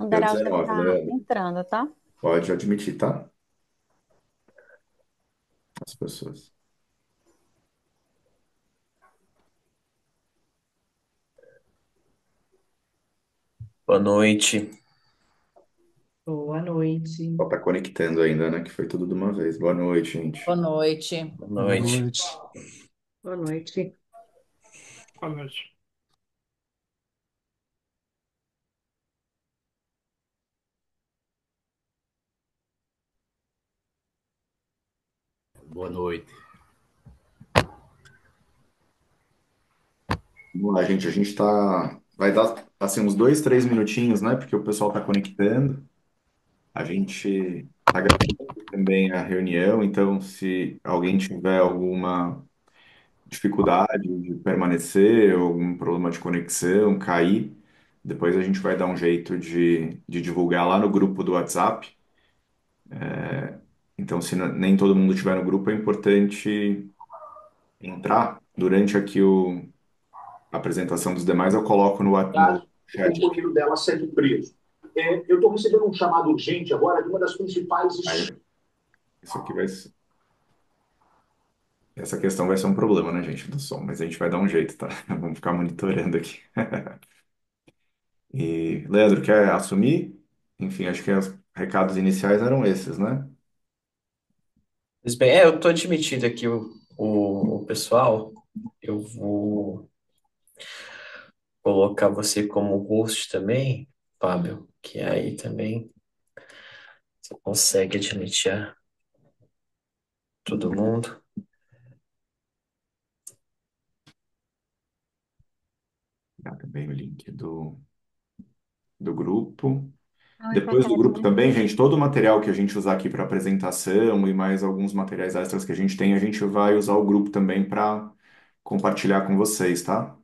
O Deu Beraldo deve 19, estar Leandro. entrando, tá? Pode admitir, tá? As pessoas. Boa noite. Boa noite. Só tá conectando ainda, né? Que foi tudo de uma vez. Boa noite, Boa gente. noite. Boa Boa noite. noite. Boa noite. Boa noite. Boa noite. Vamos lá, gente. A gente tá. Vai dar assim uns 2, 3 minutinhos, né? Porque o pessoal tá conectando. A gente tá gravando também a reunião, então se alguém tiver alguma dificuldade de permanecer, algum problema de conexão, cair, depois a gente vai dar um jeito de divulgar lá no grupo do WhatsApp. Então, se nem todo mundo estiver no grupo, é importante entrar durante aqui a apresentação dos demais, eu coloco no O chat aqui. companheiro dela sendo preso. Eu estou recebendo um chamado urgente agora de uma das principais. Aí, isso aqui vai ser. Essa questão vai ser um problema, né, gente, do som, mas a gente vai dar um jeito, tá? Vamos ficar monitorando aqui. E, Leandro, quer assumir? Enfim, acho que os recados iniciais eram esses, né? Pois bem, eu tô admitido aqui o pessoal. Eu vou colocar você como host também, Fábio, que aí também você consegue admitir todo mundo. Dá também o link do grupo. Oi, Depois do grupo Catarina. também, gente, todo o material que a gente usar aqui para apresentação e mais alguns materiais extras que a gente vai usar o grupo também para compartilhar com vocês, tá?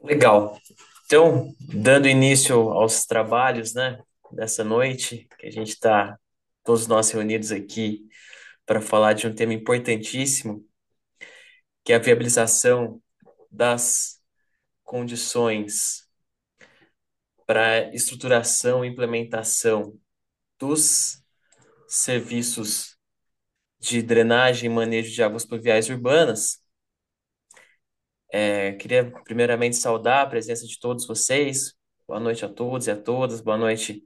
Legal. Então, dando início aos trabalhos, né, dessa noite, que a gente está todos nós reunidos aqui para falar de um tema importantíssimo, que é a viabilização das condições para estruturação e implementação dos serviços de drenagem e manejo de águas pluviais urbanas. Queria primeiramente saudar a presença de todos vocês. Boa noite a todos e a todas. Boa noite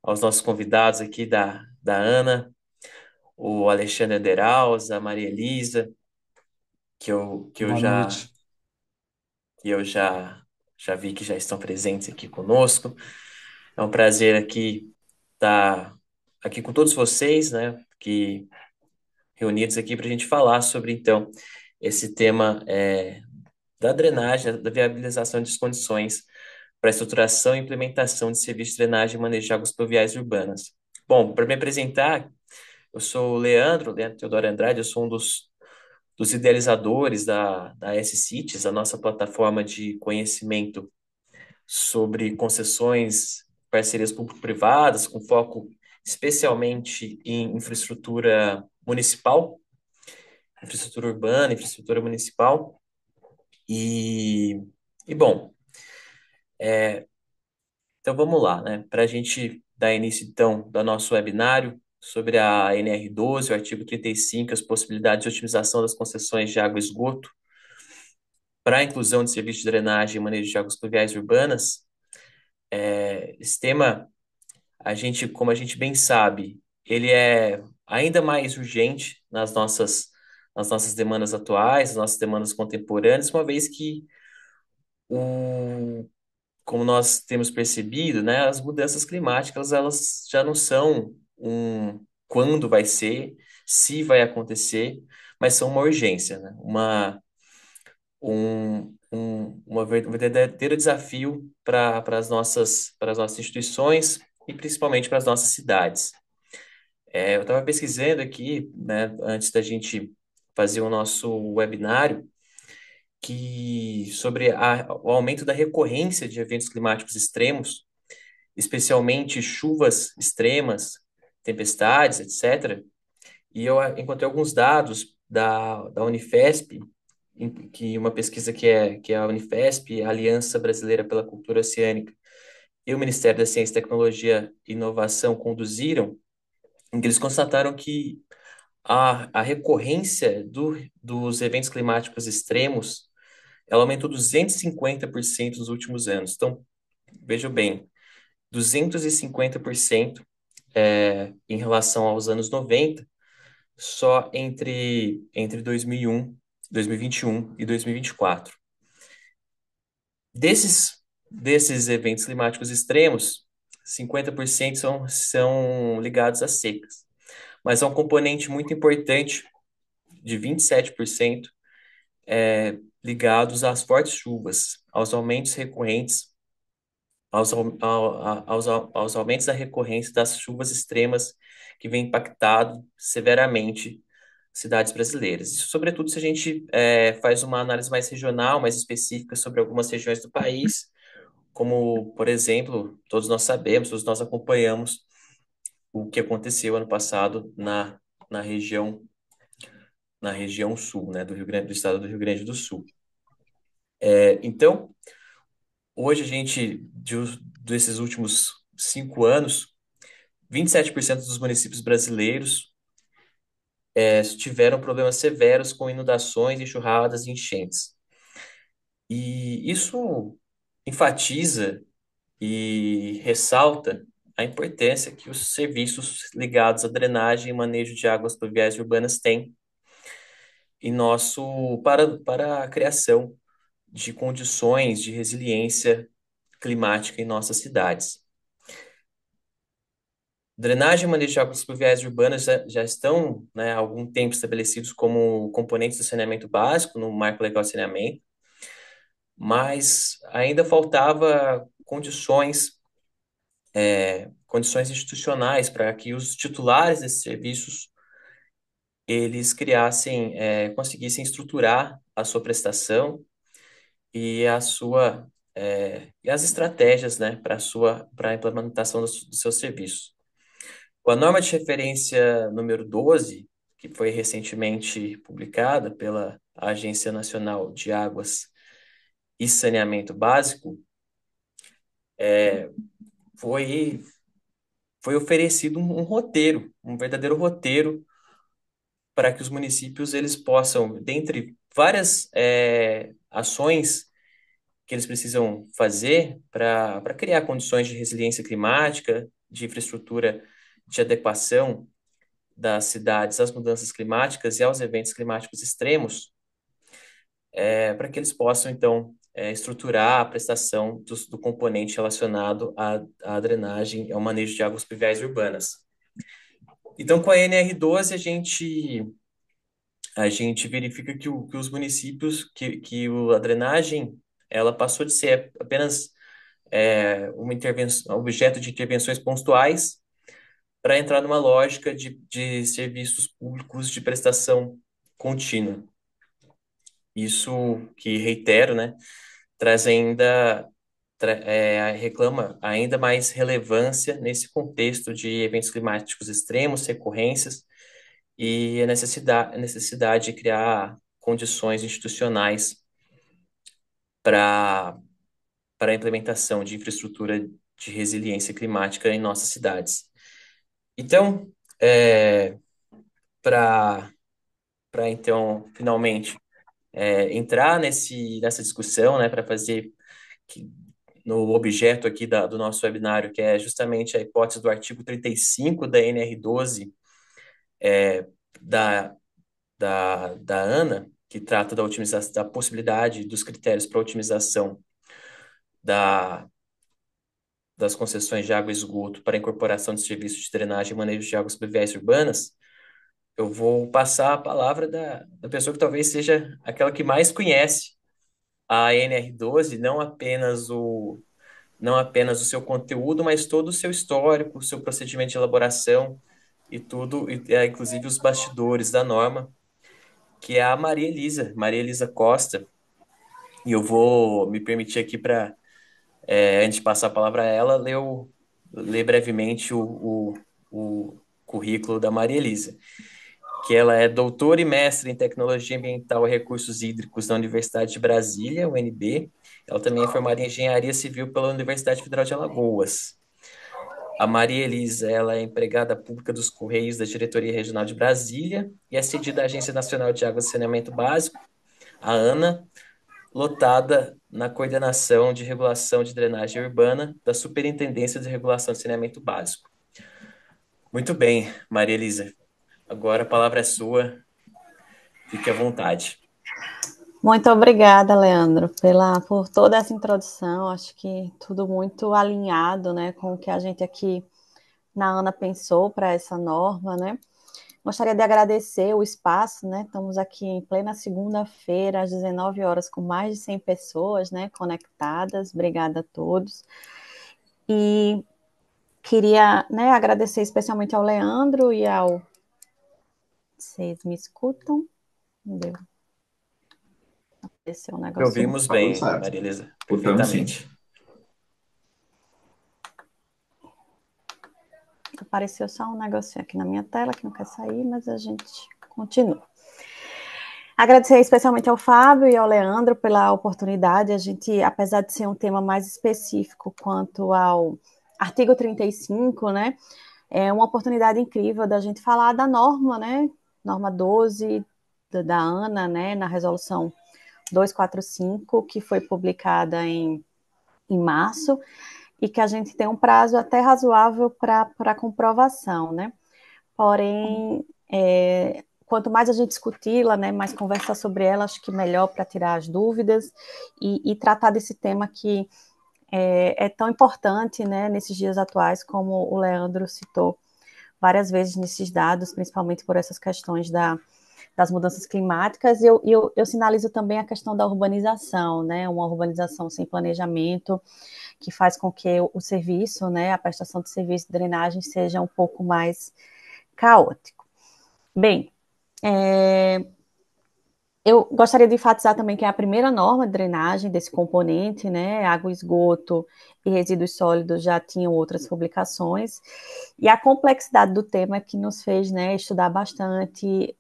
aos nossos convidados aqui da Ana, o Alexandre Deraus, a Maria Elisa, que eu, que eu Boa já, noite. que eu já, já vi que já estão presentes aqui conosco. É um prazer aqui estar aqui com todos vocês, né, que reunidos aqui para a gente falar sobre, então, esse tema da drenagem, da viabilização de condições para a estruturação e implementação de serviços de drenagem e manejo de águas pluviais urbanas. Bom, para me apresentar, eu sou o Leandro Teodoro Andrade, eu sou um dos idealizadores da S-Cities, a nossa plataforma de conhecimento sobre concessões, parcerias público-privadas, com foco especialmente em infraestrutura municipal, infraestrutura urbana, infraestrutura municipal. E, e bom, então vamos lá, né? Para a gente dar início, então, do nosso webinário sobre a NR12, o artigo 35, as possibilidades de otimização das concessões de água e esgoto para a inclusão de serviços de drenagem e manejo de águas pluviais urbanas. Esse tema, como a gente bem sabe, ele é ainda mais urgente nas nossas demandas atuais, nas nossas demandas contemporâneas, uma vez que o como nós temos percebido, né, as mudanças climáticas, elas já não são um quando vai ser, se vai acontecer, mas são uma urgência, né? Um verdadeiro desafio para as nossas instituições e principalmente para as nossas cidades. Eu estava pesquisando aqui, né, antes da gente fazer o nosso webinário, sobre o aumento da recorrência de eventos climáticos extremos, especialmente chuvas extremas, tempestades, etc. E eu encontrei alguns dados da Unifesp que uma pesquisa que é a Unifesp, a Aliança Brasileira pela Cultura Oceânica, e o Ministério da Ciência, Tecnologia e Inovação conduziram, em que eles constataram que a recorrência dos eventos climáticos extremos, ela aumentou 250% nos últimos anos. Então, vejam bem, 250% em relação aos anos 90, só entre 2001, 2021 e 2024. Desses eventos climáticos extremos, 50% são ligados a secas. Mas há um componente muito importante, de 27%, ligados às fortes chuvas, aos aumentos recorrentes, aos aumentos da recorrência das chuvas extremas que vem impactado severamente cidades brasileiras. Isso, sobretudo, se a gente faz uma análise mais regional, mais específica sobre algumas regiões do país, como, por exemplo, todos nós sabemos, todos nós acompanhamos o que aconteceu ano passado na região na região sul, né, do estado do Rio Grande do Sul. Então, hoje a gente, desses últimos 5 anos, 27% dos municípios brasileiros tiveram problemas severos com inundações, enxurradas e enchentes. E isso enfatiza e ressalta a importância que os serviços ligados à drenagem e manejo de águas pluviais e urbanas têm para a criação de condições de resiliência climática em nossas cidades. Drenagem e manejo de águas pluviais e urbanas já estão, né, há algum tempo estabelecidos como componentes do saneamento básico no Marco Legal de Saneamento, mas ainda faltava condições institucionais para que os titulares desses serviços eles conseguissem estruturar a sua prestação e as estratégias, né, para a implementação dos seus serviços. Com a norma de referência número 12, que foi recentemente publicada pela Agência Nacional de Águas e Saneamento Básico, foi, foi oferecido um roteiro, um verdadeiro roteiro para que os municípios eles possam, dentre várias ações que eles precisam fazer para criar condições de resiliência climática, de infraestrutura de adequação das cidades às mudanças climáticas e aos eventos climáticos extremos, para que eles possam, então, estruturar a prestação do componente relacionado à drenagem e ao manejo de águas pluviais urbanas. Então, com a NR12, a gente verifica que os municípios, a drenagem, ela passou de ser apenas uma intervenção, objeto de intervenções pontuais para entrar numa lógica de serviços públicos de prestação contínua. Isso que, reitero, né, traz ainda, reclama ainda mais relevância nesse contexto de eventos climáticos extremos, recorrências, e a necessidade de criar condições institucionais para a implementação de infraestrutura de resiliência climática em nossas cidades. Então, para então, finalmente, entrar nessa discussão, né, para fazer que, no objeto aqui do nosso webinário, que é justamente a hipótese do artigo 35 da NR12, da, da ANA, que trata da otimização, da possibilidade dos critérios para otimização da, das concessões de água e esgoto para incorporação de serviços de drenagem e manejo de águas pluviais urbanas. Eu vou passar a palavra da pessoa que talvez seja aquela que mais conhece a NR12, não apenas o seu conteúdo, mas todo o seu histórico, o seu procedimento de elaboração e tudo, inclusive os bastidores da norma, que é a Maria Elisa Costa. E eu vou me permitir aqui antes de passar a palavra a ela, ler brevemente o currículo da Maria Elisa, que ela é doutora e mestre em Tecnologia Ambiental e Recursos Hídricos da Universidade de Brasília, UNB. Ela também é formada em Engenharia Civil pela Universidade Federal de Alagoas. A Maria Elisa, ela é empregada pública dos Correios da Diretoria Regional de Brasília e é cedida à Agência Nacional de Água e Saneamento Básico. A Ana, lotada na Coordenação de Regulação de Drenagem Urbana da Superintendência de Regulação de Saneamento Básico. Muito bem, Maria Elisa. Agora a palavra é sua. Fique à vontade. Muito obrigada, Leandro, por toda essa introdução. Acho que tudo muito alinhado, né, com o que a gente aqui na ANA pensou para essa norma, né? Gostaria de agradecer o espaço, né? Estamos aqui em plena segunda-feira, às 19 horas, com mais de 100 pessoas, né, conectadas. Obrigada a todos. E queria, né, agradecer especialmente ao Leandro e ao... Vocês me escutam? Não deu. Apareceu um Te negocinho. ouvimos Tá tudo bem, certo. Maria Elisa. Escutamos sim. Perfeitamente. Apareceu só um negocinho aqui na minha tela que não quer sair, mas a gente continua. Agradecer especialmente ao Fábio e ao Leandro pela oportunidade. A gente, apesar de ser um tema mais específico quanto ao artigo 35, né, é uma oportunidade incrível da gente falar da norma, né, norma 12 da ANA, né, na resolução 245, que foi publicada em março, e que a gente tem um prazo até razoável para comprovação, né? Porém, quanto mais a gente discuti-la, né, mais conversar sobre ela, acho que melhor para tirar as dúvidas e tratar desse tema que é tão importante, né, nesses dias atuais, como o Leandro citou várias vezes nesses dados, principalmente por essas questões das mudanças climáticas, e eu sinalizo também a questão da urbanização, né, uma urbanização sem planejamento, que faz com que o serviço, né, a prestação de serviço de drenagem seja um pouco mais caótico. Bem, eu gostaria de enfatizar também que é a primeira norma de drenagem desse componente, né, água, esgoto e resíduos sólidos já tinham outras publicações, e a complexidade do tema que nos fez, né, estudar bastante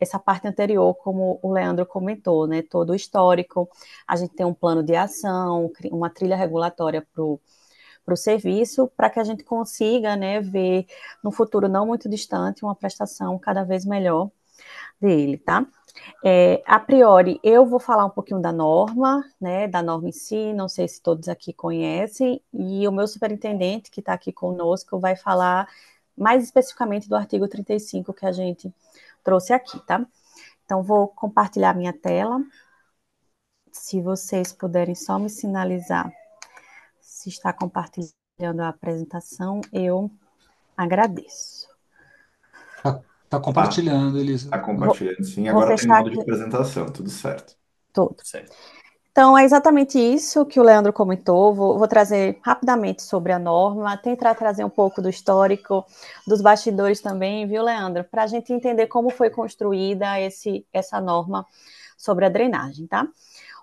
essa parte anterior, como o Leandro comentou, né, todo o histórico, a gente tem um plano de ação, uma trilha regulatória para o serviço, para que a gente consiga, né, ver no futuro não muito distante uma prestação cada vez melhor dele, tá? A priori, eu vou falar um pouquinho da norma, né, da norma em si, não sei se todos aqui conhecem, e o meu superintendente, que está aqui conosco, vai falar mais especificamente do artigo 35 que a gente trouxe aqui, tá? Então, vou compartilhar minha tela. Se vocês puderem só me sinalizar se está compartilhando a apresentação, eu agradeço. Tá compartilhando, Elisa. Está compartilhando sim. Vou Agora tem fechar modo de aqui apresentação, tudo certo. tudo. Certo. Então, é exatamente isso que o Leandro comentou. Vou trazer rapidamente sobre a norma, tentar trazer um pouco do histórico, dos bastidores também, viu, Leandro? Para a gente entender como foi construída essa norma sobre a drenagem, tá?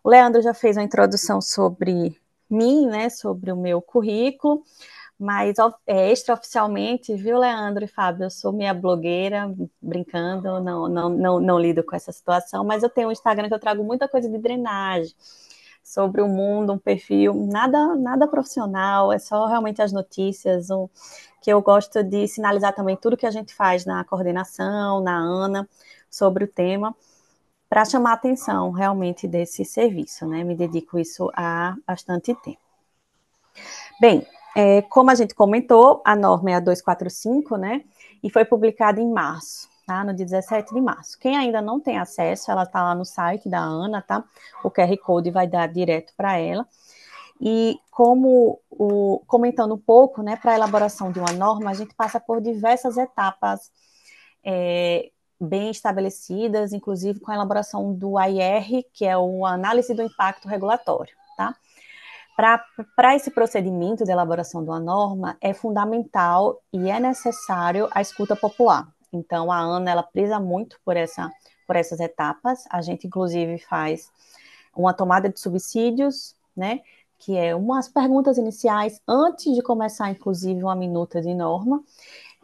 O Leandro já fez uma introdução sobre mim, né, sobre o meu currículo, mas extraoficialmente, viu, Leandro e Fábio, eu sou minha blogueira, brincando, não lido com essa situação, mas eu tenho um Instagram que eu trago muita coisa de drenagem, sobre o mundo, um perfil nada profissional, é só realmente as notícias, que eu gosto de sinalizar também tudo que a gente faz na coordenação, na ANA, sobre o tema, para chamar a atenção realmente desse serviço, né? Me dedico isso há bastante tempo. Bem, como a gente comentou, a norma é a 245, né? E foi publicada em março, tá? No dia 17 de março. Quem ainda não tem acesso, ela está lá no site da ANA, tá? O QR Code vai dar direto para ela. E comentando um pouco, né, para a elaboração de uma norma, a gente passa por diversas etapas bem estabelecidas, inclusive com a elaboração do AIR, que é o Análise do Impacto Regulatório, tá? Para esse procedimento de elaboração de uma norma, é fundamental e é necessário a escuta popular. Então, a ANA, ela preza muito por essas etapas. A gente, inclusive, faz uma tomada de subsídios, né, que é umas perguntas iniciais antes de começar, inclusive, uma minuta de norma.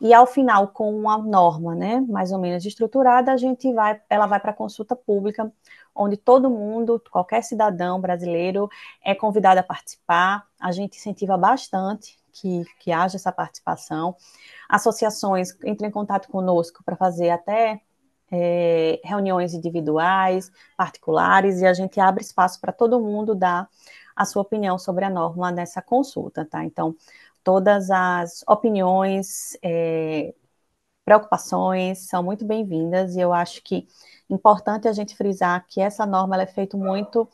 e ao final, com uma norma, né, mais ou menos estruturada, ela vai para a consulta pública, onde todo mundo, qualquer cidadão brasileiro é convidado a participar. A gente incentiva bastante que haja essa participação. Associações entram em contato conosco para fazer até reuniões individuais, particulares, e a gente abre espaço para todo mundo dar a sua opinião sobre a norma nessa consulta, tá? Então, todas as opiniões, preocupações são muito bem-vindas, e eu acho que é importante a gente frisar que essa norma ela é feita muito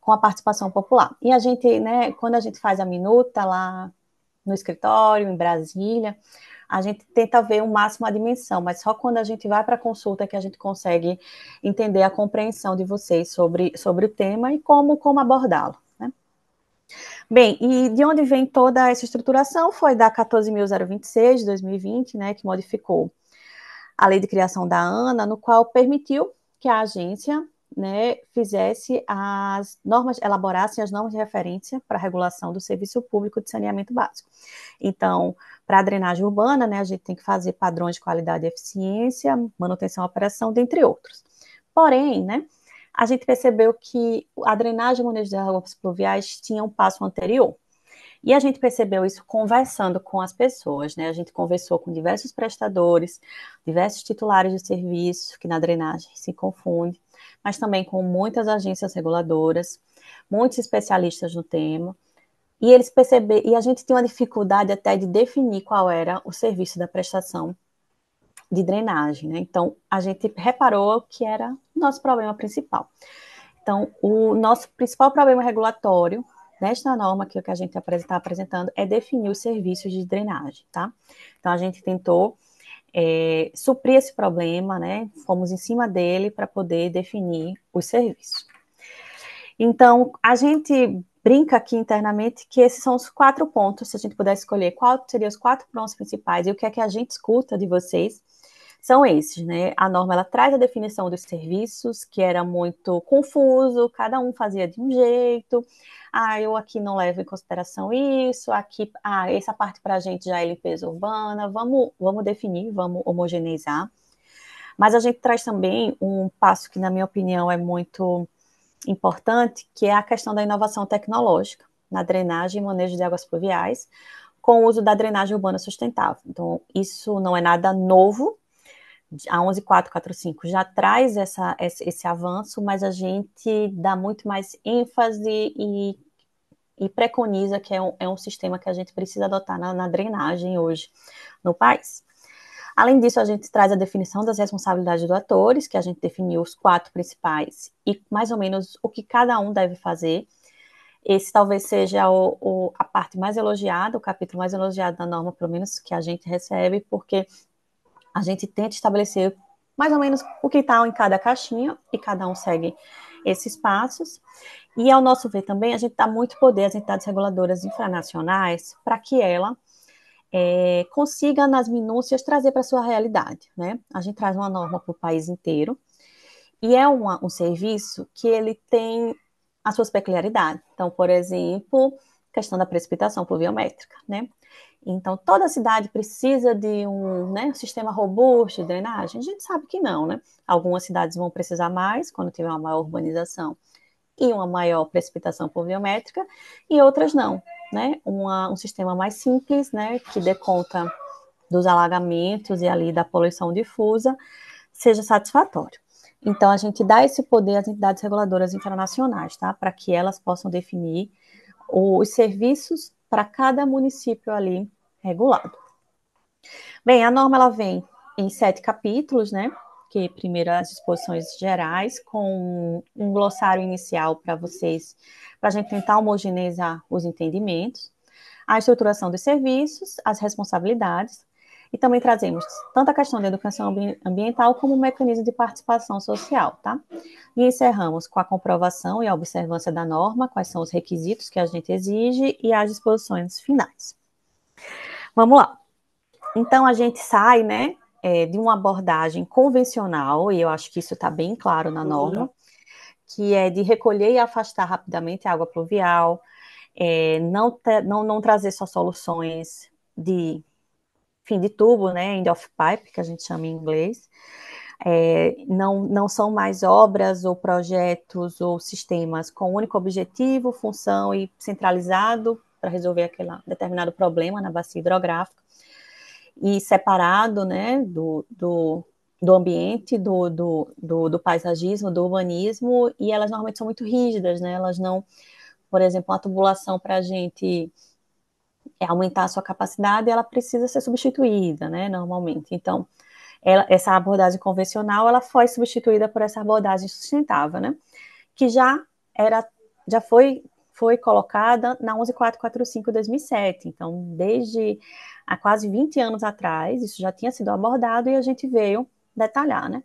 com a participação popular. E a gente, né, quando a gente faz a minuta lá no escritório, em Brasília, a gente tenta ver o máximo a dimensão, mas só quando a gente vai para a consulta que a gente consegue entender a compreensão de vocês sobre o tema e como abordá-lo. Né? Bem, e de onde vem toda essa estruturação? Foi da 14.026 de 2020, né, que modificou a lei de criação da ANA, no qual permitiu que a agência, né, elaborasse as normas de referência para a regulação do serviço público de saneamento básico. Então, para a drenagem urbana, né, a gente tem que fazer padrões de qualidade e eficiência, manutenção e operação, dentre outros. Porém, né, a gente percebeu que a drenagem e manejo de águas pluviais tinha um passo anterior. E a gente percebeu isso conversando com as pessoas, né? A gente conversou com diversos prestadores, diversos titulares de serviço, que na drenagem se confunde, mas também com muitas agências reguladoras, muitos especialistas no tema, e eles perceberam, e a gente tinha uma dificuldade até de definir qual era o serviço da prestação de drenagem, né? Então, a gente reparou que era o nosso problema principal. Então, o nosso principal problema regulatório nesta norma que a gente está apresentando é definir os serviços de drenagem, tá? Então, a gente tentou suprir esse problema, né? Fomos em cima dele para poder definir os serviços. Então, a gente brinca aqui internamente que esses são os 4 pontos, se a gente pudesse escolher qual seriam os 4 pontos principais e o que é que a gente escuta de vocês, são esses, né? A norma, ela traz a definição dos serviços, que era muito confuso, cada um fazia de um jeito, eu aqui não levo em consideração isso, aqui, essa parte para a gente já é limpeza urbana, vamos definir, vamos homogeneizar. Mas a gente traz também um passo que, na minha opinião, é muito importante, que é a questão da inovação tecnológica na drenagem e manejo de águas pluviais, com o uso da drenagem urbana sustentável. Então, isso não é nada novo, a 11445 já traz esse avanço, mas a gente dá muito mais ênfase e preconiza que é um sistema que a gente precisa adotar na drenagem hoje no país. Além disso, a gente traz a definição das responsabilidades dos atores, que a gente definiu os 4 principais e mais ou menos o que cada um deve fazer. Esse talvez seja a parte mais elogiada, o capítulo mais elogiado da norma, pelo menos que a gente recebe, porque a gente tenta estabelecer mais ou menos o que está em cada caixinha e cada um segue esses passos. E, ao nosso ver também, a gente dá muito poder às entidades reguladoras infranacionais para que ela consiga, nas minúcias, trazer para a sua realidade, né? A gente traz uma norma para o país inteiro e é um serviço que ele tem as suas peculiaridades. Então, por exemplo, questão da precipitação pluviométrica, né? Então, toda cidade precisa de um sistema robusto de drenagem? A gente sabe que não, né? Algumas cidades vão precisar mais quando tiver uma maior urbanização e uma maior precipitação pluviométrica, e outras não, né? Um sistema mais simples, né, que dê conta dos alagamentos e ali da poluição difusa, seja satisfatório. Então, a gente dá esse poder às entidades reguladoras internacionais, tá? Para que elas possam definir os serviços para cada município ali regulado. Bem, a norma ela vem em 7 capítulos, né? Que primeiro as disposições gerais, com um glossário inicial para vocês, para a gente tentar homogeneizar os entendimentos, a estruturação dos serviços, as responsabilidades, e também trazemos tanto a questão da educação ambiental como o mecanismo de participação social, tá? E encerramos com a comprovação e a observância da norma, quais são os requisitos que a gente exige e as disposições finais. Vamos lá. Então, a gente sai, né, de uma abordagem convencional, e eu acho que isso está bem claro na norma, que é de recolher e afastar rapidamente a água pluvial, não trazer só soluções de fim de tubo, né, end of pipe, que a gente chama em inglês. Não são mais obras ou projetos ou sistemas com único objetivo, função e centralizado para resolver aquele determinado problema na bacia hidrográfica e separado, né, do ambiente, do paisagismo, do urbanismo, e elas normalmente são muito rígidas, né, elas não, por exemplo, uma tubulação para a gente aumentar a sua capacidade, ela precisa ser substituída, né, normalmente. Então, essa abordagem convencional, ela foi substituída por essa abordagem sustentável, né, que já foi colocada na 11445/2007. Então, desde há quase 20 anos atrás, isso já tinha sido abordado e a gente veio detalhar, né?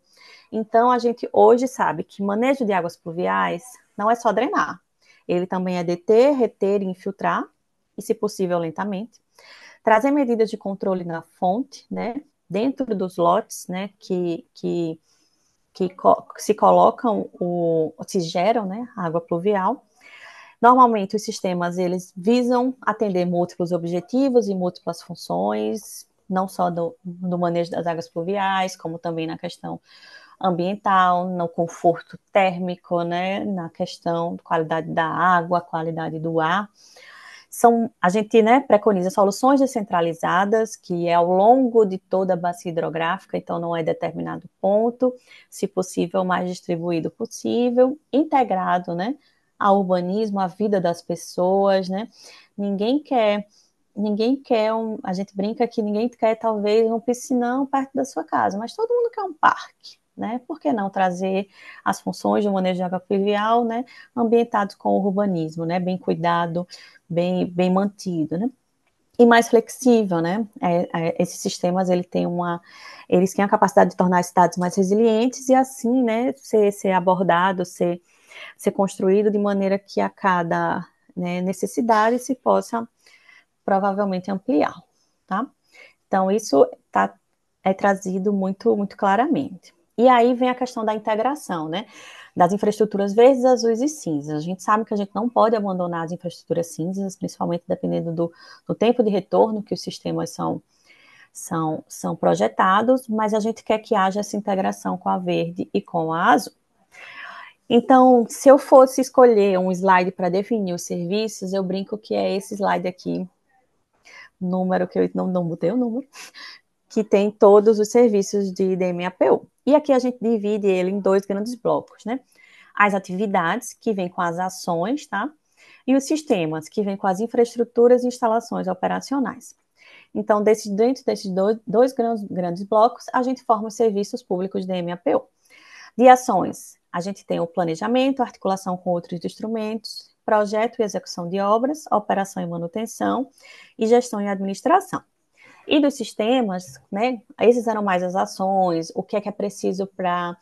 Então, a gente hoje sabe que manejo de águas pluviais não é só drenar. Ele também é deter, reter e infiltrar, e se possível lentamente. Trazer medidas de controle na fonte, né? Dentro dos lotes, né? Que se colocam, se geram, né? A água pluvial. Normalmente, os sistemas, eles visam atender múltiplos objetivos e múltiplas funções, não só do manejo das águas pluviais, como também na questão ambiental, no conforto térmico, né, na questão da qualidade da água, qualidade do ar. A gente, né, preconiza soluções descentralizadas, que é ao longo de toda a bacia hidrográfica, então não é determinado ponto, se possível, o mais distribuído possível, integrado, né, ao urbanismo, à vida das pessoas, né? Ninguém quer a gente brinca que ninguém quer talvez um piscinão perto da sua casa, mas todo mundo quer um parque, né? Por que não trazer as funções de manejo de água pluvial, né, ambientados com o urbanismo, né, bem cuidado, bem mantido, né? E mais flexível, né? Esses sistemas eles têm a capacidade de tornar as cidades mais resilientes e assim, né, ser abordado, ser construído de maneira que a cada, né, necessidade se possa provavelmente ampliar, tá? Então, isso é trazido muito, muito claramente. E aí vem a questão da integração, né? Das infraestruturas verdes, azuis e cinzas. A gente sabe que a gente não pode abandonar as infraestruturas cinzas, principalmente dependendo do tempo de retorno que os sistemas são projetados, mas a gente quer que haja essa integração com a verde e com a azul. Então, se eu fosse escolher um slide para definir os serviços, eu brinco que é esse slide aqui, número que eu não botei o número, que tem todos os serviços de DMAPU. E aqui a gente divide ele em 2 grandes blocos, né? As atividades, que vêm com as ações, tá? E os sistemas, que vêm com as infraestruturas e instalações operacionais. Então, dentro desses dois grandes blocos, a gente forma os serviços públicos de DMAPU. De ações, a gente tem o planejamento, articulação com outros instrumentos, projeto e execução de obras, operação e manutenção, e gestão e administração. E dos sistemas, né, esses eram mais as ações, o que é preciso para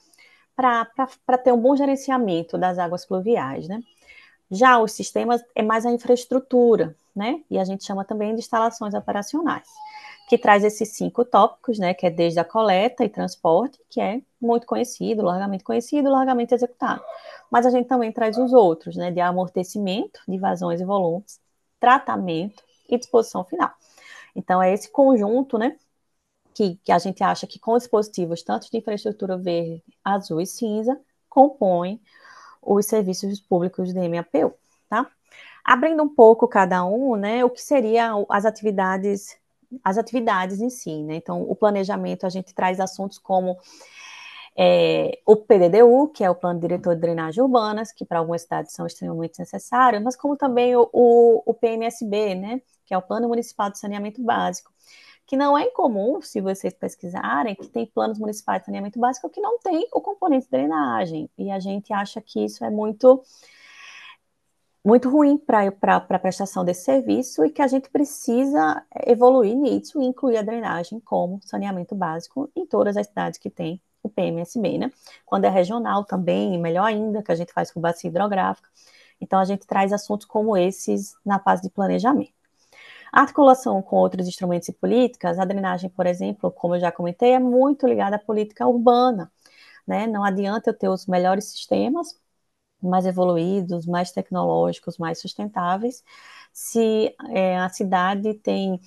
ter um bom gerenciamento das águas pluviais, né? Já os sistemas é mais a infraestrutura, né? E a gente chama também de instalações operacionais, que traz esses 5 tópicos, né? Que é desde a coleta e transporte, que é muito conhecido, largamente executado. Mas a gente também traz os outros, né? De amortecimento de vazões e volumes, tratamento e disposição final. Então, é esse conjunto, né, que a gente acha que com dispositivos tanto de infraestrutura verde, azul e cinza, compõem os serviços públicos de MAPU, tá? Abrindo um pouco cada um, né, o que seriam as atividades em si, né? Então, o planejamento, a gente traz assuntos como o PDDU, que é o Plano Diretor de Drenagem Urbanas, que para algumas cidades são extremamente necessários, mas como também o PMSB, né, que é o Plano Municipal de Saneamento Básico, que não é incomum, se vocês pesquisarem, que tem planos municipais de saneamento básico que não tem o componente de drenagem, e a gente acha que isso é muito ruim para a prestação desse serviço e que a gente precisa evoluir nisso e incluir a drenagem como saneamento básico em todas as cidades que tem o PMSB, né? Quando é regional também, melhor ainda, que a gente faz com bacia hidrográfica. Então, a gente traz assuntos como esses na fase de planejamento. A articulação com outros instrumentos e políticas, a drenagem, por exemplo, como eu já comentei, é muito ligada à política urbana, né? Não adianta eu ter os melhores sistemas, mais evoluídos, mais tecnológicos, mais sustentáveis, se a cidade tem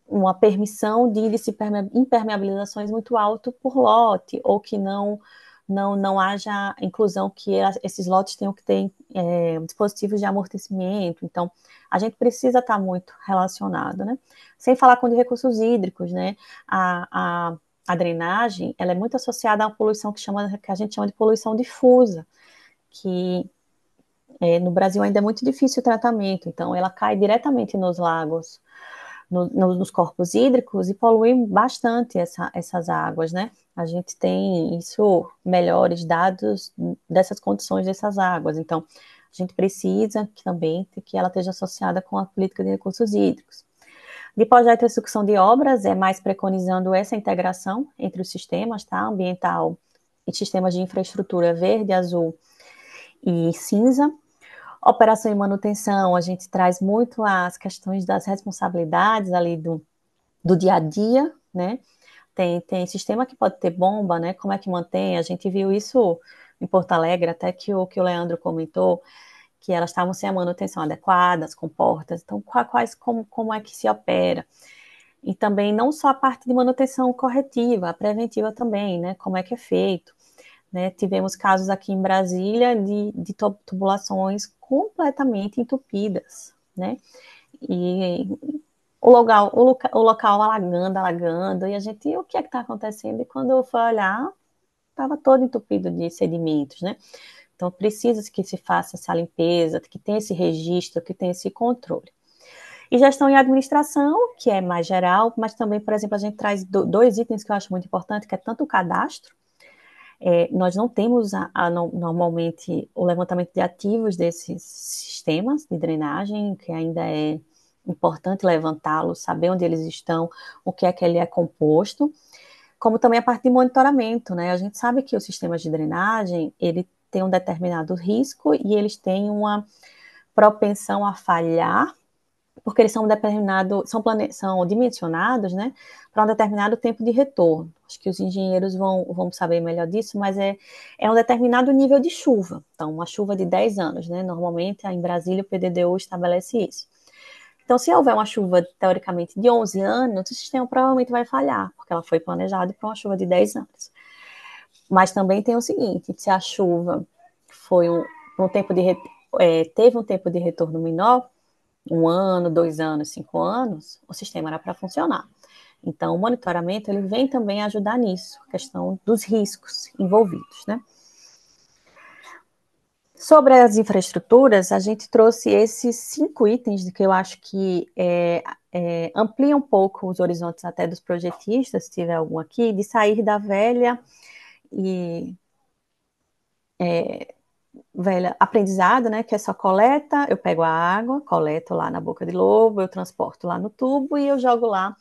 uma permissão de índice de impermeabilizações muito alto por lote, ou que não haja inclusão, que esses lotes tenham que ter dispositivos de amortecimento. Então, a gente precisa estar muito relacionado, né? Sem falar com de recursos hídricos, né? A drenagem, ela é muito associada a uma poluição que a gente chama de poluição difusa, que no Brasil ainda é muito difícil o tratamento, então ela cai diretamente nos lagos, nos corpos hídricos, e polui bastante essas águas, né? A gente tem melhores dados dessas condições dessas águas, então a gente precisa também que ela esteja associada com a política de recursos hídricos. De projeto de execução de obras, é mais preconizando essa integração entre os sistemas, tá? Ambiental e sistemas de infraestrutura verde, azul e cinza. Operação e manutenção, a gente traz muito as questões das responsabilidades ali do dia a dia, né? Tem sistema que pode ter bomba, né? Como é que mantém? A gente viu isso em Porto Alegre, até que o Leandro comentou, que elas estavam sem a manutenção adequada, as comportas. Então, como é que se opera? E também não só a parte de manutenção corretiva, a preventiva também, né? Como é que é feito? Né? Tivemos casos aqui em Brasília de tubulações completamente entupidas, né? E o local alagando, e a gente, o que é que está acontecendo? E quando eu fui olhar, estava todo entupido de sedimentos, né? Então, precisa que se faça essa limpeza, que tenha esse registro, que tenha esse controle. E gestão e administração, que é mais geral, mas também, por exemplo, a gente traz dois itens que eu acho muito importante, que é tanto o cadastro. Nós não temos normalmente o levantamento de ativos desses sistemas de drenagem, que ainda é importante levantá-los, saber onde eles estão, o que é que ele é composto, como também a parte de monitoramento, né? A gente sabe que os sistemas de drenagem, ele tem um determinado risco e eles têm uma propensão a falhar, porque eles são dimensionados, né, para um determinado tempo de retorno. Acho que os engenheiros vão saber melhor disso, mas é um determinado nível de chuva. Então, uma chuva de 10 anos, né, normalmente em Brasília o PDDU estabelece isso. Então, se houver uma chuva, teoricamente, de 11 anos, o sistema provavelmente vai falhar, porque ela foi planejada para uma chuva de 10 anos. Mas também tem o seguinte, se a chuva foi teve um tempo de retorno menor, 1 ano, 2 anos, 5 anos, o sistema era para funcionar. Então, o monitoramento, ele vem também ajudar nisso, a questão dos riscos envolvidos, né? Sobre as infraestruturas, a gente trouxe esses 5 itens que eu acho que ampliam um pouco os horizontes até dos projetistas, se tiver algum aqui, de sair da velha aprendizado, né, que é só coleta, eu pego a água, coleto lá na boca de lobo, eu transporto lá no tubo e eu jogo lá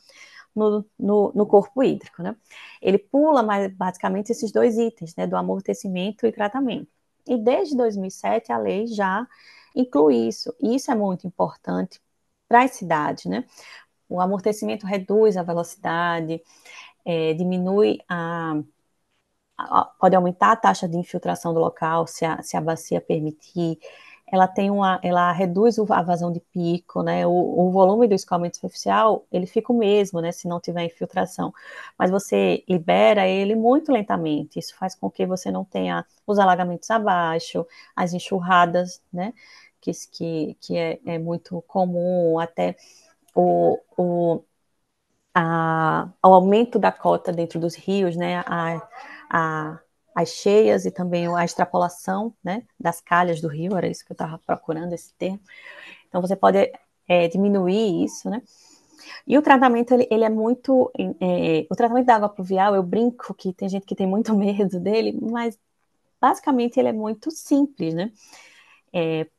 no corpo hídrico, né? Ele pula basicamente esses 2 itens, né, do amortecimento e tratamento. E desde 2007 a lei já inclui isso, e isso é muito importante para as cidades, né? O amortecimento reduz a velocidade, diminui pode aumentar a taxa de infiltração do local, se a bacia permitir. Ela reduz a vazão de pico, né? O volume do escoamento superficial, ele fica o mesmo, né? Se não tiver infiltração. Mas você libera ele muito lentamente. Isso faz com que você não tenha os alagamentos abaixo, as enxurradas, né? Que é muito comum, até o aumento da cota dentro dos rios, né? As cheias e também a extrapolação, né, das calhas do rio, era isso que eu estava procurando, esse termo. Então, você pode diminuir isso, né? E o tratamento, ele é muito... o tratamento da água pluvial, eu brinco que tem gente que tem muito medo dele, mas basicamente ele é muito simples, né?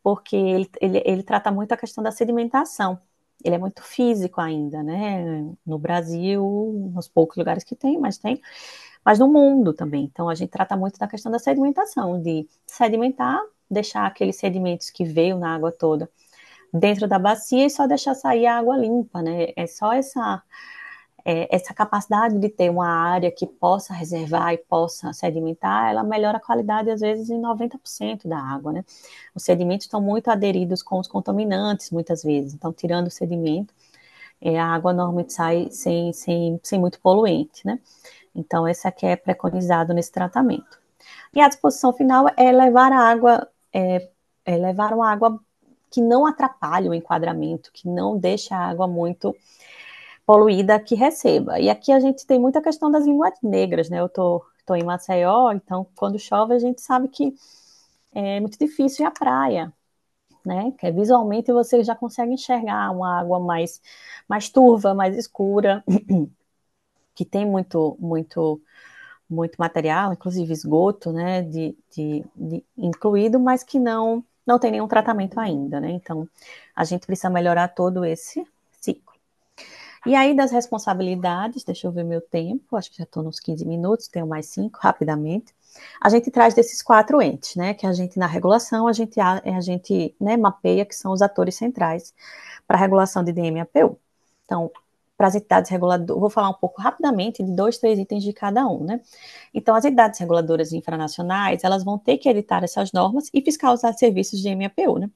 Porque ele trata muito a questão da sedimentação. Ele é muito físico ainda, né? No Brasil, nos poucos lugares que tem, mas no mundo também. Então, a gente trata muito da questão da sedimentação, de sedimentar, deixar aqueles sedimentos que veio na água toda dentro da bacia e só deixar sair a água limpa, né? É só essa capacidade de ter uma área que possa reservar e possa sedimentar, ela melhora a qualidade, às vezes, em 90% da água, né? Os sedimentos estão muito aderidos com os contaminantes, muitas vezes. Então, tirando o sedimento, a água normalmente sai sem muito poluente, né? Então, esse aqui é preconizado nesse tratamento. E a disposição final é levar a água, levar uma água que não atrapalhe o enquadramento, que não deixe a água muito poluída que receba. E aqui a gente tem muita questão das línguas negras, né? Eu tô em Maceió, então quando chove a gente sabe que é muito difícil ir à praia, né? Que visualmente você já consegue enxergar uma água mais turva, mais escura, que tem muito material, inclusive esgoto, né, incluído, mas que não tem nenhum tratamento ainda, né? Então, a gente precisa melhorar todo esse ciclo. E aí, das responsabilidades, deixa eu ver meu tempo, acho que já estou nos 15 minutos, tenho mais 5, rapidamente. A gente traz desses 4 entes, né, que a gente, na regulação, a gente né, mapeia que são os atores centrais para a regulação de DMAPU. Então, para as entidades reguladoras, vou falar um pouco rapidamente de 2, 3 itens de cada um, né? Então, as entidades reguladoras infranacionais, elas vão ter que editar essas normas e fiscalizar serviços de MAPU, né?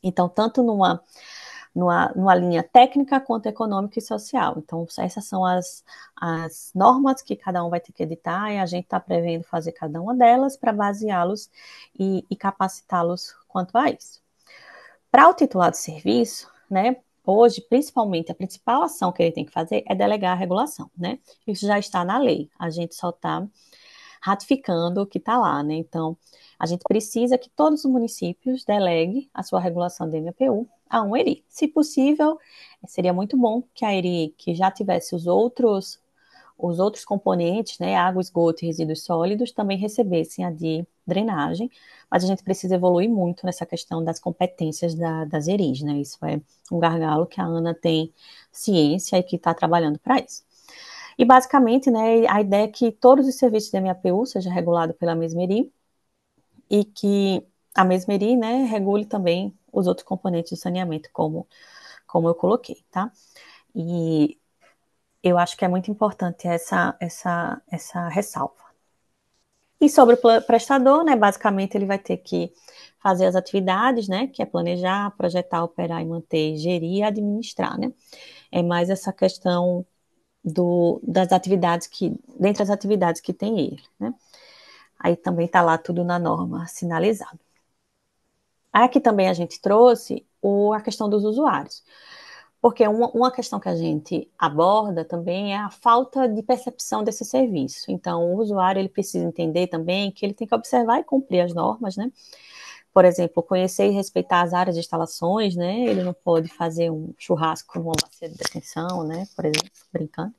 Então, tanto numa linha técnica quanto econômica e social. Então, essas são as normas que cada um vai ter que editar e a gente está prevendo fazer cada uma delas para baseá-los e capacitá-los quanto a isso. Para o titular de serviço, né, hoje, principalmente, a principal ação que ele tem que fazer é delegar a regulação, né? Isso já está na lei, a gente só está ratificando o que está lá, né? Então, a gente precisa que todos os municípios deleguem a sua regulação de MAPU a um ERI. Se possível, seria muito bom que a ERI, que já tivesse os outros componentes, né, água, esgoto e resíduos sólidos, também recebessem a de drenagem, mas a gente precisa evoluir muito nessa questão das competências das ERIs, né? Isso é um gargalo que a Ana tem ciência e que está trabalhando para isso. E basicamente, né, a ideia é que todos os serviços de MAPU sejam regulados pela mesma ERI e que a mesma ERI, né, regule também os outros componentes do saneamento, como eu coloquei, tá? E eu acho que é muito importante essa ressalva. E sobre o prestador, né, basicamente ele vai ter que fazer as atividades, né, que é planejar, projetar, operar e manter, gerir e administrar, né? É mais essa questão das atividades dentre as atividades que tem ele, né? Aí também está lá tudo na norma sinalizado. Aqui também a gente trouxe a questão dos usuários. Porque uma questão que a gente aborda também é a falta de percepção desse serviço. Então, o usuário ele precisa entender também que ele tem que observar e cumprir as normas, né? Por exemplo, conhecer e respeitar as áreas de instalações, né? Ele não pode fazer um churrasco numa bacia de detenção, né? Por exemplo, brincando.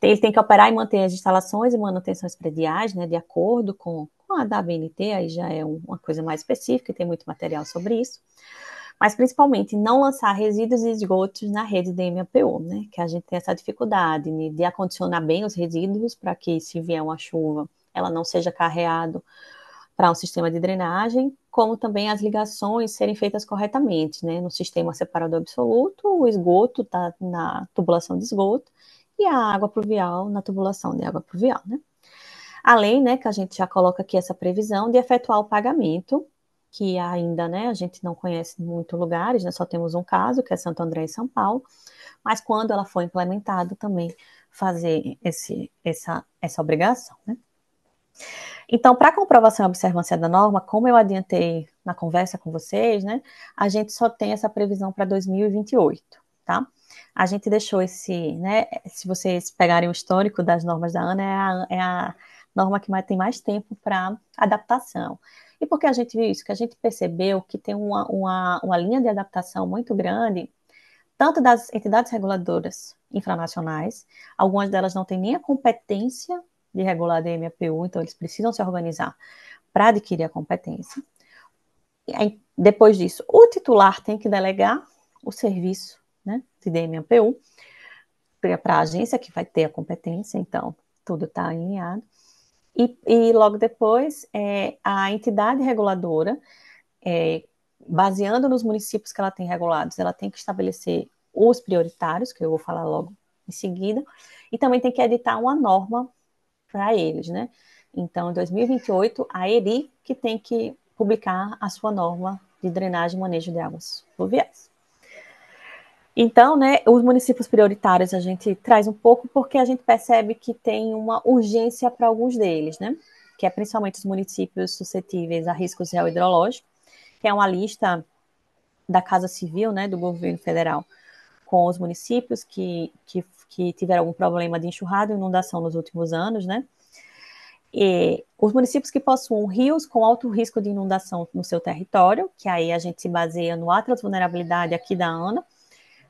Ele tem que operar e manter as instalações e manutenções prediais, né? De acordo com a da ABNT, aí já é uma coisa mais específica e tem muito material sobre isso. Mas principalmente não lançar resíduos e esgotos na rede de MAPU, né? Que a gente tem essa dificuldade de acondicionar bem os resíduos para que, se vier uma chuva, ela não seja carreado para um sistema de drenagem, como também as ligações serem feitas corretamente, né? No sistema separador absoluto, o esgoto está na tubulação de esgoto e a água pluvial na tubulação de água pluvial, né? Além, né, que a gente já coloca aqui essa previsão de efetuar o pagamento, que ainda, né, a gente não conhece muitos lugares, né, só temos um caso, que é Santo André e São Paulo, mas quando ela for implementada também fazer essa obrigação, né? Então, para comprovação e observância da norma, como eu adiantei na conversa com vocês, né, a gente só tem essa previsão para 2028, tá? A gente deixou né, se vocês pegarem o histórico das normas da ANA, é a norma que tem mais tempo para adaptação. E por que a gente viu isso? Que a gente percebeu que tem uma linha de adaptação muito grande, tanto das entidades reguladoras infranacionais, algumas delas não têm nem a competência de regular a DMAPU, então eles precisam se organizar para adquirir a competência. E aí, depois disso, o titular tem que delegar o serviço, né, de DMAPU para a agência que vai ter a competência, então tudo está alinhado. E logo depois, a entidade reguladora, baseando nos municípios que ela tem regulados, ela tem que estabelecer os prioritários, que eu vou falar logo em seguida, e também tem que editar uma norma para eles, né? Então, em 2028, a ERI que tem que publicar a sua norma de drenagem e manejo de águas pluviais. Então, né, os municípios prioritários a gente traz um pouco porque a gente percebe que tem uma urgência para alguns deles, né? Que é principalmente os municípios suscetíveis a riscos geohidrológicos, que é uma lista da Casa Civil, né, do governo federal, com os municípios que tiveram algum problema de enxurrada e inundação nos últimos anos, né? E os municípios que possuam rios com alto risco de inundação no seu território, que aí a gente se baseia no Atlas Vulnerabilidade aqui da ANA.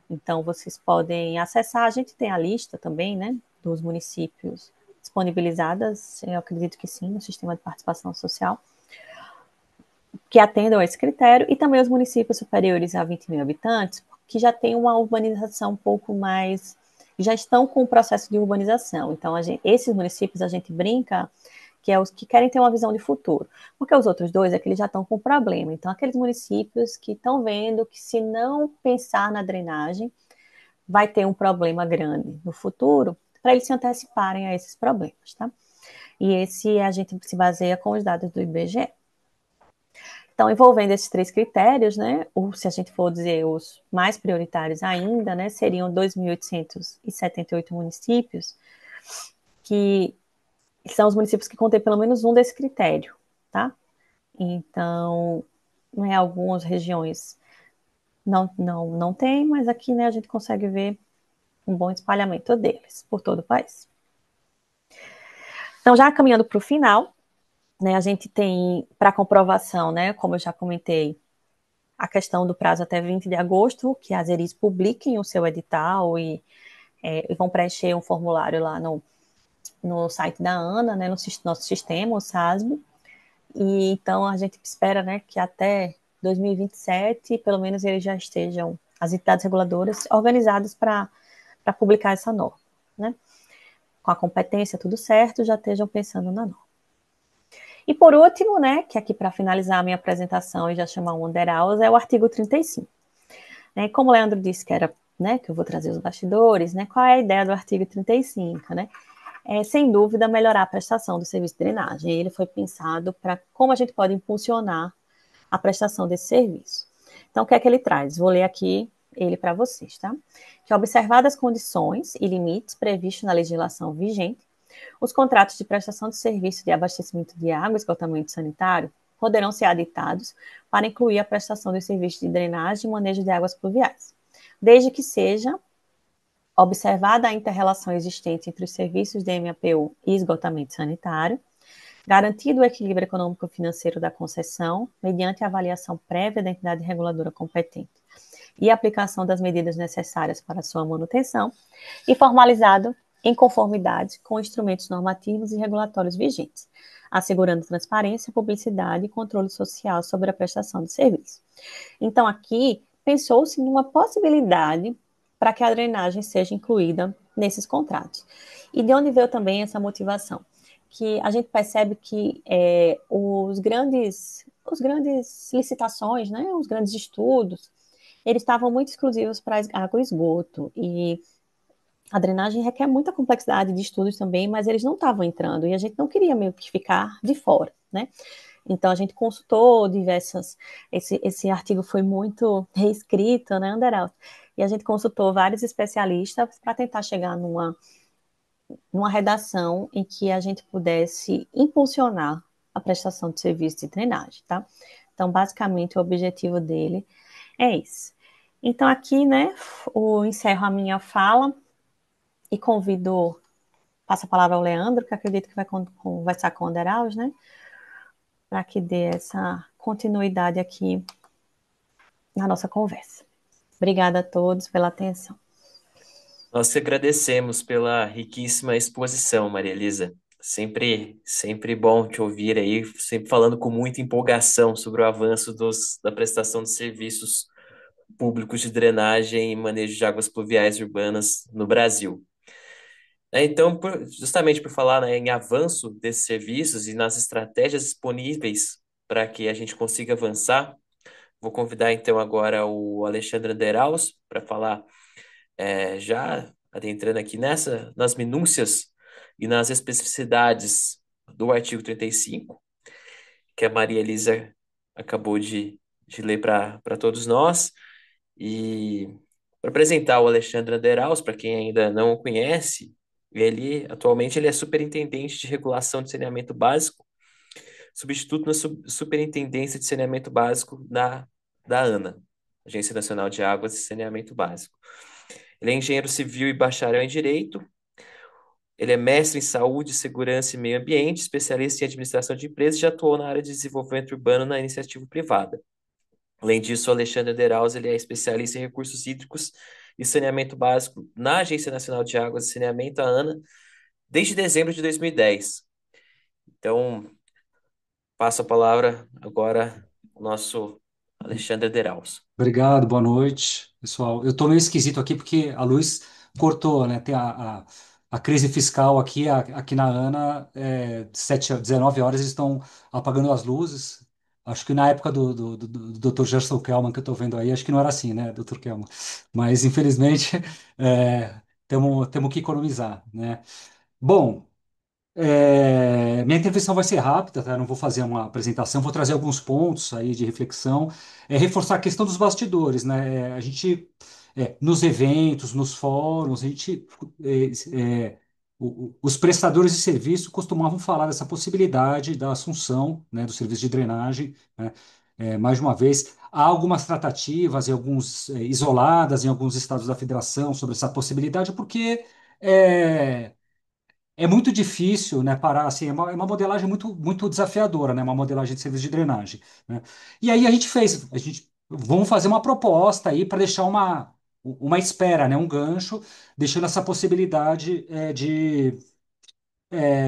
Então, vocês podem acessar, a gente tem a lista também, né, dos municípios disponibilizadas, eu acredito que sim, no sistema de participação social, que atendam a esse critério, e também os municípios superiores a 20 mil habitantes, que já tem uma urbanização um pouco mais, já estão com o processo de urbanização. Então, esses municípios a gente brinca que é os que querem ter uma visão de futuro, porque os outros dois é que eles já estão com problema. Então, aqueles municípios que estão vendo que se não pensar na drenagem, vai ter um problema grande no futuro, para eles se anteciparem a esses problemas, tá? E esse a gente se baseia com os dados do IBGE. Então, envolvendo esses três critérios, né, ou se a gente for dizer os mais prioritários ainda, né, seriam 2.878 municípios, que são os municípios que contêm pelo menos um desse critério, tá? Então, né, algumas regiões não tem, mas aqui, né, a gente consegue ver um bom espalhamento deles por todo o país. Então, já caminhando para o final, né, a gente tem, para comprovação, né, como eu já comentei, a questão do prazo até 20 de agosto, que as ERIs publiquem o seu edital e vão preencher um formulário lá no site da ANA, né, no nosso sistema, o SASB. E então a gente espera, né, que até 2027, pelo menos eles já estejam, as entidades reguladoras, organizadas para publicar essa norma, né? Com a competência, tudo certo, já estejam pensando na norma. E por último, né, que aqui para finalizar a minha apresentação e já chamar um Underhouse, é o artigo 35. Né? Como o Leandro disse que era, né, que eu vou trazer os bastidores, né, qual é a ideia do artigo 35, né? É, sem dúvida, melhorar a prestação do serviço de drenagem. Ele foi pensado para como a gente pode impulsionar a prestação desse serviço. Então, o que é que ele traz? Vou ler aqui ele para vocês, tá? Que, observadas as condições e limites previstos na legislação vigente, os contratos de prestação de serviço de abastecimento de água e esgotamento sanitário poderão ser aditados para incluir a prestação de serviços de drenagem e manejo de águas pluviais, desde que seja observada a inter-relação existente entre os serviços de MAPU e esgotamento sanitário, garantido o equilíbrio econômico-financeiro da concessão, mediante a avaliação prévia da entidade reguladora competente e a aplicação das medidas necessárias para sua manutenção, e formalizado em conformidade com instrumentos normativos e regulatórios vigentes, assegurando transparência, publicidade e controle social sobre a prestação de serviço. Então, aqui, pensou-se numa possibilidade para que a drenagem seja incluída nesses contratos. E de onde veio também essa motivação? Que a gente percebe que os grandes licitações, né, os grandes estudos, eles estavam muito exclusivos para água e esgoto, e a drenagem requer muita complexidade de estudos também, mas eles não estavam entrando, e a gente não queria meio que ficar de fora, né? Então, a gente consultou diversas. Esse artigo foi muito reescrito, né, Anderaldo? E a gente consultou vários especialistas para tentar chegar numa redação em que a gente pudesse impulsionar a prestação de serviço de drenagem, tá? Então, basicamente, o objetivo dele é esse. Então, aqui, né, eu encerro a minha fala e convido, passo a palavra ao Leandro, que acredito que vai conversar com o Anderaldo, né? Para que dê essa continuidade aqui na nossa conversa. Obrigada a todos pela atenção. Nós que agradecemos pela riquíssima exposição, Maria Elisa. Sempre bom te ouvir aí, sempre falando com muita empolgação sobre o avanço da prestação de serviços públicos de drenagem e manejo de águas pluviais urbanas no Brasil. Então, justamente por falar, né, em avanço desses serviços e nas estratégias disponíveis para que a gente consiga avançar, vou convidar então agora o Alexandre Anderaus para falar, já adentrando aqui nas minúcias e nas especificidades do artigo 35, que a Maria Elisa acabou de ler para todos nós, e Para apresentar o Alexandre Anderaus, para quem ainda não o conhece, atualmente ele é superintendente de regulação de saneamento básico, substituto na Superintendência de Saneamento Básico da ANA, Agência Nacional de Águas e Saneamento Básico. Ele é engenheiro civil e bacharel em Direito. Ele é mestre em Saúde, Segurança e Meio Ambiente, especialista em Administração de Empresas e já atuou na área de desenvolvimento urbano na iniciativa privada. Além disso, o Alexandre Deraus, ele é especialista em recursos hídricos e saneamento básico na Agência Nacional de Águas e Saneamento, a ANA, desde dezembro de 2010. Então, passo a palavra agora ao nosso Alexandre Deraus. Obrigado, boa noite, pessoal. Eu estou meio esquisito aqui porque a luz cortou, né? Tem a crise fiscal aqui, aqui na ANA, 19 horas eles estão apagando as luzes. Acho que na época do Dr. Gerson Kelman, que eu estou vendo aí, acho que não era assim, né, Dr. Kelman? Mas, infelizmente, temos que economizar, né? Bom. Minha intervenção vai ser rápida, tá? Não vou fazer uma apresentação, vou trazer alguns pontos aí de reflexão, reforçar a questão dos bastidores, né? A gente, nos eventos, nos fóruns, a gente, os prestadores de serviço costumavam falar dessa possibilidade da assunção, né, do serviço de drenagem, né? Mais uma vez, há algumas tratativas, isoladas em alguns estados da federação sobre essa possibilidade, porque é, é muito difícil, né, parar assim, é uma modelagem muito desafiadora, né, uma modelagem de serviço de drenagem, né? E aí vamos fazer uma proposta aí para deixar uma espera, né, um gancho, deixando essa possibilidade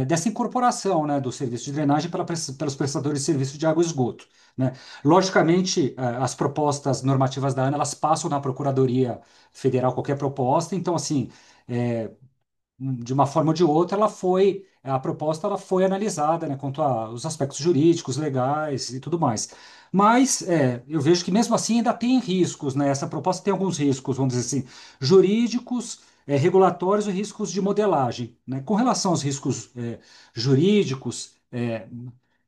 dessa incorporação, né, do serviço de drenagem pelos prestadores de serviço de água e esgoto, né? Logicamente, as propostas normativas da ANA, elas passam na Procuradoria Federal qualquer proposta, então assim, é, de uma forma ou de outra, a proposta ela foi analisada, né, quanto aos aspectos jurídicos, legais e tudo mais. Mas eu vejo que mesmo assim ainda tem riscos, né? Essa proposta tem alguns riscos, vamos dizer assim, jurídicos, regulatórios e riscos de modelagem, né? Com relação aos riscos jurídicos,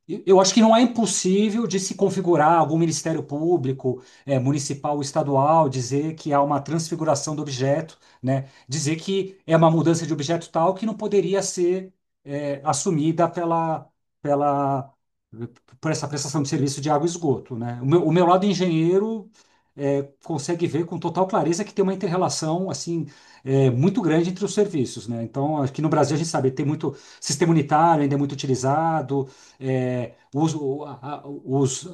eu acho que não é impossível de se configurar algum Ministério Público, municipal ou estadual, dizer que há uma transfiguração do objeto, né? Dizer que é uma mudança de objeto tal que não poderia ser assumida pela, por essa prestação de serviço de água e esgoto, né? O meu lado engenheiro consegue ver com total clareza que tem uma inter-relação assim, muito grande entre os serviços, né? Então, aqui no Brasil a gente sabe, tem muito sistema unitário, ainda é muito utilizado,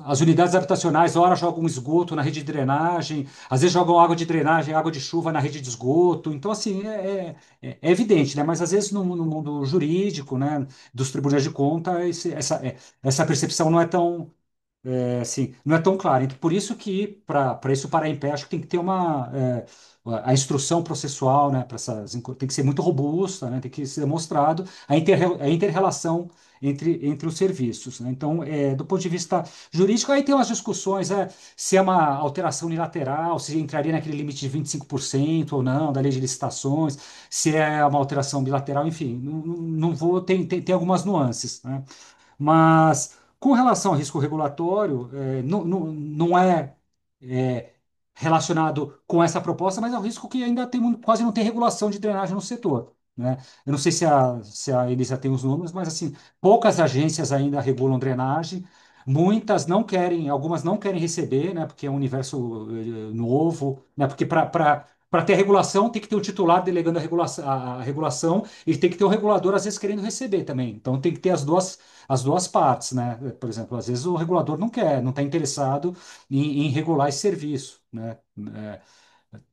as unidades habitacionais, ora jogam esgoto na rede de drenagem, às vezes jogam água de drenagem, água de chuva na rede de esgoto. Então, assim, é evidente, né? Mas às vezes no mundo jurídico, né, dos tribunais de conta, essa percepção não é tão, assim, não é tão clara. Então, por isso que, para isso parar em pé, acho que tem que ter a instrução processual, né, tem que ser muito robusta, né, tem que ser demonstrado a inter-relação entre os serviços, né? Então, do ponto de vista jurídico, aí tem umas discussões, se é uma alteração unilateral, se entraria naquele limite de 25% ou não, da lei de licitações, se é uma alteração bilateral, enfim, não vou, tem algumas nuances, né? Mas, com relação ao risco regulatório, não é relacionado com essa proposta, mas é um risco que ainda quase não tem regulação de drenagem no setor, né? Eu não sei se a Elisa tem os números, mas assim, poucas agências ainda regulam drenagem, muitas não querem, algumas não querem receber, né? Porque é um universo novo, né? Porque para ter regulação, tem que ter um titular delegando a regulação e tem que ter um regulador, às vezes, querendo receber também. Então, tem que ter as duas partes, né? Por exemplo, às vezes o regulador não quer, não está interessado em regular esse serviço, né? É,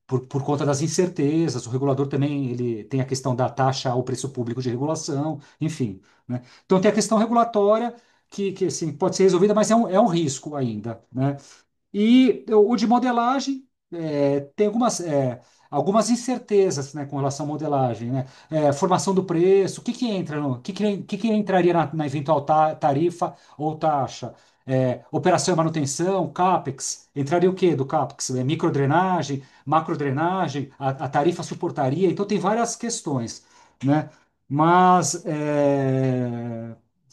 por conta das incertezas, o regulador também ele tem a questão da taxa ao preço público de regulação, enfim, né? Então tem a questão regulatória que assim, pode ser resolvida, mas é um risco ainda, né? E o de modelagem tem algumas incertezas, né, com relação à modelagem, né? Formação do preço, o que que entra o que que entraria na eventual tarifa ou taxa? Operação e manutenção, CAPEX, entraria o que do CAPEX? Microdrenagem, macrodrenagem, a tarifa suportaria, então tem várias questões, né? Mas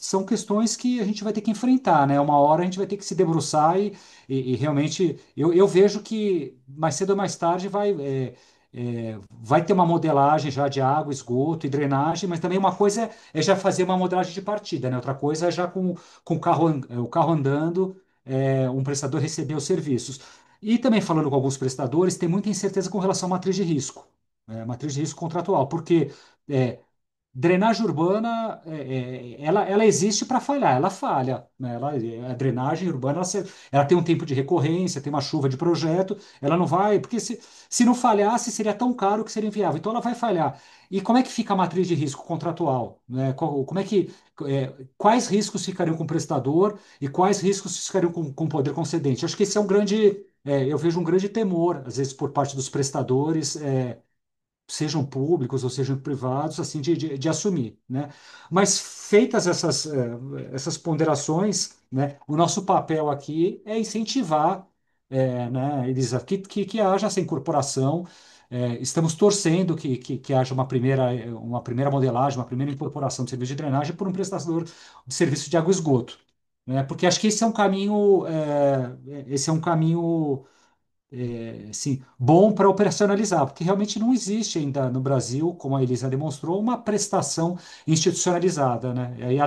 são questões que a gente vai ter que enfrentar, né? Uma hora a gente vai ter que se debruçar e realmente eu vejo que mais cedo ou mais tarde vai ter uma modelagem já de água, esgoto e drenagem, mas também uma coisa é já fazer uma modelagem de partida, né? Outra coisa é já com o carro andando, um prestador receber os serviços. E também falando com alguns prestadores, tem muita incerteza com relação à matriz de risco, matriz de risco contratual, porque é, drenagem urbana, ela existe para falhar, ela falha, né? A drenagem urbana, ela tem um tempo de recorrência, tem uma chuva de projeto, ela não vai, porque se não falhasse, seria tão caro que seria inviável. Então, ela vai falhar. E como é que fica a matriz de risco contratual, né? Como é que, quais riscos ficariam com o prestador e quais riscos ficariam com o poder concedente? Acho que esse é um grande, eu vejo um grande temor, às vezes, por parte dos prestadores, sejam públicos ou sejam privados, assim, de assumir, né? Mas feitas essas ponderações, né, o nosso papel aqui é incentivar, né, Elisa, que haja essa incorporação. Estamos torcendo que haja uma primeira modelagem, uma primeira incorporação de serviço de drenagem por um prestador de serviço de água e esgoto, né? Porque acho que esse é um caminho assim, bom para operacionalizar, porque realmente não existe ainda no Brasil, como a Elisa demonstrou, uma prestação institucionalizada, né? E aí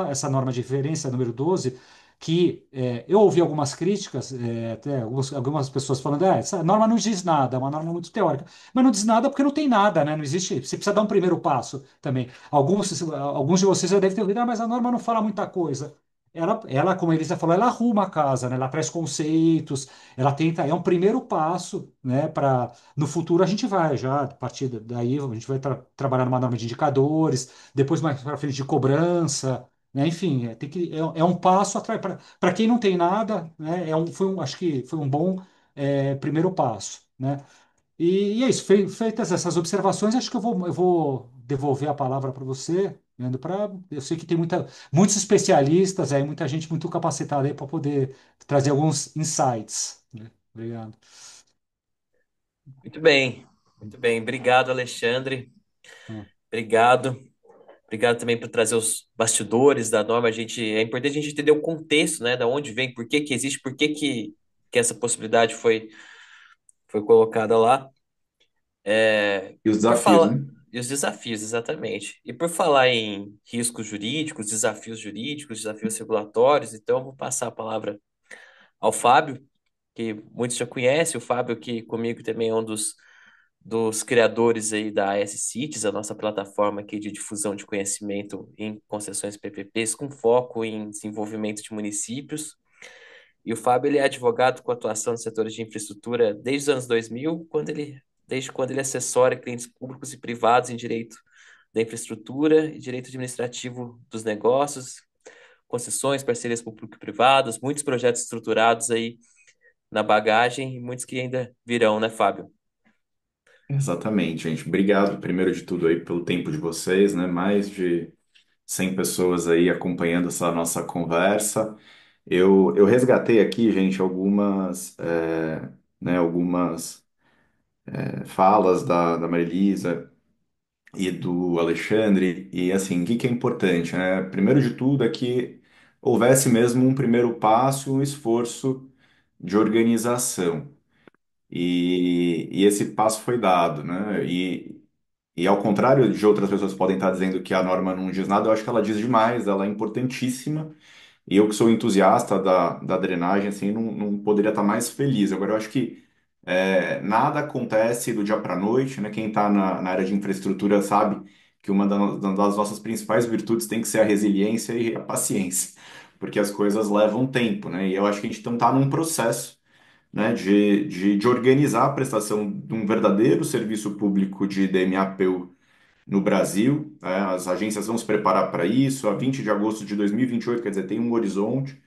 essa norma de referência número 12, que eu ouvi algumas críticas, até algumas pessoas falando, essa norma não diz nada, é uma norma muito teórica, mas não diz nada porque não tem nada, né? Não existe, você precisa dar um primeiro passo também. Alguns de vocês já devem ter ouvido, mas a norma não fala muita coisa. Como a Elisa falou, ela arruma a casa, né? Ela traz conceitos, ela tenta, é um primeiro passo, né, para no futuro a gente vai já, a partir daí a gente vai trabalhar numa norma de indicadores, depois mais para frente de cobrança, né, enfim, é um passo atrás, para quem não tem nada, né, acho que foi um bom primeiro passo, né, e é isso, feitas essas observações, acho que eu vou devolver a palavra para você, Leandro, eu sei que tem muitos especialistas aí, muita gente muito capacitada aí para poder trazer alguns insights, né? Obrigado. Muito bem, muito bem. Obrigado, Alexandre. Ah, Obrigado. Obrigado também por trazer os bastidores da norma. É importante a gente entender o contexto, né? Da onde vem, por que que existe, por que que essa possibilidade foi colocada lá. E os Por desafios, falar, né? e os desafios, exatamente. E por falar em riscos jurídicos, desafios regulatórios, então eu vou passar a palavra ao Fábio, que muitos já conhecem, o Fábio que comigo também é um dos criadores aí da AS Cities, a nossa plataforma aqui de difusão de conhecimento em concessões PPPs, com foco em desenvolvimento de municípios. E o Fábio, ele é advogado com atuação no setor de infraestrutura desde os anos 2000, desde quando ele assessora clientes públicos e privados em direito da infraestrutura e direito administrativo dos negócios, concessões, parcerias público-privadas, muitos projetos estruturados aí na bagagem e muitos que ainda virão, né, Fábio? Exatamente, gente. Obrigado, primeiro de tudo, aí pelo tempo de vocês, né? Mais de 100 pessoas aí acompanhando essa nossa conversa. Eu resgatei aqui, gente, algumas falas da Marilisa e do Alexandre, e assim, o que que é importante, né? Primeiro de tudo é que houvesse mesmo um primeiro passo, um esforço de organização. E esse passo foi dado, né? E ao contrário de outras pessoas que podem estar dizendo que a norma não diz nada, eu acho que ela diz demais, ela é importantíssima. E eu que sou entusiasta da drenagem, assim, não poderia estar mais feliz. Agora, eu acho que nada acontece do dia para a noite, né? Quem está na área de infraestrutura sabe que uma das nossas principais virtudes tem que ser a resiliência e a paciência, porque as coisas levam tempo, né? E eu acho que a gente está num processo, né, de organizar a prestação de um verdadeiro serviço público de DMA-PU no Brasil. Né? As agências vão se preparar para isso. A 20 de agosto de 2028, quer dizer, tem um horizonte.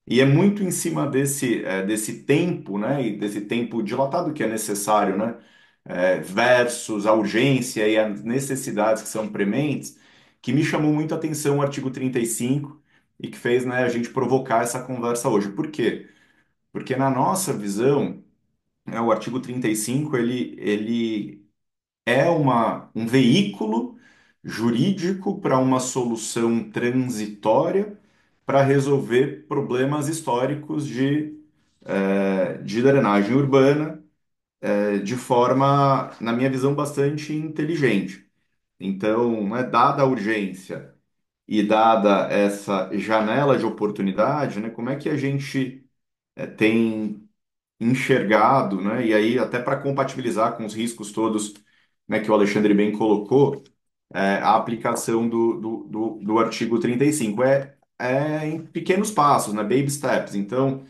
E é muito em cima desse tempo, né, e desse tempo dilatado que é necessário, né, versus a urgência e as necessidades que são prementes, que me chamou muito a atenção o artigo 35 e que fez, né, a gente provocar essa conversa hoje. Por quê? Porque na nossa visão, né, o artigo 35 ele é um veículo jurídico para uma solução transitória para resolver problemas históricos de drenagem urbana, de forma, na minha visão, bastante inteligente. Então, né, dada a urgência e dada essa janela de oportunidade, né, como é que a gente tem enxergado, né, e aí até para compatibilizar com os riscos todos, né, que o Alexandre bem colocou, a aplicação do artigo 35 é em pequenos passos, né, baby steps. Então,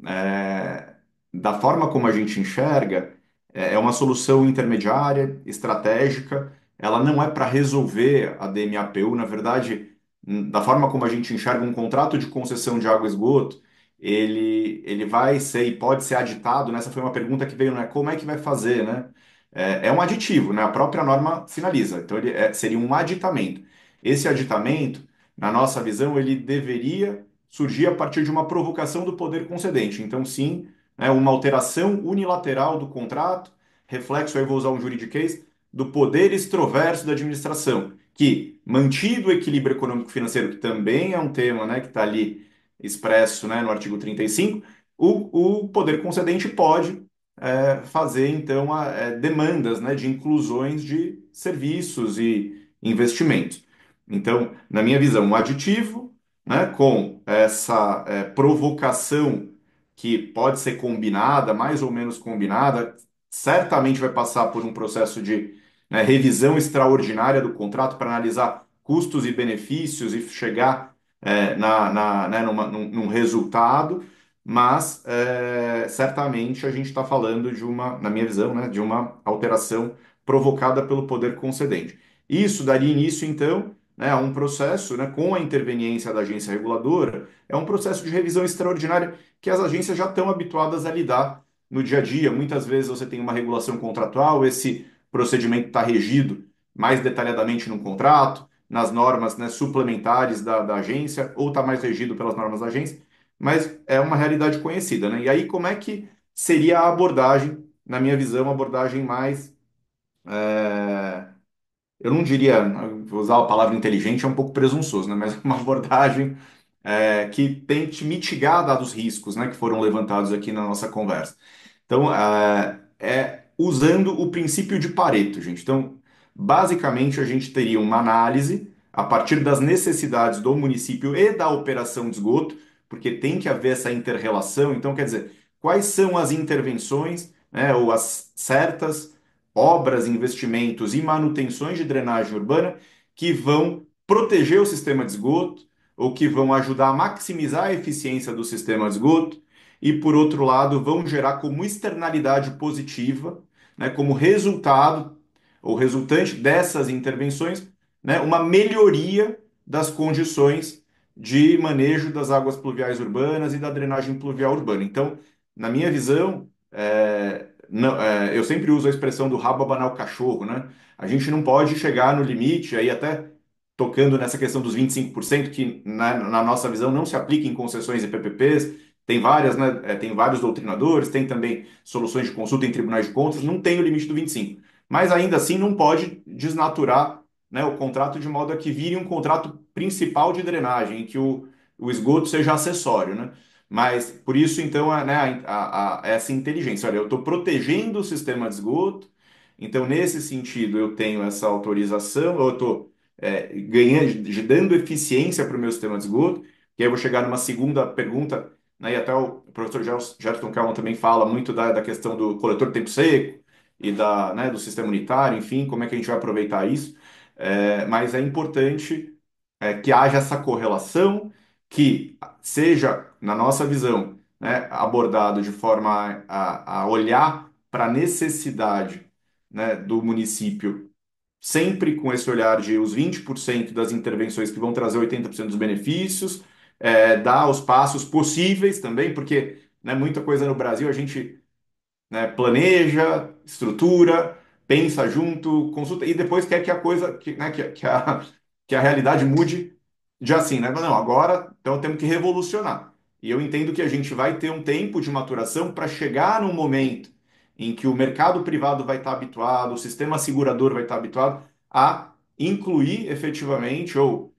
é, da forma como a gente enxerga, é uma solução intermediária, estratégica. Ela não é para resolver a DMAPU, na verdade, da forma como a gente enxerga um contrato de concessão de água e esgoto, ele vai ser e pode ser aditado, né? Essa foi uma pergunta que veio, né? Como é que vai fazer, né? É um aditivo, né? A própria norma sinaliza. Então, seria um aditamento. Esse aditamento, na nossa visão, ele deveria surgir a partir de uma provocação do poder concedente. Então, sim, né, uma alteração unilateral do contrato, reflexo, aí vou usar um juridiquês, do poder extroverso da administração, que, mantido o equilíbrio econômico-financeiro, que também é um tema, né, que está ali expresso, né, no artigo 35, o poder concedente pode fazer, então, demandas, né, de inclusões de serviços e investimentos. Então, na minha visão, um aditivo, né, com essa provocação que pode ser combinada, mais ou menos combinada, certamente vai passar por um processo de, né, revisão extraordinária do contrato para analisar custos e benefícios e chegar né, num resultado, mas certamente a gente está falando de uma, na minha visão, né, de uma alteração provocada pelo poder concedente. Isso daria início, então, né, a um processo, né, com a interveniência da agência reguladora, é um processo de revisão extraordinária que as agências já estão habituadas a lidar no dia a dia. Muitas vezes você tem uma regulação contratual, esse procedimento está regido mais detalhadamente no contrato, nas normas, né, suplementares da agência, ou está mais regido pelas normas da agência, mas é uma realidade conhecida, né? E aí, como é que seria a abordagem, na minha visão, uma abordagem mais. é, eu não diria, vou usar a palavra inteligente, é um pouco presunçoso, né? Mas uma abordagem que tente mitigar dados riscos, né, que foram levantados aqui na nossa conversa. Então, usando o princípio de Pareto, gente. Então, basicamente, a gente teria uma análise a partir das necessidades do município e da operação de esgoto, porque tem que haver essa inter-relação. Então, quer dizer, quais são as intervenções, né, ou as certas obras, investimentos e manutenções de drenagem urbana que vão proteger o sistema de esgoto ou que vão ajudar a maximizar a eficiência do sistema de esgoto e, por outro lado, vão gerar como externalidade positiva, né, como resultado ou resultante dessas intervenções, né, uma melhoria das condições de manejo das águas pluviais urbanas e da drenagem pluvial urbana. Então, na minha visão, eu sempre uso a expressão do rabo abanar o cachorro, né? A gente não pode chegar no limite, aí até tocando nessa questão dos 25%, que na nossa visão não se aplica em concessões e PPPs, tem várias, né, tem vários doutrinadores, tem também soluções de consulta em tribunais de contas, não tem o limite do 25%. Mas ainda assim não pode desnaturar, né, o contrato de modo a que vire um contrato principal de drenagem, em que o esgoto seja acessório, né? Mas por isso, então, né, essa inteligência. Olha, eu estou protegendo o sistema de esgoto, então, nesse sentido, eu tenho essa autorização, eu estou ganhando, dando eficiência para o meu sistema de esgoto, que aí eu vou chegar numa segunda pergunta, né, e até o professor Gerson Kalman também fala muito da questão do coletor de tempo seco e né, do sistema unitário, enfim, como é que a gente vai aproveitar isso. Mas é importante que haja essa correlação, que seja, na nossa visão, né, abordado de forma a olhar para a necessidade, né, do município sempre com esse olhar de os 20% das intervenções que vão trazer 80% dos benefícios, dar os passos possíveis também, porque, né, muita coisa no Brasil a gente, né, planeja, estrutura, pensa junto, consulta, e depois quer que a coisa, né, que a realidade mude de assim, né? Não, agora então temos que revolucionar. E eu entendo que a gente vai ter um tempo de maturação para chegar num momento em que o mercado privado vai estar habituado, o sistema segurador vai estar habituado a incluir efetivamente ou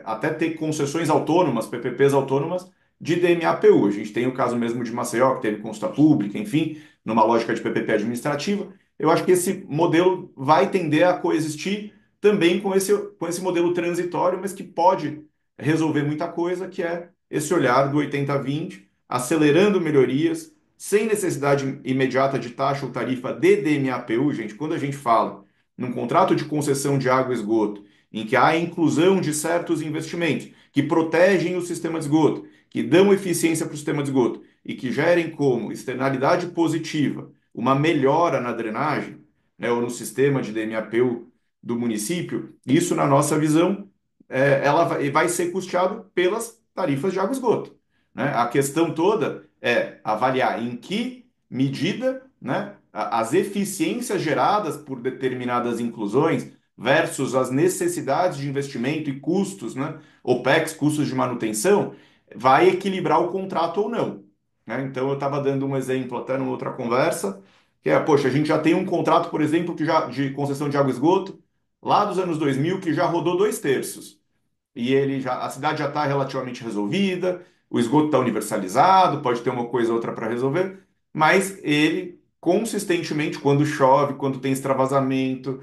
até ter concessões autônomas, PPPs autônomas de DMA-PU. A gente tem o caso mesmo de Maceió, que teve consulta pública, enfim, numa lógica de PPP administrativa. Eu acho que esse modelo vai tender a coexistir também com esse modelo transitório, mas que pode resolver muita coisa, que é esse olhar do 80-20, acelerando melhorias, sem necessidade imediata de taxa ou tarifa de DMA-PU. Gente, quando a gente fala num contrato de concessão de água e esgoto, em que há a inclusão de certos investimentos que protegem o sistema de esgoto, que dão eficiência para o sistema de esgoto e que gerem como externalidade positiva uma melhora na drenagem, né, ou no sistema de DMAPU do município, isso, na nossa visão, ela vai ser custeado pelas tarifas de água e esgoto. Né? A questão toda é avaliar em que medida, né, as eficiências geradas por determinadas inclusões versus as necessidades de investimento e custos, né, OPEX, custos de manutenção, vai equilibrar o contrato ou não. Né? Então, eu estava dando um exemplo até numa outra conversa, que é, poxa, a gente já tem um contrato, por exemplo, de concessão de água e esgoto, lá dos anos 2000, que já rodou 2/3 e a cidade já está relativamente resolvida, o esgoto está universalizado, pode ter uma coisa ou outra para resolver, mas ele consistentemente, quando chove, quando tem extravasamento,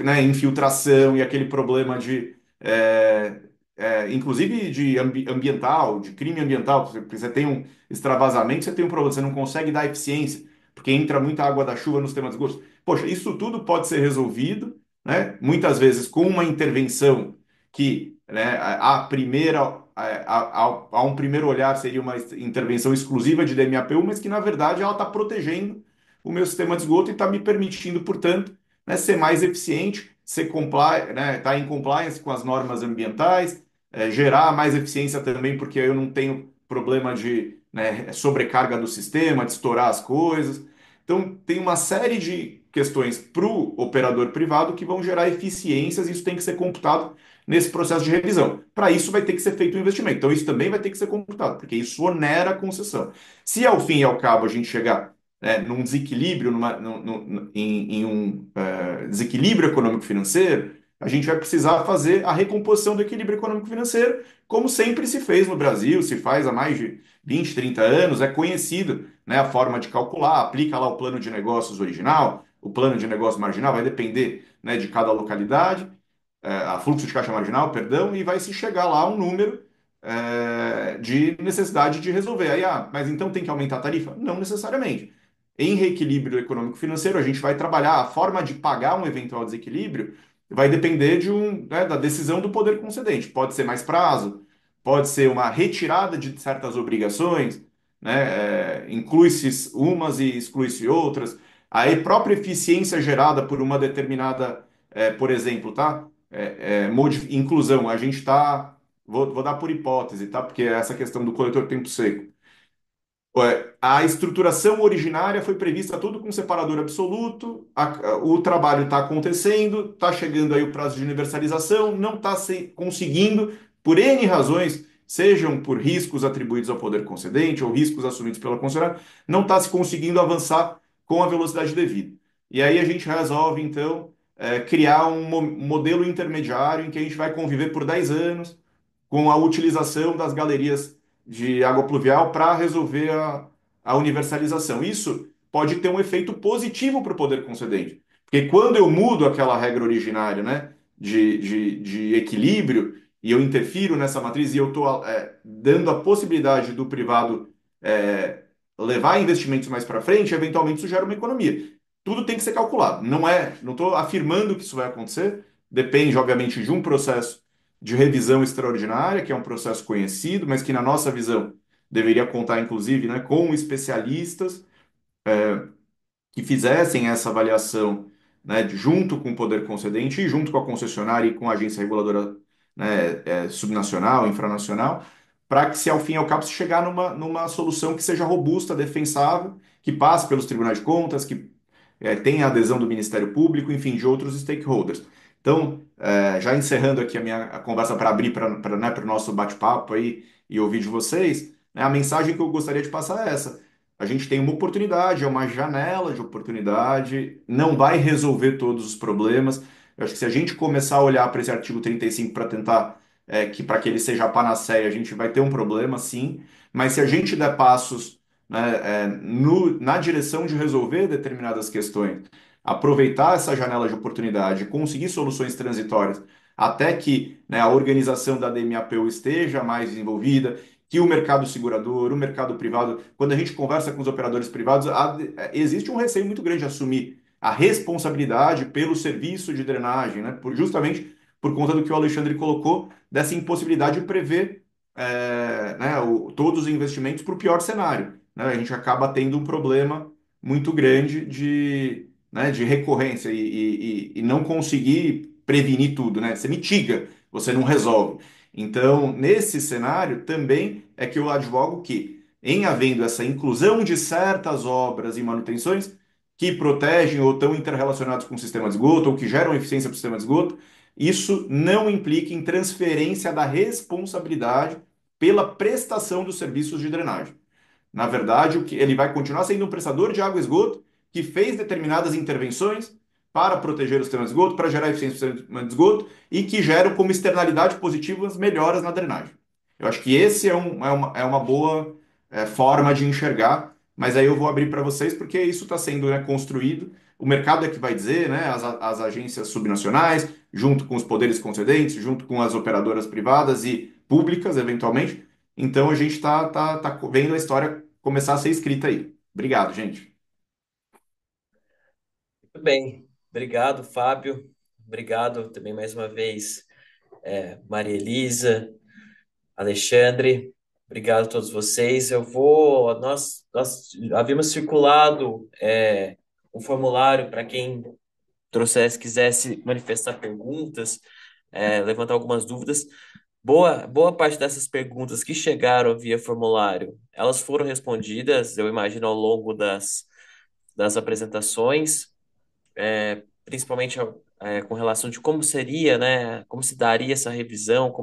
né, infiltração e aquele problema inclusive de ambiental, de crime ambiental, porque você tem um extravasamento, você tem um problema, você não consegue dar eficiência, porque entra muita água da chuva no sistema de esgoto. Poxa, isso tudo pode ser resolvido, né, muitas vezes com uma intervenção que, né, a primeira, a um primeiro olhar seria uma intervenção exclusiva de DMAPU, mas que na verdade ela está protegendo o meu sistema de esgoto e está me permitindo, portanto, né, ser mais eficiente, né, estar em compliance com as normas ambientais, gerar mais eficiência também, porque eu não tenho problema de, né, sobrecarga do sistema, de estourar as coisas. Então, tem uma série de questões para o operador privado que vão gerar eficiências e isso tem que ser computado nesse processo de revisão. Para isso vai ter que ser feito um investimento. Então isso também vai ter que ser computado, porque isso onera a concessão. Se ao fim e ao cabo a gente chegar num desequilíbrio, em um desequilíbrio econômico-financeiro, a gente vai precisar fazer a recomposição do equilíbrio econômico-financeiro, como sempre se fez no Brasil, se faz há mais de 20, 30 anos, é conhecido, né, a forma de calcular, aplica lá o plano de negócios original, o plano de negócio marginal, vai depender, né, de cada localidade, a fluxo de caixa marginal, perdão, e vai se chegar lá a um número de necessidade de resolver. Aí, mas então tem que aumentar a tarifa? Não necessariamente. Em reequilíbrio econômico-financeiro, a gente vai trabalhar a forma de pagar um eventual desequilíbrio, vai depender da decisão do poder concedente. Pode ser mais prazo, pode ser uma retirada de certas obrigações, né? Inclui-se umas e exclui-se outras. A própria eficiência gerada por uma determinada, por exemplo, tá? Inclusão, a gente está. Vou dar por hipótese, tá? Porque é essa questão do coletor tempo seco. A estruturação originária foi prevista tudo com separador absoluto, o trabalho está acontecendo, está chegando aí o prazo de universalização, não está conseguindo, por N razões, sejam por riscos atribuídos ao poder concedente ou riscos assumidos pela concessionária, não está se conseguindo avançar com a velocidade devida. E aí a gente resolve, então, criar um modelo intermediário em que a gente vai conviver por 10 anos com a utilização das galerias de água pluvial para resolver a universalização. Isso pode ter um efeito positivo para o poder concedente. Porque quando eu mudo aquela regra originária, né, de equilíbrio, e eu interfiro nessa matriz e eu estou dando a possibilidade do privado levar investimentos mais para frente, eventualmente isso gera uma economia. Tudo tem que ser calculado. Não estou afirmando que isso vai acontecer, depende, obviamente, de um processo de revisão extraordinária, que é um processo conhecido, mas que, na nossa visão, deveria contar, inclusive, né, com especialistas que fizessem essa avaliação, né, junto com o poder concedente e junto com a concessionária e com a agência reguladora, né, subnacional, infranacional, para que, se ao fim e ao cabo, se chegar numa solução que seja robusta, defensável, que passe pelos tribunais de contas, que tenha a adesão do Ministério Público, enfim, de outros stakeholders. Então, já encerrando aqui a conversa para abrir para né, o nosso bate-papo aí e ouvir de vocês, né, a mensagem que eu gostaria de passar é essa. A gente tem uma oportunidade, é uma janela de oportunidade, não vai resolver todos os problemas. Eu acho que se a gente começar a olhar para esse artigo 35 para tentar para que ele seja a panaceia, a gente vai ter um problema, sim. Mas se a gente der passos, né, na direção de resolver determinadas questões, aproveitar essa janela de oportunidade, conseguir soluções transitórias, até que, né, a organização da DMAPU esteja mais desenvolvida, que o mercado segurador, o mercado privado, quando a gente conversa com os operadores privados, existe um receio muito grande de assumir a responsabilidade pelo serviço de drenagem, né, justamente por conta do que o Alexandre colocou, dessa impossibilidade de prever né, todos os investimentos para o pior cenário. Né? A gente acaba tendo um problema muito grande de recorrência e não conseguir prevenir tudo. Né? Você mitiga, você não resolve. Então, nesse cenário, também é que eu advogo que, em havendo essa inclusão de certas obras e manutenções que protegem ou estão interrelacionados com o sistema de esgoto ou que geram eficiência para o sistema de esgoto, isso não implica em transferência da responsabilidade pela prestação dos serviços de drenagem. Na verdade, ele vai continuar sendo um prestador de água e esgoto que fez determinadas intervenções para proteger o sistema de esgoto, para gerar eficiência do sistema de esgoto e que geram como externalidade positiva as melhoras na drenagem. Eu acho que esse é uma boa forma de enxergar, mas aí eu vou abrir para vocês porque isso está sendo, né, construído. O mercado é que vai dizer, né, as agências subnacionais, junto com os poderes concedentes, junto com as operadoras privadas e públicas, eventualmente. Então a gente tá vendo a história começar a ser escrita aí. Obrigado, gente. Muito bem. Obrigado, Fábio. Obrigado também mais uma vez, Maria Elisa, Alexandre. Obrigado a todos vocês. Nós havíamos circulado um formulário para quem quisesse manifestar perguntas, levantar algumas dúvidas. Boa parte dessas perguntas que chegaram via formulário, elas foram respondidas, eu imagino, ao longo das apresentações, principalmente com relação de como seria, né, como se daria essa revisão,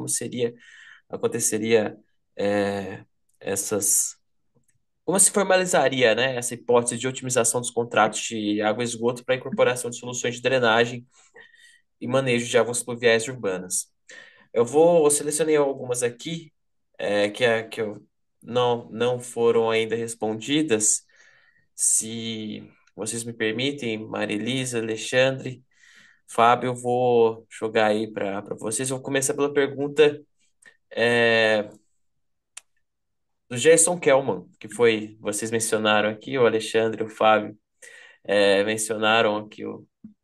aconteceria é, essas, como se formalizaria, né, essa hipótese de otimização dos contratos de água e esgoto para a incorporação de soluções de drenagem e manejo de águas pluviais urbanas. Eu selecionei algumas aqui que eu não foram ainda respondidas. Se vocês me permitem, Marilisa, Alexandre, Fábio, eu vou jogar aí para vocês. Eu vou começar pela pergunta é, do Gerson Kelman, que foi, vocês mencionaram aqui, o Alexandre e o Fábio mencionaram aqui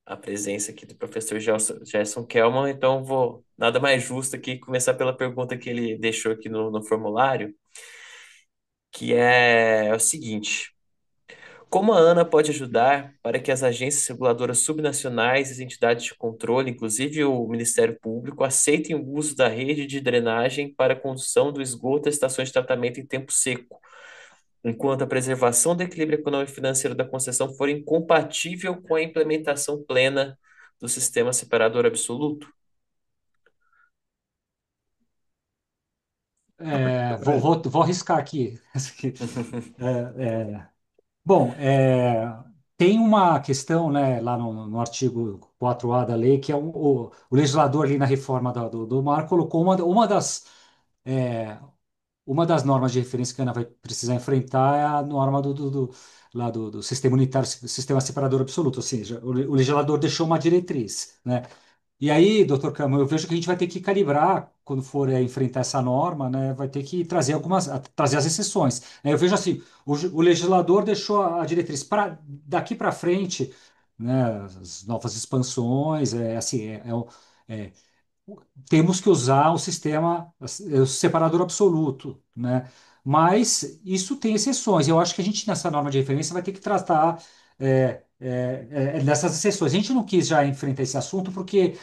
a presença aqui do professor Gerson Kelman, então vou, nada mais justo aqui começar pela pergunta que ele deixou aqui no formulário, que é o seguinte: como a ANA pode ajudar para que as agências reguladoras subnacionais, as entidades de controle, inclusive o Ministério Público, aceitem o uso da rede de drenagem para a condução do esgoto às estações de tratamento em tempo seco, enquanto a preservação do equilíbrio econômico e financeiro da concessão for incompatível com a implementação plena do sistema separador absoluto? Vou arriscar aqui. É, Bom, tem uma questão, né, lá no artigo 4A da lei, que é o legislador ali na reforma do mar colocou é, uma das normas de referência que a ANA vai precisar enfrentar é a norma lá do sistema unitário, sistema separador absoluto, ou seja, o legislador deixou uma diretriz, né? E aí, doutor Campos, eu vejo que a gente vai ter que calibrar quando for enfrentar essa norma, né? Vai ter que trazer trazer as exceções. Eu vejo assim, o legislador deixou a diretriz para daqui para frente, né? As novas expansões, assim, é, temos que usar o sistema o separador absoluto, né? Mas isso tem exceções. Eu acho que a gente, nessa norma de referência, vai ter que tratar dessas exceções. A gente não quis já enfrentar esse assunto porque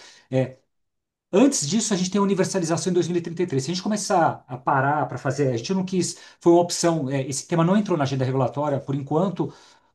antes disso a gente tem a universalização em 2033. Se a gente começar a parar para fazer, a gente não quis, foi uma opção. Esse tema não entrou na agenda regulatória por enquanto,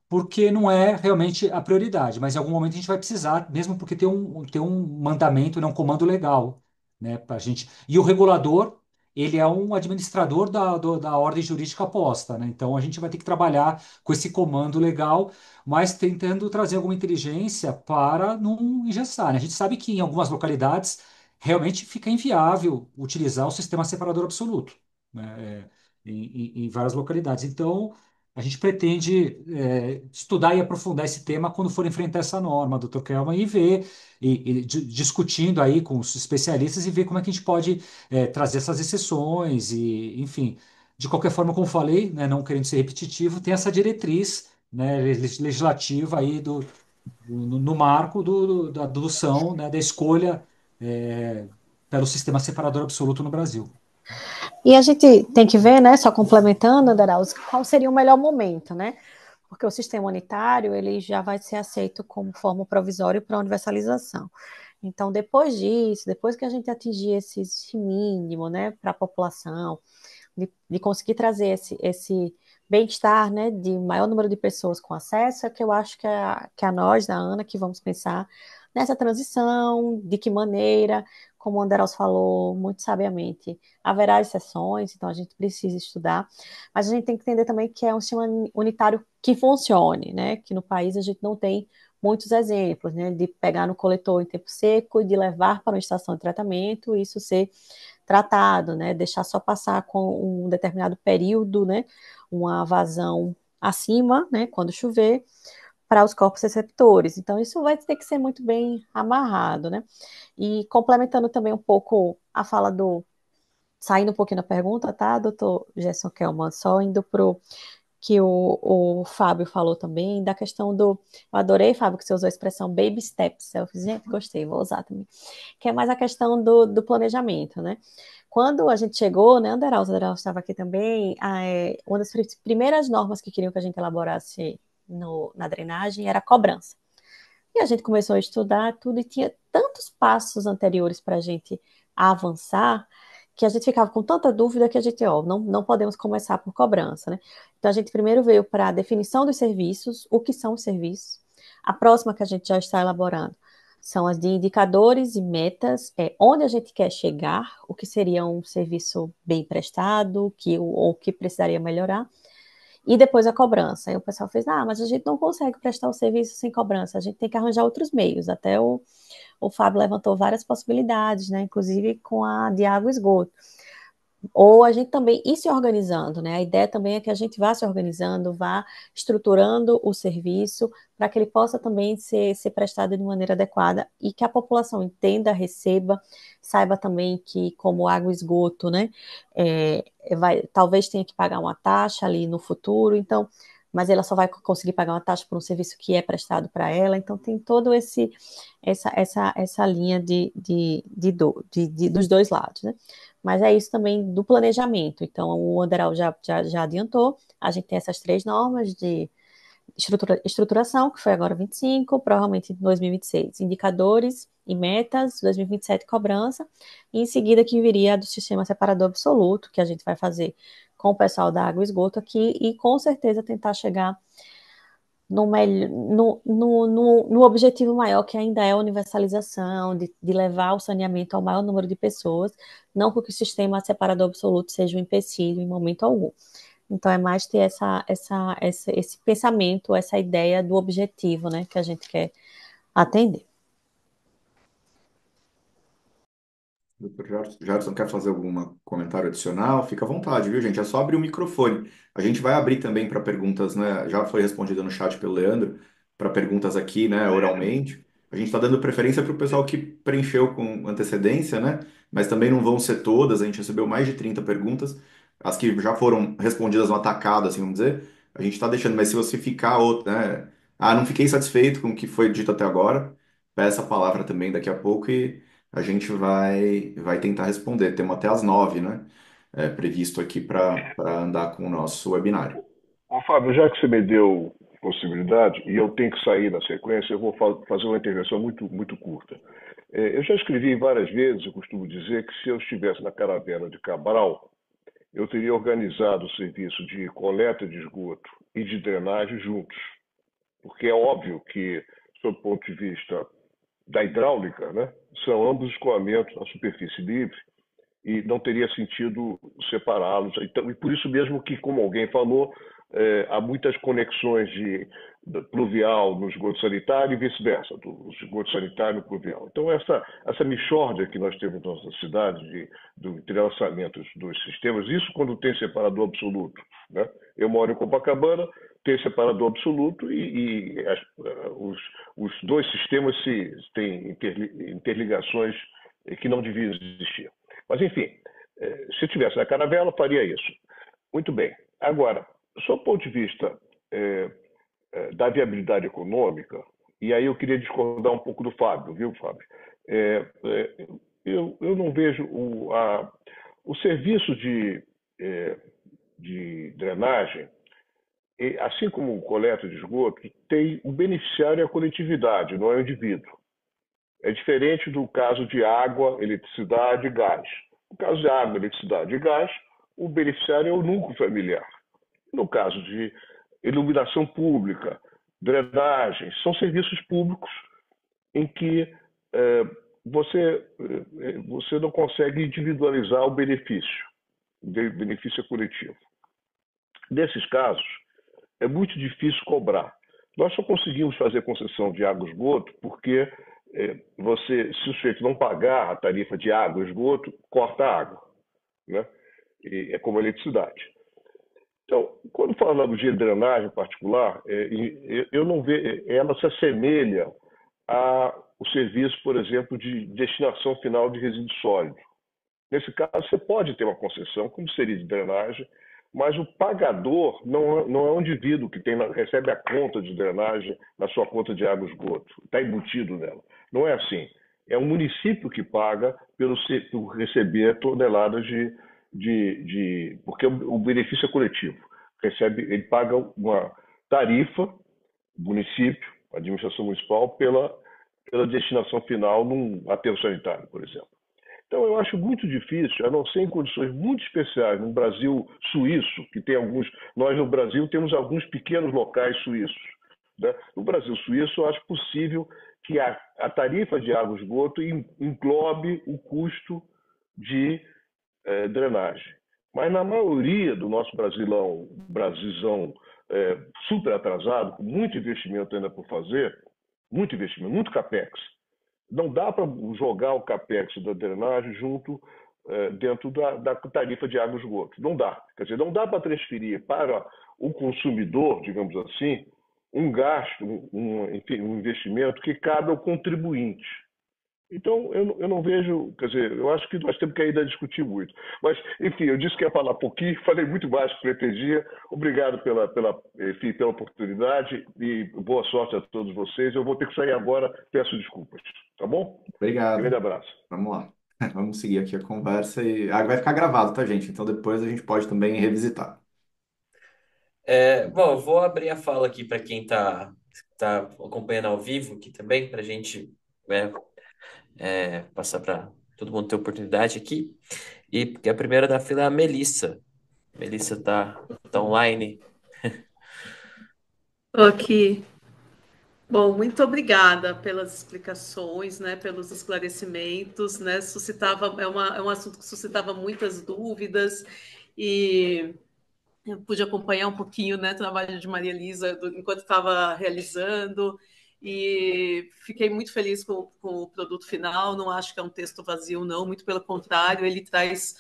porque não é realmente a prioridade, mas em algum momento a gente vai precisar, mesmo porque tem um mandamento, né, um comando legal, né, para gente. E o regulador, ele é um administrador da ordem jurídica posta, né? Então a gente vai ter que trabalhar com esse comando legal, mas tentando trazer alguma inteligência para não engessar, né? A gente sabe que em algumas localidades realmente fica inviável utilizar o sistema separador absoluto, né? Em várias localidades. Então a gente pretende estudar e aprofundar esse tema quando for enfrentar essa norma, doutor Kelman, e ver, discutindo aí com os especialistas e ver como é que a gente pode trazer essas exceções e, enfim, de qualquer forma, como falei, né, não querendo ser repetitivo, tem essa diretriz, né, legislativa aí no marco da adoção, né, da escolha pelo sistema separador absoluto no Brasil. E a gente tem que ver, né, só complementando, Andaraus, qual seria o melhor momento, né? Porque o sistema unitário, ele já vai ser aceito como forma provisória para universalização. Então, depois disso, depois que a gente atingir esse mínimo, né, para a população, de conseguir trazer esse bem-estar, né, de maior número de pessoas com acesso, é que eu acho que a nós, da ANA, que vamos pensar nessa transição, de que maneira, como o Anderos falou muito sabiamente, haverá exceções, então a gente precisa estudar, mas a gente tem que entender também que é um sistema unitário que funcione, né, que no país a gente não tem muitos exemplos, né, de pegar no coletor em tempo seco e de levar para uma estação de tratamento, e isso ser tratado, né? Deixar só passar com um determinado período, né? Uma vazão acima, né? Quando chover, para os corpos receptores. Então, isso vai ter que ser muito bem amarrado, né? E complementando também um pouco a fala saindo um pouquinho da pergunta, tá, doutor Gerson Kelman, só indo pro que o Fábio falou também, da questão do. Eu adorei, Fábio, que você usou a expressão baby steps. Eu fiz, gente, gostei, vou usar também. Que é mais a questão do planejamento, né? Quando a gente chegou, né, o Anderal estava aqui também, uma das primeiras normas que queriam que a gente elaborasse na drenagem era a cobrança. E a gente começou a estudar tudo e tinha tantos passos anteriores para a gente avançar que a gente ficava com tanta dúvida que a gente, ó, não podemos começar por cobrança, né? Então a gente primeiro veio para a definição dos serviços, o que são os serviços. A próxima que a gente já está elaborando são as de indicadores e metas, onde a gente quer chegar, o que seria um serviço bem prestado, ou que precisaria melhorar. E depois a cobrança. Aí o pessoal fez, mas a gente não consegue prestar o serviço sem cobrança, a gente tem que arranjar outros meios. Até o Fábio levantou várias possibilidades, né? Inclusive com a de água e esgoto. Ou a gente também ir se organizando, né? A ideia também é que a gente vá se organizando, vá estruturando o serviço para que ele possa também ser prestado de maneira adequada e que a população entenda, receba, saiba também que, como água e esgoto, né? Talvez tenha que pagar uma taxa ali no futuro, então, mas ela só vai conseguir pagar uma taxa por um serviço que é prestado para ela, então tem todo essa linha dos dois lados, né? Mas é isso também do planejamento. Então, o Anderal já adiantou. A gente tem essas 3 normas de estruturação, que foi agora 25, provavelmente em 2026, indicadores e metas, 2027, cobrança, e em seguida que viria a do sistema separador absoluto, que a gente vai fazer com o pessoal da água e esgoto aqui, e com certeza tentar chegar no objetivo maior, que ainda é a universalização, de levar o saneamento ao maior número de pessoas, não porque o sistema separador absoluto seja um empecilho em momento algum. Então, é mais ter esse pensamento, essa ideia do objetivo, né, que a gente quer atender. Doutor Jadson, quer fazer algum comentário adicional? Fica à vontade, viu, gente? É só abrir o microfone. A gente vai abrir também para perguntas, né? Já foi respondida no chat pelo Leandro, para perguntas aqui, né, oralmente. A gente está dando preferência para o pessoal que preencheu com antecedência, né? Mas também não vão ser todas. A gente recebeu mais de 30 perguntas. As que já foram respondidas no atacado, assim, vamos dizer, a gente está deixando. Mas se você ficar, né? Não fiquei satisfeito com o que foi dito até agora, peça a palavra também daqui a pouco e a gente vai tentar responder. Temos até às 9, né? Previsto aqui para andar com o nosso webinário. Ô, Fábio, já que você me deu possibilidade e eu tenho que sair na sequência, eu vou fazer uma intervenção muito, muito curta. Eu já escrevi várias vezes, eu costumo dizer que se eu estivesse na caravana de Cabral, eu teria organizado o serviço de coleta de esgoto e de drenagem juntos. Porque é óbvio que, sob o ponto de vista da hidráulica, né, são ambos escoamentos na superfície livre e não teria sentido separá-los. Então, e por isso mesmo que, como alguém falou, há muitas conexões de pluvial no esgoto sanitário e vice-versa, do esgoto sanitário no pluvial. Então, essa mixórdia que nós temos na nossa cidade, do entrelaçamento dos sistemas, isso quando tem separador absoluto. Né? Eu moro em Copacabana, tem separador absoluto e os dois sistemas têm interligações que não deviam existir. Mas, enfim, se eu tivesse na Caravela, faria isso. Muito bem. Agora, sob o ponto de vista da viabilidade econômica, e aí eu queria discordar um pouco do Fábio, viu, Fábio? Eu não vejo o serviço de drenagem, assim como o coleta de esgoto, tem o beneficiário é a coletividade, não é o indivíduo. É diferente do caso de água, eletricidade e gás. No caso de água, eletricidade e gás, o beneficiário é o núcleo familiar. No caso de iluminação pública, drenagem, são serviços públicos em que você não consegue individualizar o benefício é coletivo. Nesses casos, é muito difícil cobrar. Nós só conseguimos fazer concessão de água e esgoto porque se o sujeito não pagar a tarifa de água e esgoto, corta a água. Né? E é como a eletricidade. Então, quando falamos de drenagem particular, eu não vejo, ela se assemelha ao serviço, por exemplo, de destinação final de resíduo sólido. Nesse caso, você pode ter uma concessão, como seria de drenagem, mas o pagador não é um indivíduo que recebe a conta de drenagem na sua conta de água e esgoto, está embutido nela. Não é assim. É o município que paga por receber toneladas porque o benefício é coletivo. Ele paga uma tarifa, o município, a administração municipal, pela destinação final num aterro sanitário, por exemplo. Então, eu acho muito difícil, a não ser em condições muito especiais, no Brasil suíço, que tem alguns. Nós, no Brasil, temos alguns pequenos locais suíços. Né? No Brasil suíço, eu acho possível que a tarifa de água e esgoto englobe o custo de drenagem. Mas na maioria do nosso Brasilzão super atrasado, com muito investimento ainda por fazer, muito investimento, muito capex, não dá para jogar o capex da drenagem dentro da tarifa de água e esgoto. Não dá. Quer dizer, não dá para transferir para o consumidor, digamos assim, um gasto, um investimento que cabe ao contribuinte. Então, eu não vejo, quer dizer, eu acho que nós temos que ainda discutir muito. Mas, enfim, eu disse que ia falar pouquinho, falei muito mais que pretendia. Obrigado pela oportunidade e boa sorte a todos vocês. Eu vou ter que sair agora, peço desculpas. Tá bom? Obrigado. Grande abraço. Vamos lá. Vamos seguir aqui a conversa e vai ficar gravado, tá, gente? Então depois a gente pode também revisitar. Bom, eu vou abrir a fala aqui para quem está acompanhando ao vivo aqui também, para a gente passar para todo mundo ter oportunidade aqui. E porque a primeira da fila é a Melissa. Melissa tá online. Ok. Bom, muito obrigada pelas explicações, né, pelos esclarecimentos, né, é um assunto que suscitava muitas dúvidas e eu pude acompanhar um pouquinho, né, o trabalho de Maria Elisa enquanto estava realizando e fiquei muito feliz com o produto final. Não acho que é um texto vazio, não, muito pelo contrário, ele traz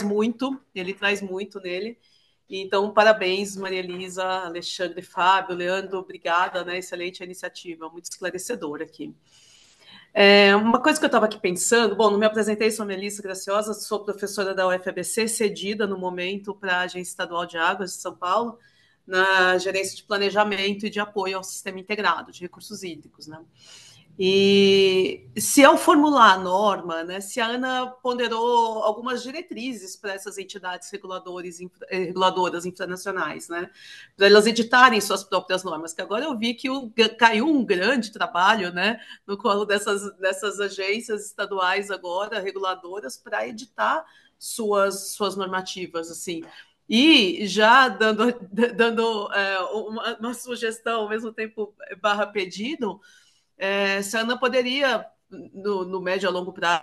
muito nele. Então, parabéns, Maria Elisa, Alexandre, Fábio, Leandro, obrigada, né? Excelente iniciativa, muito esclarecedora aqui. Uma coisa que eu estava aqui pensando, bom, não me apresentei, sou Melissa Graciosa, sou professora da UFABC, cedida no momento para a Agência Estadual de Águas de São Paulo, na gerência de planejamento e de apoio ao sistema integrado de recursos hídricos, né? E se ao formular a norma, né, se a ANA ponderou algumas diretrizes para essas entidades reguladoras internacionais, né, para elas editarem suas próprias normas, que agora eu vi que caiu um grande trabalho, né, no colo dessas agências estaduais agora, reguladoras, para editar suas normativas, assim. E já dando uma sugestão, ao mesmo tempo /pedido, se a ANA poderia, no médio a longo prazo,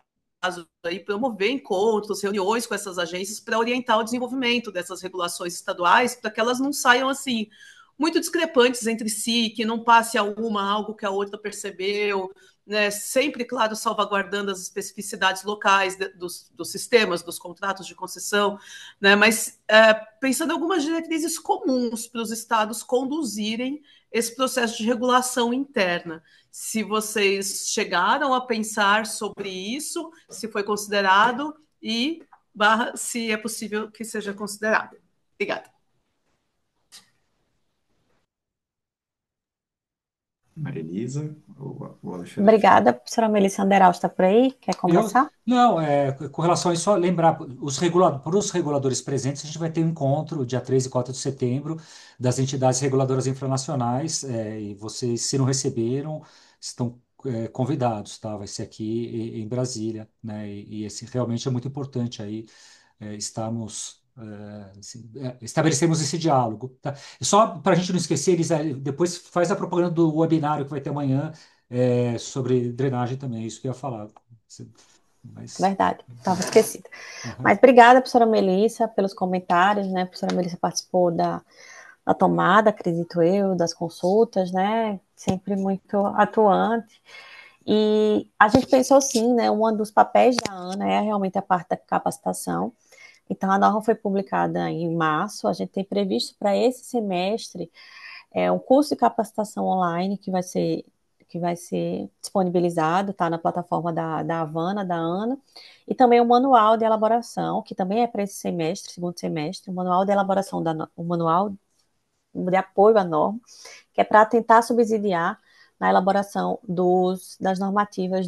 aí promover encontros, reuniões com essas agências para orientar o desenvolvimento dessas regulações estaduais, para que elas não saiam assim muito discrepantes entre si, que não passe a uma algo que a outra percebeu, né? Sempre, claro, salvaguardando as especificidades locais dos sistemas, dos contratos de concessão, né? Mas pensando em algumas diretrizes comuns para os estados conduzirem esse processo de regulação interna. Se vocês chegaram a pensar sobre isso, se foi considerado e barra se é possível que seja considerado. Obrigada. Maria Elisa ou o Alexandre? Obrigada, professora Melissa Anderal está por aí? Quer conversar? Não, com relação a isso, só lembrar, para os reguladores presentes, a gente vai ter um encontro dia 3 e 4 de setembro das entidades reguladoras infranacionais, e vocês, se não receberam, estão convidados, tá? Vai ser aqui em Brasília, né? E esse realmente é muito importante aí, estamos. Assim, estabelecemos esse diálogo, tá? E só para a gente não esquecer, Elisa, depois faz a propaganda do webinário que vai ter amanhã sobre drenagem também, isso que eu ia falar. Mas, Verdade, estava esquecida. aham. Mas obrigada, professora Melissa, pelos comentários, né? A professora Melissa participou da tomada, acredito eu, das consultas, né? Sempre muito atuante. E a gente pensou sim, né? Um dos papéis da ANA é realmente a parte da capacitação. Então, a norma foi publicada em março. A gente tem previsto para esse semestre um curso de capacitação online que vai ser disponibilizado, tá, na plataforma da Havana, da ANA, e também o manual de elaboração, que também é para esse semestre, segundo semestre, o manual de elaboração, o manual de apoio à norma, que é para tentar subsidiar na elaboração das normativas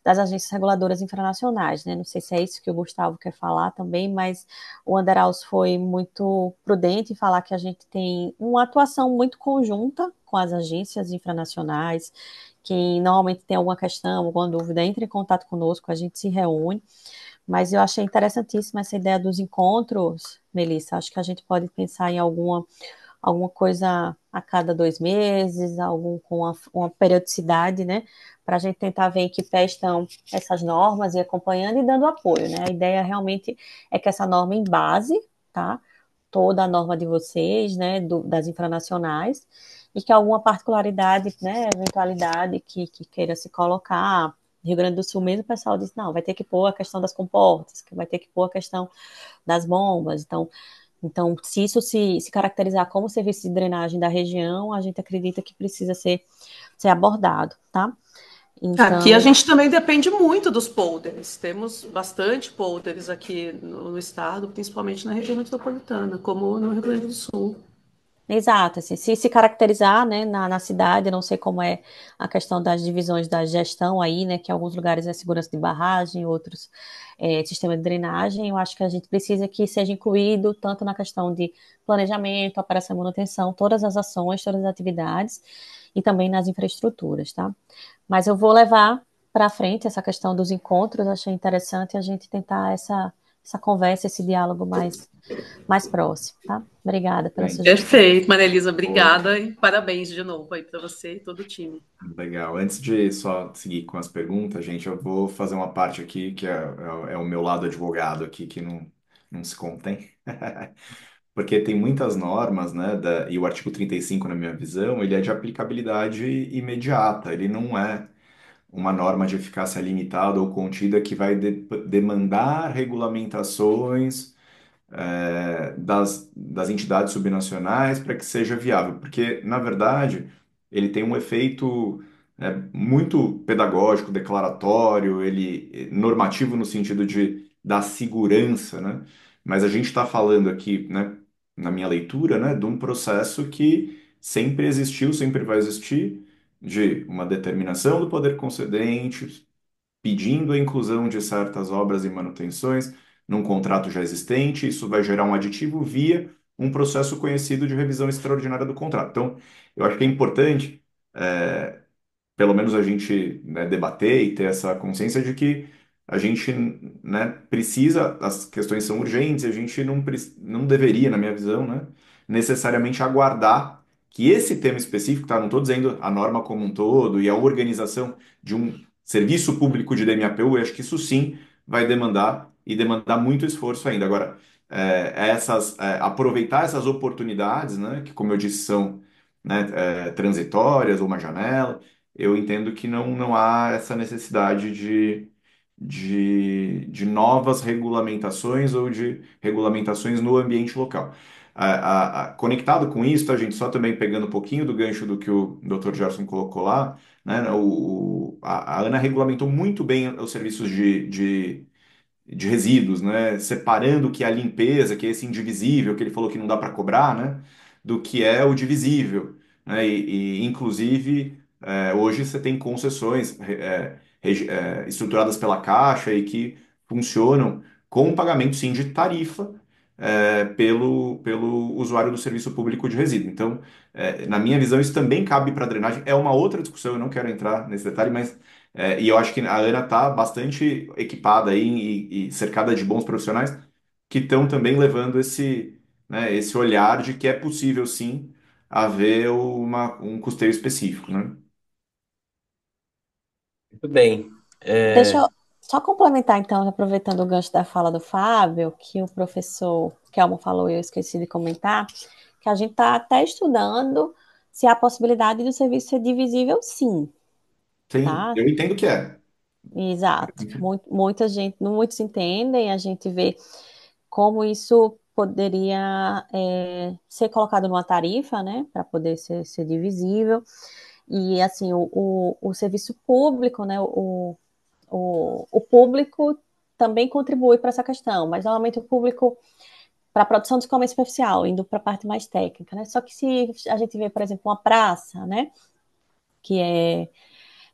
das agências reguladoras internacionais, né? Não sei se é isso que o Gustavo quer falar também, mas o Anderaus foi muito prudente em falar que a gente tem uma atuação muito conjunta com as agências infranacionais, que normalmente tem alguma questão, alguma dúvida, entre em contato conosco, a gente se reúne, mas eu achei interessantíssima essa ideia dos encontros, Melissa, acho que a gente pode pensar em alguma coisa a cada 2 meses, algum com uma periodicidade, né? Para a gente tentar ver em que pé estão essas normas e acompanhando e dando apoio, né? A ideia realmente é que essa norma em base, tá? Toda a norma de vocês, né? Das infranacionais, e que alguma particularidade, né? Eventualidade que queira se colocar. Rio Grande do Sul mesmo, o pessoal disse, não, vai ter que pôr a questão das comportas, que vai ter que pôr a questão das bombas, então, se isso se caracterizar como serviço de drenagem da região, a gente acredita que precisa ser abordado, tá? Aqui a Então, gente também depende muito dos polders. Temos bastante polders aqui no estado, principalmente na região metropolitana, como no Rio Grande do Sul. exato, assim, se caracterizar, né, na cidade, eu não sei como é a questão das divisões da gestão aí, né, que em alguns lugares é segurança de barragem, outros sistema de drenagem, eu acho que a gente precisa que seja incluído tanto na questão de planejamento, operação e manutenção, todas as ações, todas as atividades, e também nas infraestruturas, tá? Mas eu vou levar para frente essa questão dos encontros, achei interessante a gente tentar essa conversa, esse diálogo mais próximo, tá? Obrigada pela Bem, sugestão. Perfeito, Maria Elisa, o- obrigada e parabéns de novo aí para você e todo o time. legal. Antes de só seguir com as perguntas, gente, eu vou fazer uma parte aqui que é o meu lado advogado aqui que não se contém. Porque tem muitas normas, né, e o artigo 35, na minha visão, ele é de aplicabilidade imediata, ele não é uma norma de eficácia limitada ou contida que vai demandar regulamentações das entidades subnacionais para que seja viável, porque, na verdade, ele tem um efeito muito pedagógico, declaratório, normativo no sentido de dar segurança, né? Mas a gente está falando aqui, né, na minha leitura, né, de um processo que sempre existiu, sempre vai existir, de uma determinação do poder concedente, pedindo a inclusão de certas obras e manutenções num contrato já existente. Isso vai gerar um aditivo via um processo conhecido de revisão extraordinária do contrato. Então, eu acho que é importante, pelo menos a gente, né, debater e ter essa consciência de que a gente, né, precisa, as questões são urgentes, a gente não deveria, na minha visão, né, necessariamente aguardar que esse tema específico, tá? Não estou dizendo a norma como um todo e a organização de um serviço público de DMAPU, eu acho que isso sim vai demandar e demandar muito esforço ainda. Agora, aproveitar essas oportunidades, né, que como eu disse são, né, transitórias ou uma janela, eu entendo que não há essa necessidade de novas regulamentações ou de regulamentações no ambiente local. Conectado com isso, a gente só também pegando um pouquinho do gancho do que o Dr. Gerson colocou lá, né, a ANA regulamentou muito bem os serviços de resíduos, né? Separando o que é a limpeza, que é esse indivisível, que ele falou que não dá para cobrar, né? Do que é o divisível, né? Inclusive, hoje você tem concessões estruturadas pela Caixa e que funcionam com pagamento, sim, de tarifa, pelo usuário do serviço público de resíduo. Então, na minha visão, isso também cabe para a drenagem. É uma outra discussão, eu não quero entrar nesse detalhe, mas e eu acho que a Ana está bastante equipada aí e cercada de bons profissionais que estão também levando esse olhar de que é possível sim haver um custeio específico, né? Muito bem. Deixa eu só complementar, então, aproveitando o gancho da fala do Fábio, que o professor Kelmo falou e eu esqueci de comentar, que a gente está até estudando se há a possibilidade do serviço ser divisível, sim, Sim, tá? eu entendo que é. Exato. Muita gente, muitos entendem, a gente vê como isso poderia ser colocado numa tarifa, né, para poder ser divisível. E, assim, o serviço público, né, o público também contribui para essa questão, mas normalmente o público para a produção de escoamento superficial, indo para a parte mais técnica, né? Só que se a gente vê, por exemplo, uma praça, né, que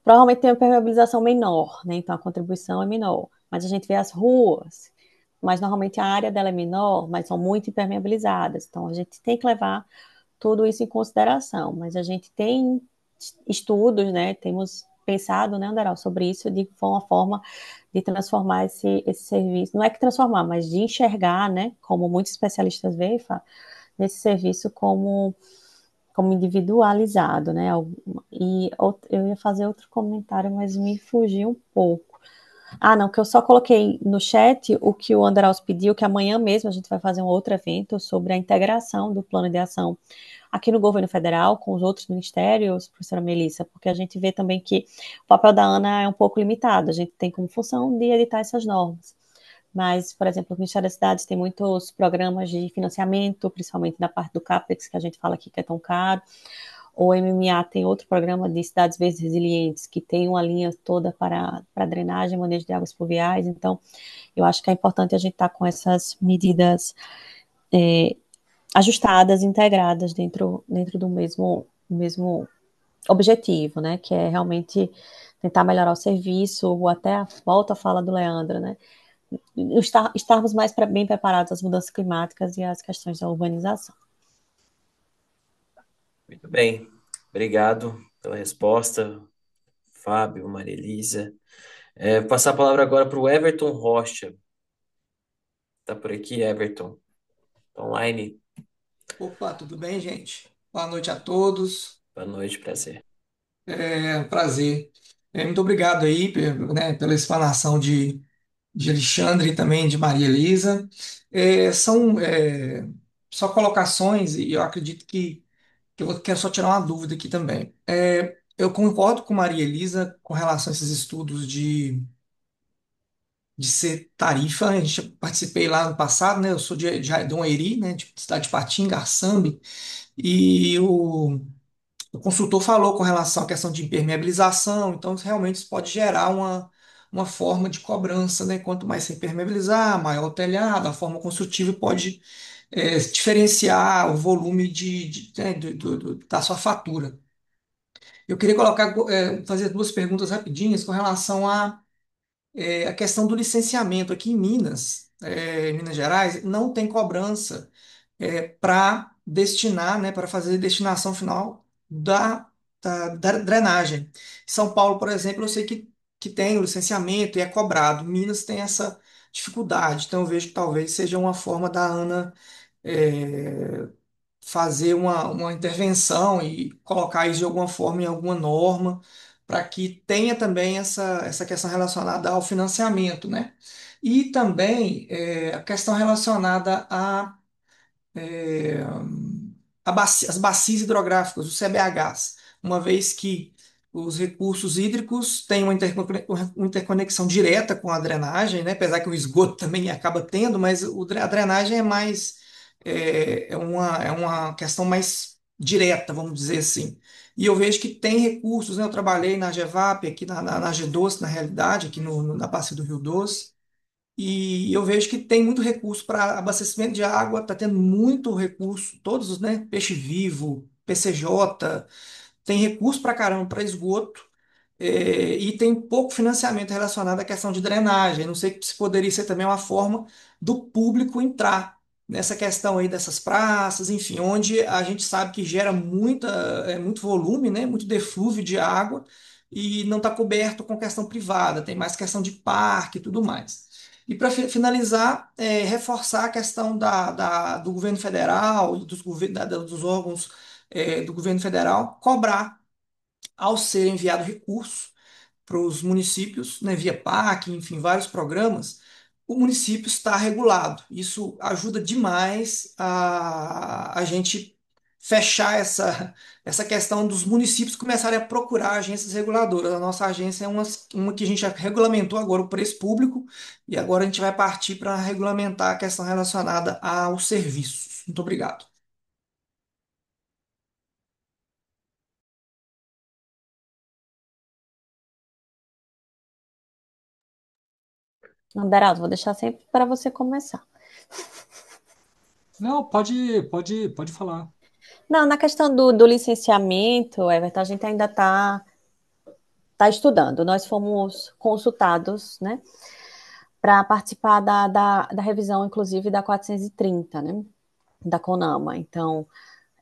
provavelmente tem uma permeabilização menor, né? Então a contribuição é menor. Mas a gente vê as ruas, mas normalmente a área dela é menor, mas são muito impermeabilizadas. Então a gente tem que levar tudo isso em consideração. Mas a gente tem estudos, né? Temos pensado, né, Anderal, sobre isso de uma forma de transformar esse serviço. Não é que transformar, mas de enxergar, né? Como muitos especialistas veem, nesse serviço como individualizado, né? E eu ia fazer outro comentário, mas me fugiu um pouco. Ah, não, que eu só coloquei no chat o que o Anderaus pediu, que amanhã mesmo a gente vai fazer um outro evento sobre a integração do plano de ação aqui no governo federal com os outros ministérios, professora Melissa, porque a gente vê também que o papel da ANA é um pouco limitado, a gente tem como função de editar essas normas. Mas, por exemplo, o Ministério das Cidades tem muitos programas de financiamento, principalmente na parte do CAPEX, que a gente fala aqui que é tão caro. O MMA tem outro programa de cidades verdes resilientes, que tem uma linha toda para drenagem e manejo de águas pluviais. Então, eu acho que é importante a gente estar com essas medidas ajustadas, integradas dentro do mesmo objetivo, né? Que é realmente tentar melhorar o serviço, ou até volta a fala do Leandro, né? Estarmos mais bem preparados às mudanças climáticas e às questões da urbanização. Muito bem. Obrigado pela resposta, Fábio, Maria Elisa. Vou passar a palavra agora para o Everton Rocha. Está por aqui, Everton? Tá online? Opa, tudo bem, gente? Boa noite a todos. Boa noite, prazer. É um prazer. Muito obrigado aí, né, pela explanação de Alexandre e também de Maria Elisa. São só colocações e eu acredito que eu quero só tirar uma dúvida aqui também. Eu concordo com Maria Elisa com relação a esses estudos de ser tarifa. A gente participei lá no passado, né? Eu sou de Oiri, né, de cidade de Patinga, Arçambi, e o consultor falou com relação à questão de impermeabilização, então realmente isso pode gerar uma forma de cobrança, né? Quanto mais você impermeabilizar, maior o telhado, a forma construtiva pode diferenciar o volume né, da sua fatura. Eu queria fazer duas perguntas rapidinhas com relação a questão do licenciamento. Aqui em Minas, em Minas Gerais, não tem cobrança para destinar, né, para fazer destinação final da drenagem. São Paulo, por exemplo, eu sei que tem o licenciamento e é cobrado. Minas tem essa dificuldade. Então, eu vejo que talvez seja uma forma da ANA fazer uma intervenção e colocar isso de alguma forma em alguma norma para que tenha também essa questão relacionada ao financiamento, né? E também a questão relacionada é, as bacias hidrográficas, os CBHs, uma vez que os recursos hídricos têm uma interconexão direta com a drenagem, né? Apesar que o esgoto também acaba tendo, mas a drenagem é mais é uma questão mais direta, vamos dizer assim. E eu vejo que tem recursos, né? Eu trabalhei na GEVAP, aqui na G-Doce, na realidade, aqui na Bacia do Rio Doce, e eu vejo que tem muito recurso para abastecimento de água, está tendo muito recurso, todos os, né? Peixe Vivo, PCJ, tem recurso para caramba para esgoto, e tem pouco financiamento relacionado à questão de drenagem. Não sei se poderia ser também uma forma do público entrar nessa questão aí dessas praças, enfim, onde a gente sabe que gera muito volume, né? Muito deflúvio de água e não está coberto com questão privada, tem mais questão de parque e tudo mais. E para finalizar, reforçar a questão do governo federal, dos órgãos do governo federal, cobrar ao ser enviado recurso para os municípios, né, via PAC, enfim, vários programas, o município está regulado. Isso ajuda demais a gente fechar essa questão dos municípios começarem a procurar agências reguladoras. A nossa agência é uma que a gente já regulamentou agora o preço público e agora a gente vai partir para regulamentar a questão relacionada aos serviços. Muito obrigado. Beraldo, vou deixar sempre para você começar. Não, pode falar. Não, na questão do licenciamento, Everton, a gente ainda está estudando. Nós fomos consultados, né, para participar da revisão, inclusive, da 430, né, da CONAMA. Então,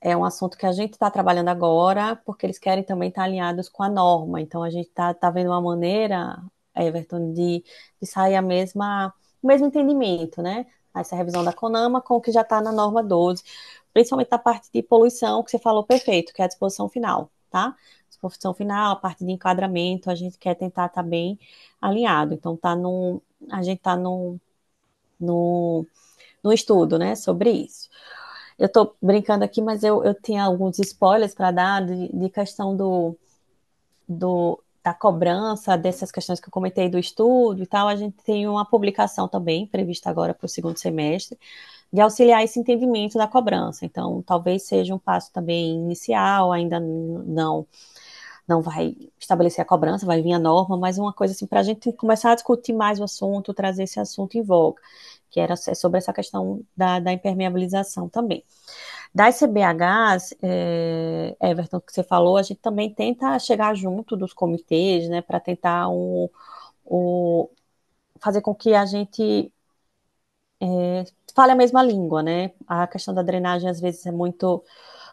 é um assunto que a gente está trabalhando agora, porque eles querem também estar alinhados com a norma. Então, a gente está vendo uma maneira, Everton, de sair o mesmo entendimento, né? Essa revisão da CONAMA com o que já está na norma 12, principalmente na parte de poluição, que você falou perfeito, que é a disposição final, tá? Disposição final, a parte de enquadramento, a gente quer tentar estar bem alinhado. Então, a gente está no estudo, né, sobre isso. Eu estou brincando aqui, mas eu tinha alguns spoilers para dar de questão da cobrança, dessas questões que eu comentei do estudo e tal. A gente tem uma publicação também prevista agora para o segundo semestre, de auxiliar esse entendimento da cobrança. Então, talvez seja um passo também inicial, ainda não vai estabelecer a cobrança, vai vir a norma, mas uma coisa assim, para a gente começar a discutir mais o assunto, trazer esse assunto em voga, que era sobre essa questão da impermeabilização também. Das CBHs, Everton, que você falou, a gente também tenta chegar junto dos comitês, né, para tentar fazer com que a gente fale a mesma língua, né? A questão da drenagem às vezes é muito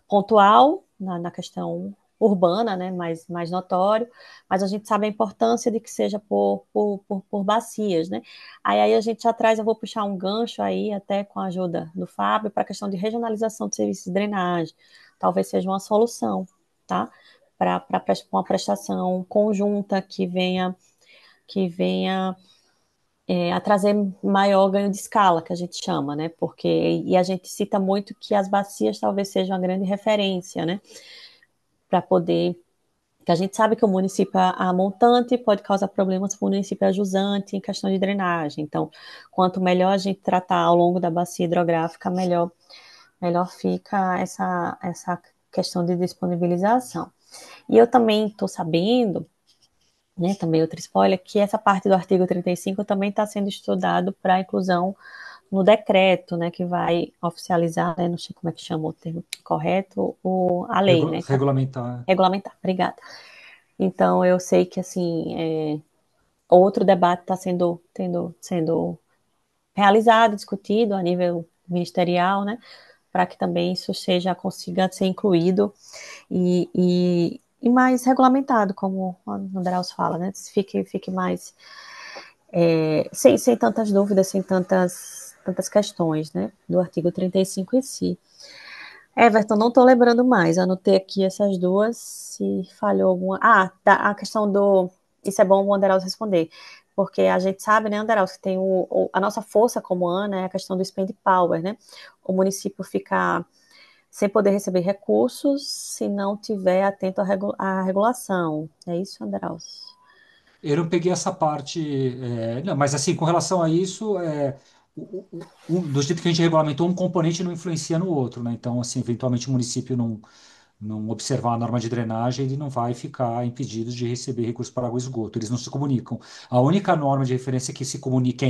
pontual na questão urbana, né, mais notório, mas a gente sabe a importância de que seja por bacias, né? Aí a gente já traz, eu vou puxar um gancho aí, até com a ajuda do Fábio, para a questão de regionalização de serviços de drenagem. Talvez seja uma solução, tá? Para uma prestação conjunta que venha a trazer maior ganho de escala, que a gente chama, né? E a gente cita muito que as bacias talvez sejam uma grande referência, né? Para poder. Que a gente sabe que o município a montante pode causar problemas para o município a jusante em questão de drenagem. Então, quanto melhor a gente tratar ao longo da bacia hidrográfica, melhor fica essa questão de disponibilização. E eu também estou sabendo, né, também outro spoiler, que essa parte do artigo 35 também está sendo estudado para inclusão no decreto, né, que vai oficializar, né, não sei como é que chama o termo correto, a lei, né? Regulamentar. Regulamentar, obrigada. Então, eu sei que, assim, outro debate está sendo realizado, discutido a nível ministerial, né, para que também isso consiga ser incluído e mais regulamentado, como o Andreas fala, né, fique mais, sem tantas dúvidas, sem tantas questões, né, do artigo 35 em si. Everton, não estou lembrando mais. Anotei aqui essas duas. Se falhou alguma. Ah, a questão do. Isso é bom o Anderaldo responder. Porque a gente sabe, né, Anderaldo, que tem a nossa força como ANA é a questão do spend power, né? O município fica sem poder receber recursos se não tiver atento à regulação. É isso, Anderaldo? Eu não peguei essa parte, não, mas assim, com relação a isso, do jeito que a gente regulamentou, um componente não influencia no outro, né? Então, assim, eventualmente o município não observar a norma de drenagem, ele não vai ficar impedido de receber recursos para água e esgoto. Eles não se comunicam. A única norma de referência que se comunica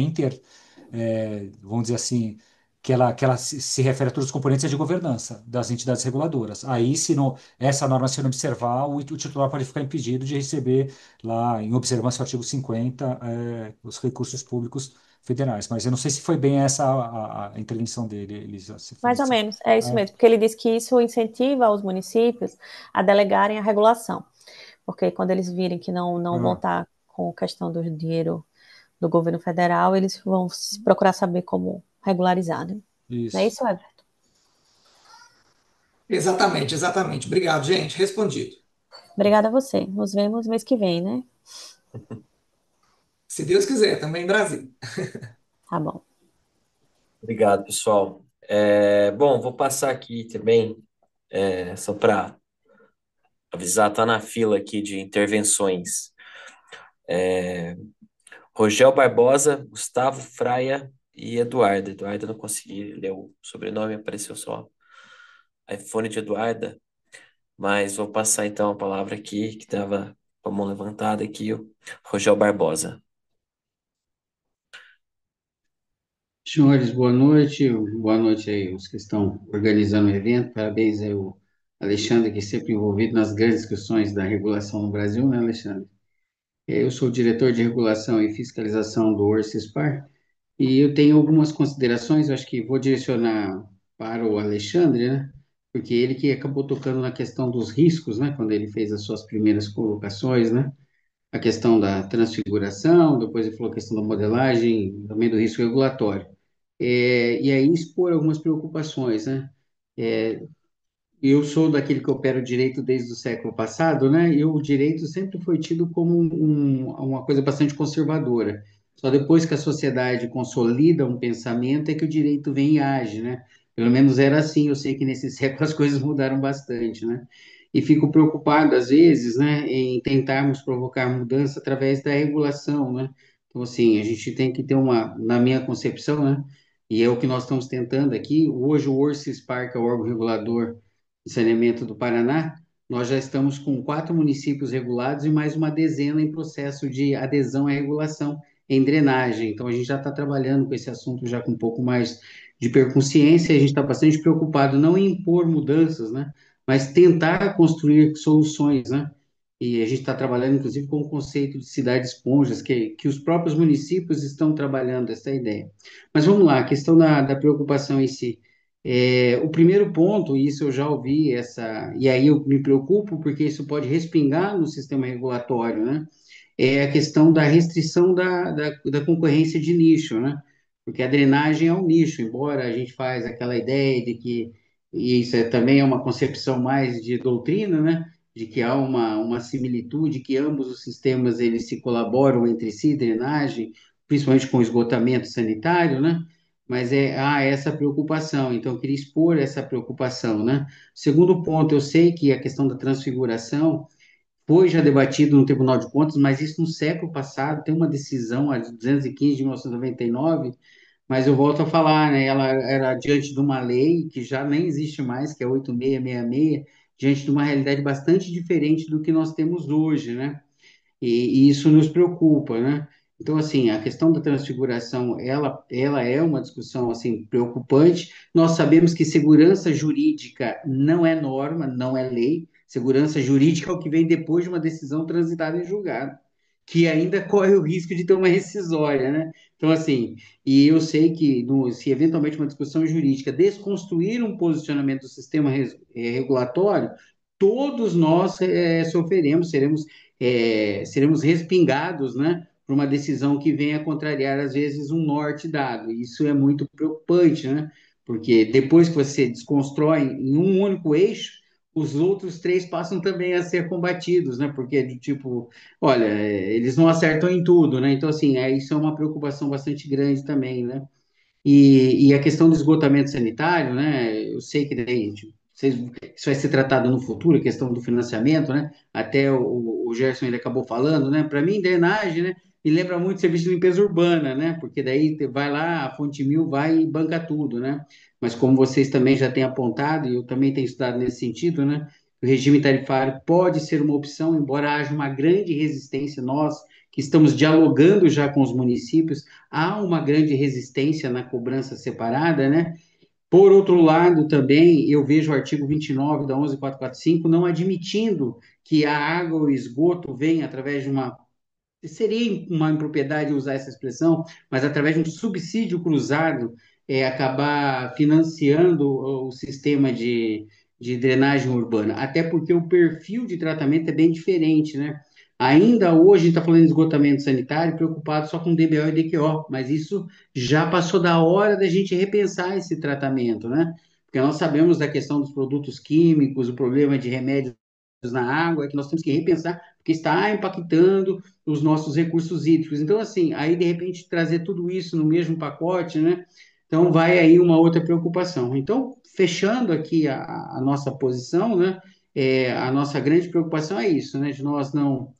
é vamos dizer assim, que ela se refere a todos os componentes é de governança das entidades reguladoras. Aí, se não, essa norma se não observar, o titular pode ficar impedido de receber lá, em observância ao artigo 50, os recursos públicos federais. Mas eu não sei se foi bem essa a intervenção dele, Elisa. Se foi Mais ou isso. menos, é isso mesmo, porque ele diz que isso incentiva os municípios a delegarem a regulação, porque quando eles virem que não vão Ah, estar com a questão do dinheiro do governo federal, eles vão procurar saber como regularizar, né? Não é isso. isso, Everton? Exatamente, exatamente. Obrigado, gente. Respondido. Obrigada a você. Nos vemos mês que vem, né? Se Deus quiser, também em Brasília. Tá bom. Obrigado, pessoal. Bom, vou passar aqui também, só para avisar, tá na fila aqui de intervenções. Rogel Barbosa, Gustavo Fraia e Eduarda. Eduarda, não consegui ler o sobrenome, apareceu só iPhone de Eduarda, mas vou passar então a palavra aqui, que estava com a mão levantada aqui, o Rogel Barbosa. Senhores, boa noite. Boa noite aí, os que estão organizando o evento. Parabéns aí, o Alexandre, que é sempre envolvido nas grandes discussões da regulação no Brasil, né, Alexandre? Eu sou o diretor de regulação e fiscalização do Orcispar e eu tenho algumas considerações, eu acho que vou direcionar para o Alexandre, né? Porque ele que acabou tocando na questão dos riscos, né? Quando ele fez as suas primeiras colocações, né? A questão da transfiguração, depois ele falou a questão da modelagem, também do risco regulatório. E aí expor algumas preocupações, né? É, eu sou daquele que opera o direito desde o século passado, né? E o direito sempre foi tido como uma coisa bastante conservadora. Só depois que a sociedade consolida um pensamento é que o direito vem e age, né? Pelo menos era assim. Eu sei que nesse século as coisas mudaram bastante, né? E fico preocupado, às vezes, né, em tentarmos provocar mudança através da regulação, né? Então, assim, a gente tem que ter na minha concepção, né? E é o que nós estamos tentando aqui. Hoje, o Orcispar, que é o órgão regulador de saneamento do Paraná, nós já estamos com 4 municípios regulados e mais uma dezena em processo de adesão à regulação em drenagem. Então, a gente já está trabalhando com esse assunto já com um pouco mais de perconsciência, a gente está bastante preocupado não em impor mudanças, né, mas tentar construir soluções, né, e a gente está trabalhando, inclusive, com o conceito de cidades esponjas, que os próprios municípios estão trabalhando essa ideia. Mas vamos lá, a questão da preocupação em si. O primeiro ponto, e isso eu já ouvi, e aí eu me preocupo porque isso pode respingar no sistema regulatório, né? É a questão da restrição da concorrência de nicho, né? Porque a drenagem é um nicho, embora a gente faz aquela ideia de que, e isso também é uma concepção mais de doutrina, né? De que há uma similitude, que ambos os sistemas eles se colaboram entre si, drenagem, principalmente com esgotamento sanitário, né? Mas há essa preocupação, então eu queria expor essa preocupação, né? Segundo ponto, eu sei que a questão da transfiguração foi já debatido no Tribunal de Contas, mas isso no século passado, tem uma decisão, a 215 de 1999, mas eu volto a falar, né? Ela era diante de uma lei que já nem existe mais, que é 8666, diante de uma realidade bastante diferente do que nós temos hoje, né? E isso nos preocupa, né? Então, assim, a questão da transfiguração, ela é uma discussão, assim, preocupante. Nós sabemos que segurança jurídica não é norma, não é lei. Segurança jurídica é o que vem depois de uma decisão transitada em julgado, que ainda corre o risco de ter uma rescisória, né? Então, assim, e eu sei que se eventualmente uma discussão jurídica desconstruir um posicionamento do sistema regulatório, todos nós sofreremos, seremos respingados, né, por uma decisão que venha contrariar, às vezes, um norte dado. Isso é muito preocupante, né? Porque depois que você desconstrói em um único eixo, os outros três passam também a ser combatidos, né? Porque é do tipo, olha, eles não acertam em tudo, né? Então, assim, isso é uma preocupação bastante grande também, né? E a questão do esgotamento sanitário, né? Eu sei que daí, tipo, isso vai ser tratado no futuro, a questão do financiamento, né? Até o Gerson ele acabou falando, né? Para mim, drenagem, né? Me lembra muito serviço de limpeza urbana, né? Porque daí vai lá, a Fonte Mil vai e banca tudo, né? Mas como vocês também já têm apontado, e eu também tenho estudado nesse sentido, né? O regime tarifário pode ser uma opção, embora haja uma grande resistência, nós que estamos dialogando já com os municípios, há uma grande resistência na cobrança separada, né? Por outro lado, também eu vejo o artigo 29 da 11445 não admitindo que a água ou o esgoto venha através de uma seria uma impropriedade usar essa expressão, mas através de um subsídio cruzado, acabar financiando o sistema de drenagem urbana, até porque o perfil de tratamento é bem diferente, né? Ainda hoje a gente está falando de esgotamento sanitário, preocupado só com DBO e DQO, mas isso já passou da hora da gente repensar esse tratamento, né? Porque nós sabemos da questão dos produtos químicos, o problema de remédios na água, que nós temos que repensar, porque está impactando os nossos recursos hídricos. Então, assim, aí de repente trazer tudo isso no mesmo pacote, né? Então, vai aí uma outra preocupação. Então, fechando aqui a nossa posição, né? A nossa grande preocupação é isso, né? De nós não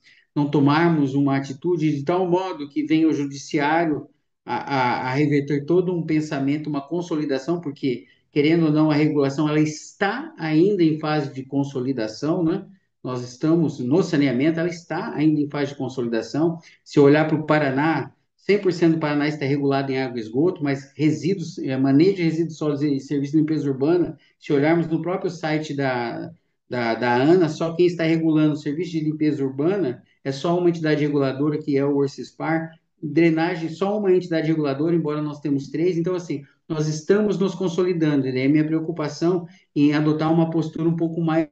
tomarmos uma atitude de tal modo que venha o judiciário a reverter todo um pensamento, uma consolidação, porque, querendo ou não, a regulação ela está ainda em fase de consolidação, né? Nós estamos no saneamento, ela está ainda em fase de consolidação. Se olhar para o Paraná, 100% do Paraná está regulado em água e esgoto, mas resíduos, manejo de resíduos sólidos e serviço de limpeza urbana, se olharmos no próprio site da ANA, só quem está regulando o serviço de limpeza urbana é só uma entidade reguladora, que é o Orcispar. Drenagem, só uma entidade reguladora, embora nós temos três. Então, assim, nós estamos nos consolidando. É minha preocupação em adotar uma postura um pouco mais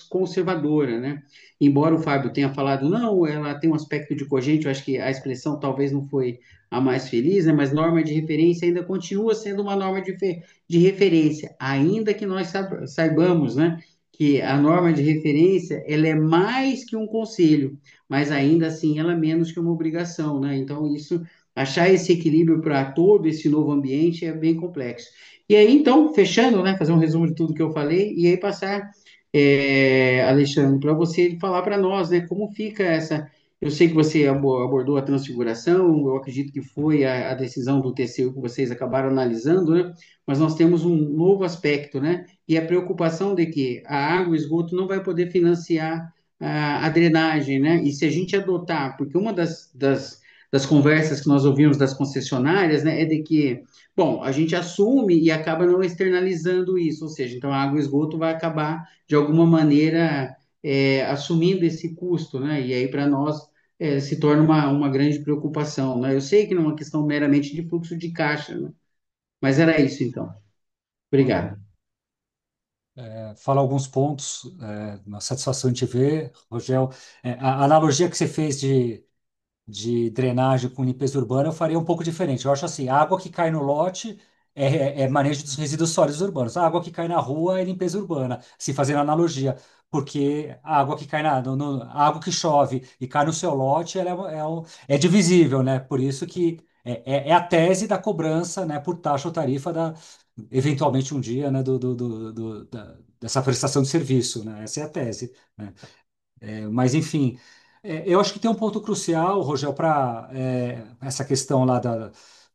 conservadora, né? Embora o Fábio tenha falado, não, ela tem um aspecto de cogente, eu acho que a expressão talvez não foi a mais feliz, né? Mas norma de referência ainda continua sendo uma norma de referência, ainda que nós saibamos, né? Que a norma de referência, ela é mais que um conselho, mas ainda assim ela é menos que uma obrigação, né? Então, isso, achar esse equilíbrio para todo esse novo ambiente é bem complexo. E aí, então, fechando, né? Fazer um resumo de tudo que eu falei, e aí passar Alexandre, para você falar para nós, né, como fica essa. Eu sei que você abordou a transfiguração, eu acredito que foi a decisão do TCU que vocês acabaram analisando, né? Mas nós temos um novo aspecto, né? E a preocupação de que a água e o esgoto não vai poder financiar a drenagem, né? E se a gente adotar, porque uma das conversas que nós ouvimos das concessionárias, né, é de que, bom, a gente assume e acaba não externalizando isso, ou seja, então a água e o esgoto vai acabar de alguma maneira assumindo esse custo, né? E aí para nós se torna uma grande preocupação, né? Eu sei que não é uma questão meramente de fluxo de caixa, né? Mas era isso então. Obrigado. Fala alguns pontos, uma satisfação de te ver, Rogel. A analogia que você fez de drenagem com limpeza urbana, eu faria um pouco diferente. Eu acho assim, a água que cai no lote é manejo dos resíduos sólidos urbanos. A água que cai na rua é limpeza urbana, se fazendo analogia. Porque a água que cai a água que chove e cai no seu lote, ela é divisível, né? Por isso que é a tese da cobrança, né, por taxa ou tarifa eventualmente um dia, né, dessa prestação de serviço, né? Essa é a tese, né? Mas, enfim, eu acho que tem um ponto crucial, Rogel, para essa questão lá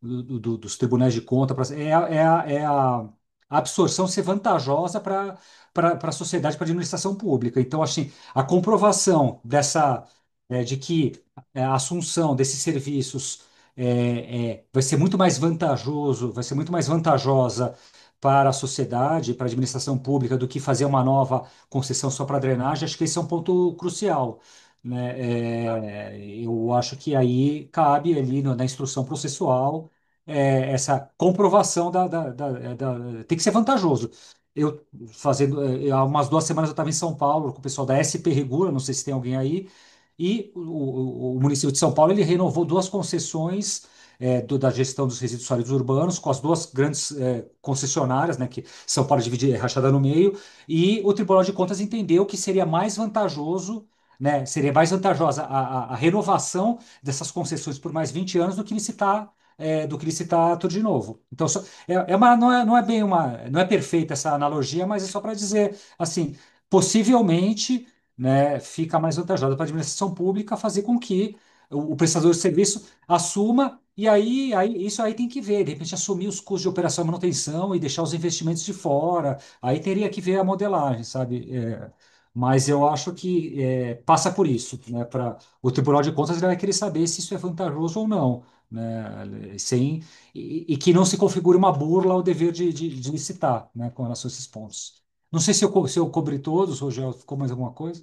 dos tribunais de conta, é a absorção ser vantajosa para a sociedade, para a administração pública. Então, assim, a comprovação de que a assunção desses serviços vai ser muito mais vantajoso, vai ser muito mais vantajosa para a sociedade, para a administração pública, do que fazer uma nova concessão só para drenagem. Acho que esse é um ponto crucial, né? Eu acho que aí cabe ali na instrução processual essa comprovação tem que ser vantajoso. Eu há umas 2 semanas eu estava em São Paulo com o pessoal da SP Regula, não sei se tem alguém aí, e o município de São Paulo ele renovou 2 concessões da gestão dos resíduos sólidos urbanos, com as duas grandes concessionárias, né, que São Paulo divide rachada no meio, e o Tribunal de Contas entendeu que seria mais vantajoso, né, seria mais vantajosa a renovação dessas concessões por mais 20 anos do que licitar tudo de novo. Então, não é bem não é perfeita essa analogia, mas é só para dizer assim, possivelmente, né, fica mais vantajoso para a administração pública fazer com que o prestador de serviço assuma, e aí isso aí tem que ver, de repente assumir os custos de operação e manutenção e deixar os investimentos de fora, aí teria que ver a modelagem, sabe? Mas eu acho que passa por isso, né? Para o Tribunal de Contas ele vai querer saber se isso é vantajoso ou não, né? E que não se configure uma burla ao dever de licitar, né? Com relação a esses pontos. Não sei se eu cobri todos, Rogério, ficou mais alguma coisa?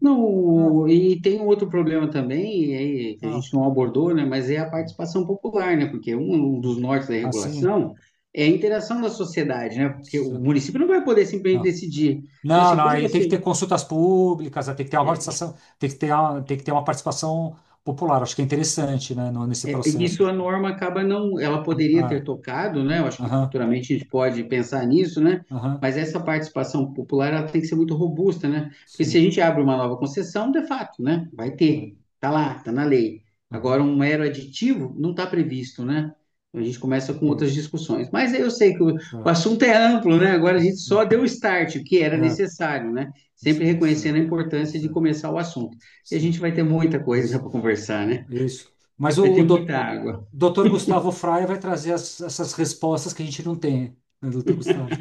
Não, Ah, e tem um outro problema também, e aí, que a ah, gente não abordou, né, mas é a participação popular, né, porque um dos nortes da assim, regulação é a interação da sociedade, né, porque o sim. município não vai poder simplesmente Não. decidir. Se Não, você não, aí tem que ter conhece consultas públicas, tem que ter uma é, participação, tem que ter uma participação popular. Acho que é interessante, né, nesse isso processo. a norma acaba não, ela poderia ter Ah, tocado, né? Eu acho que aham, futuramente a gente pode pensar nisso, né? aham, Mas essa participação popular ela tem que ser muito robusta, né? Porque se a sim. gente abre uma nova concessão, de fato, né? Vai ter, tá lá, tá na lei. Agora, Aham, um mero aditivo não está previsto, né? Então, a gente começa com sim. outras discussões. Mas eu sei que o É, assunto é amplo, né? Agora a gente só deu o start, o que era é, necessário, né? Sempre reconhecendo a importância de é, começar o assunto. E a gente sim. vai ter muita coisa Isso, para conversar, né? isso. Mas Vai ter muita água. doutor Gustavo Fraia vai trazer essas respostas que a gente não tem, né, doutor Gustavo?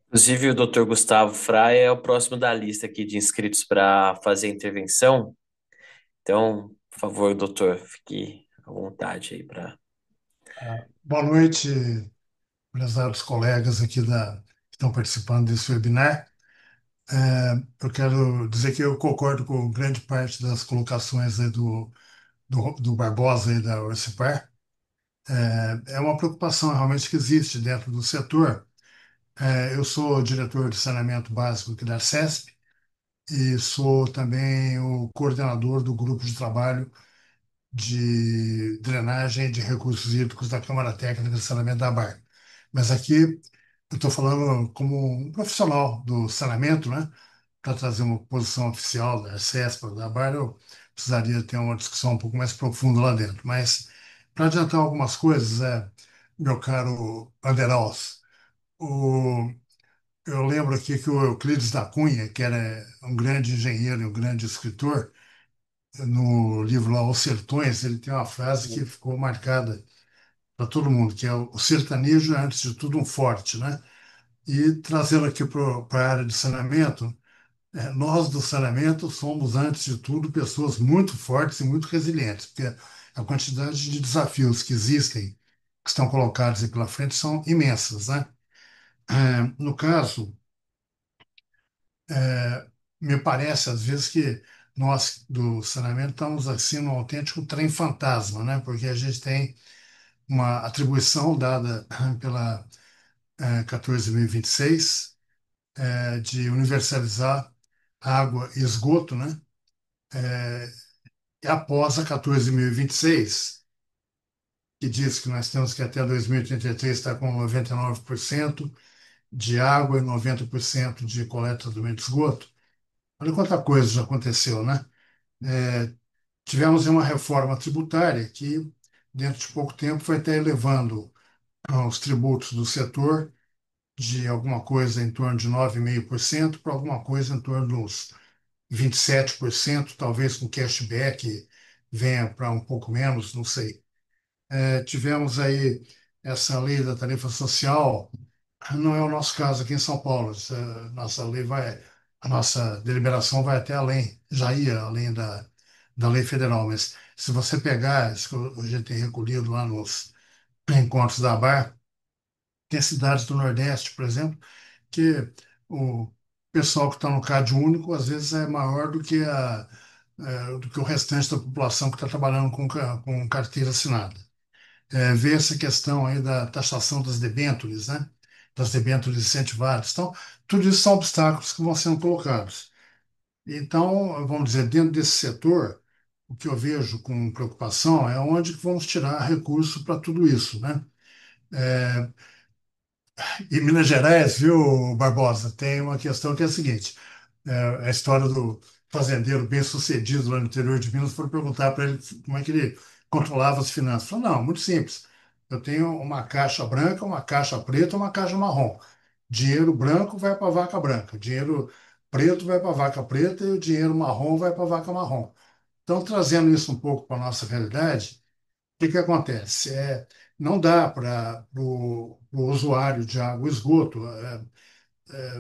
Inclusive, o Dr. Gustavo Fraia é o próximo da lista aqui de inscritos para fazer a intervenção. Então, por favor, doutor, fique à vontade aí para. Boa noite, prezados colegas aqui que estão participando desse webinar. Eu quero dizer que eu concordo com grande parte das colocações aí do Barbosa e da Orcipar. É uma preocupação realmente que existe dentro do setor. Eu sou diretor de saneamento básico aqui da Arcesp e sou também o coordenador do grupo de trabalho de drenagem de recursos hídricos da Câmara Técnica de Saneamento da ABAR. Mas aqui eu estou falando como um profissional do saneamento, né? Para trazer uma posição oficial da CESP, da ABAR, eu precisaria ter uma discussão um pouco mais profunda lá dentro. Mas, para adiantar algumas coisas, meu caro Anderaus, o, eu lembro aqui que o Euclides da Cunha, que era um grande engenheiro e um grande escritor, no livro lá Os Sertões, ele tem uma frase que ficou marcada para todo mundo, que é o sertanejo é, antes de tudo, um forte, né? E trazendo aqui para a área de saneamento, nós do saneamento somos, antes de tudo, pessoas muito fortes e muito resilientes, porque a quantidade de desafios que existem, que estão colocados aí pela frente, são imensas, né? No caso, é, me parece, às vezes, que nós do saneamento estamos assim num autêntico trem fantasma, né? Porque a gente tem uma atribuição dada pela 14.026 de universalizar água e esgoto, né? E após a 14.026, que diz que nós temos que até 2033 estar com 99% de água e 90% de coleta do meio de esgoto. Olha quanta coisa já aconteceu, né? Tivemos uma reforma tributária que, dentro de pouco tempo, vai estar elevando os tributos do setor de alguma coisa em torno de 9,5% para alguma coisa em torno dos 27%, talvez com cashback venha para um pouco menos, não sei. Tivemos aí essa lei da tarifa social, não é o nosso caso aqui em São Paulo. Nossa lei vai, a nossa deliberação vai até além, já ia além da lei federal, mas se você pegar isso que a gente tem recolhido lá nos encontros da ABAR, tem cidades do Nordeste, por exemplo, que o pessoal que está no CAD único às vezes é maior do que o restante da população que está trabalhando com carteira assinada. Ver essa questão aí da taxação das debêntures, né? Das debêntures incentivadas. Então, tudo isso são obstáculos que vão sendo colocados. Então, vamos dizer, dentro desse setor, o que eu vejo com preocupação é onde que vamos tirar recurso para tudo isso, né? É, em Minas Gerais, viu, Barbosa, tem uma questão que é a seguinte: a história do fazendeiro bem-sucedido lá no interior de Minas, foram perguntar para ele como é que ele controlava as finanças. Falou, não, muito simples. Eu tenho uma caixa branca, uma caixa preta, uma caixa marrom. Dinheiro branco vai para a vaca branca, dinheiro preto vai para a vaca preta e o dinheiro marrom vai para a vaca marrom. Então, trazendo isso um pouco para a nossa realidade, o que que acontece? Não dá para o usuário de água e esgoto,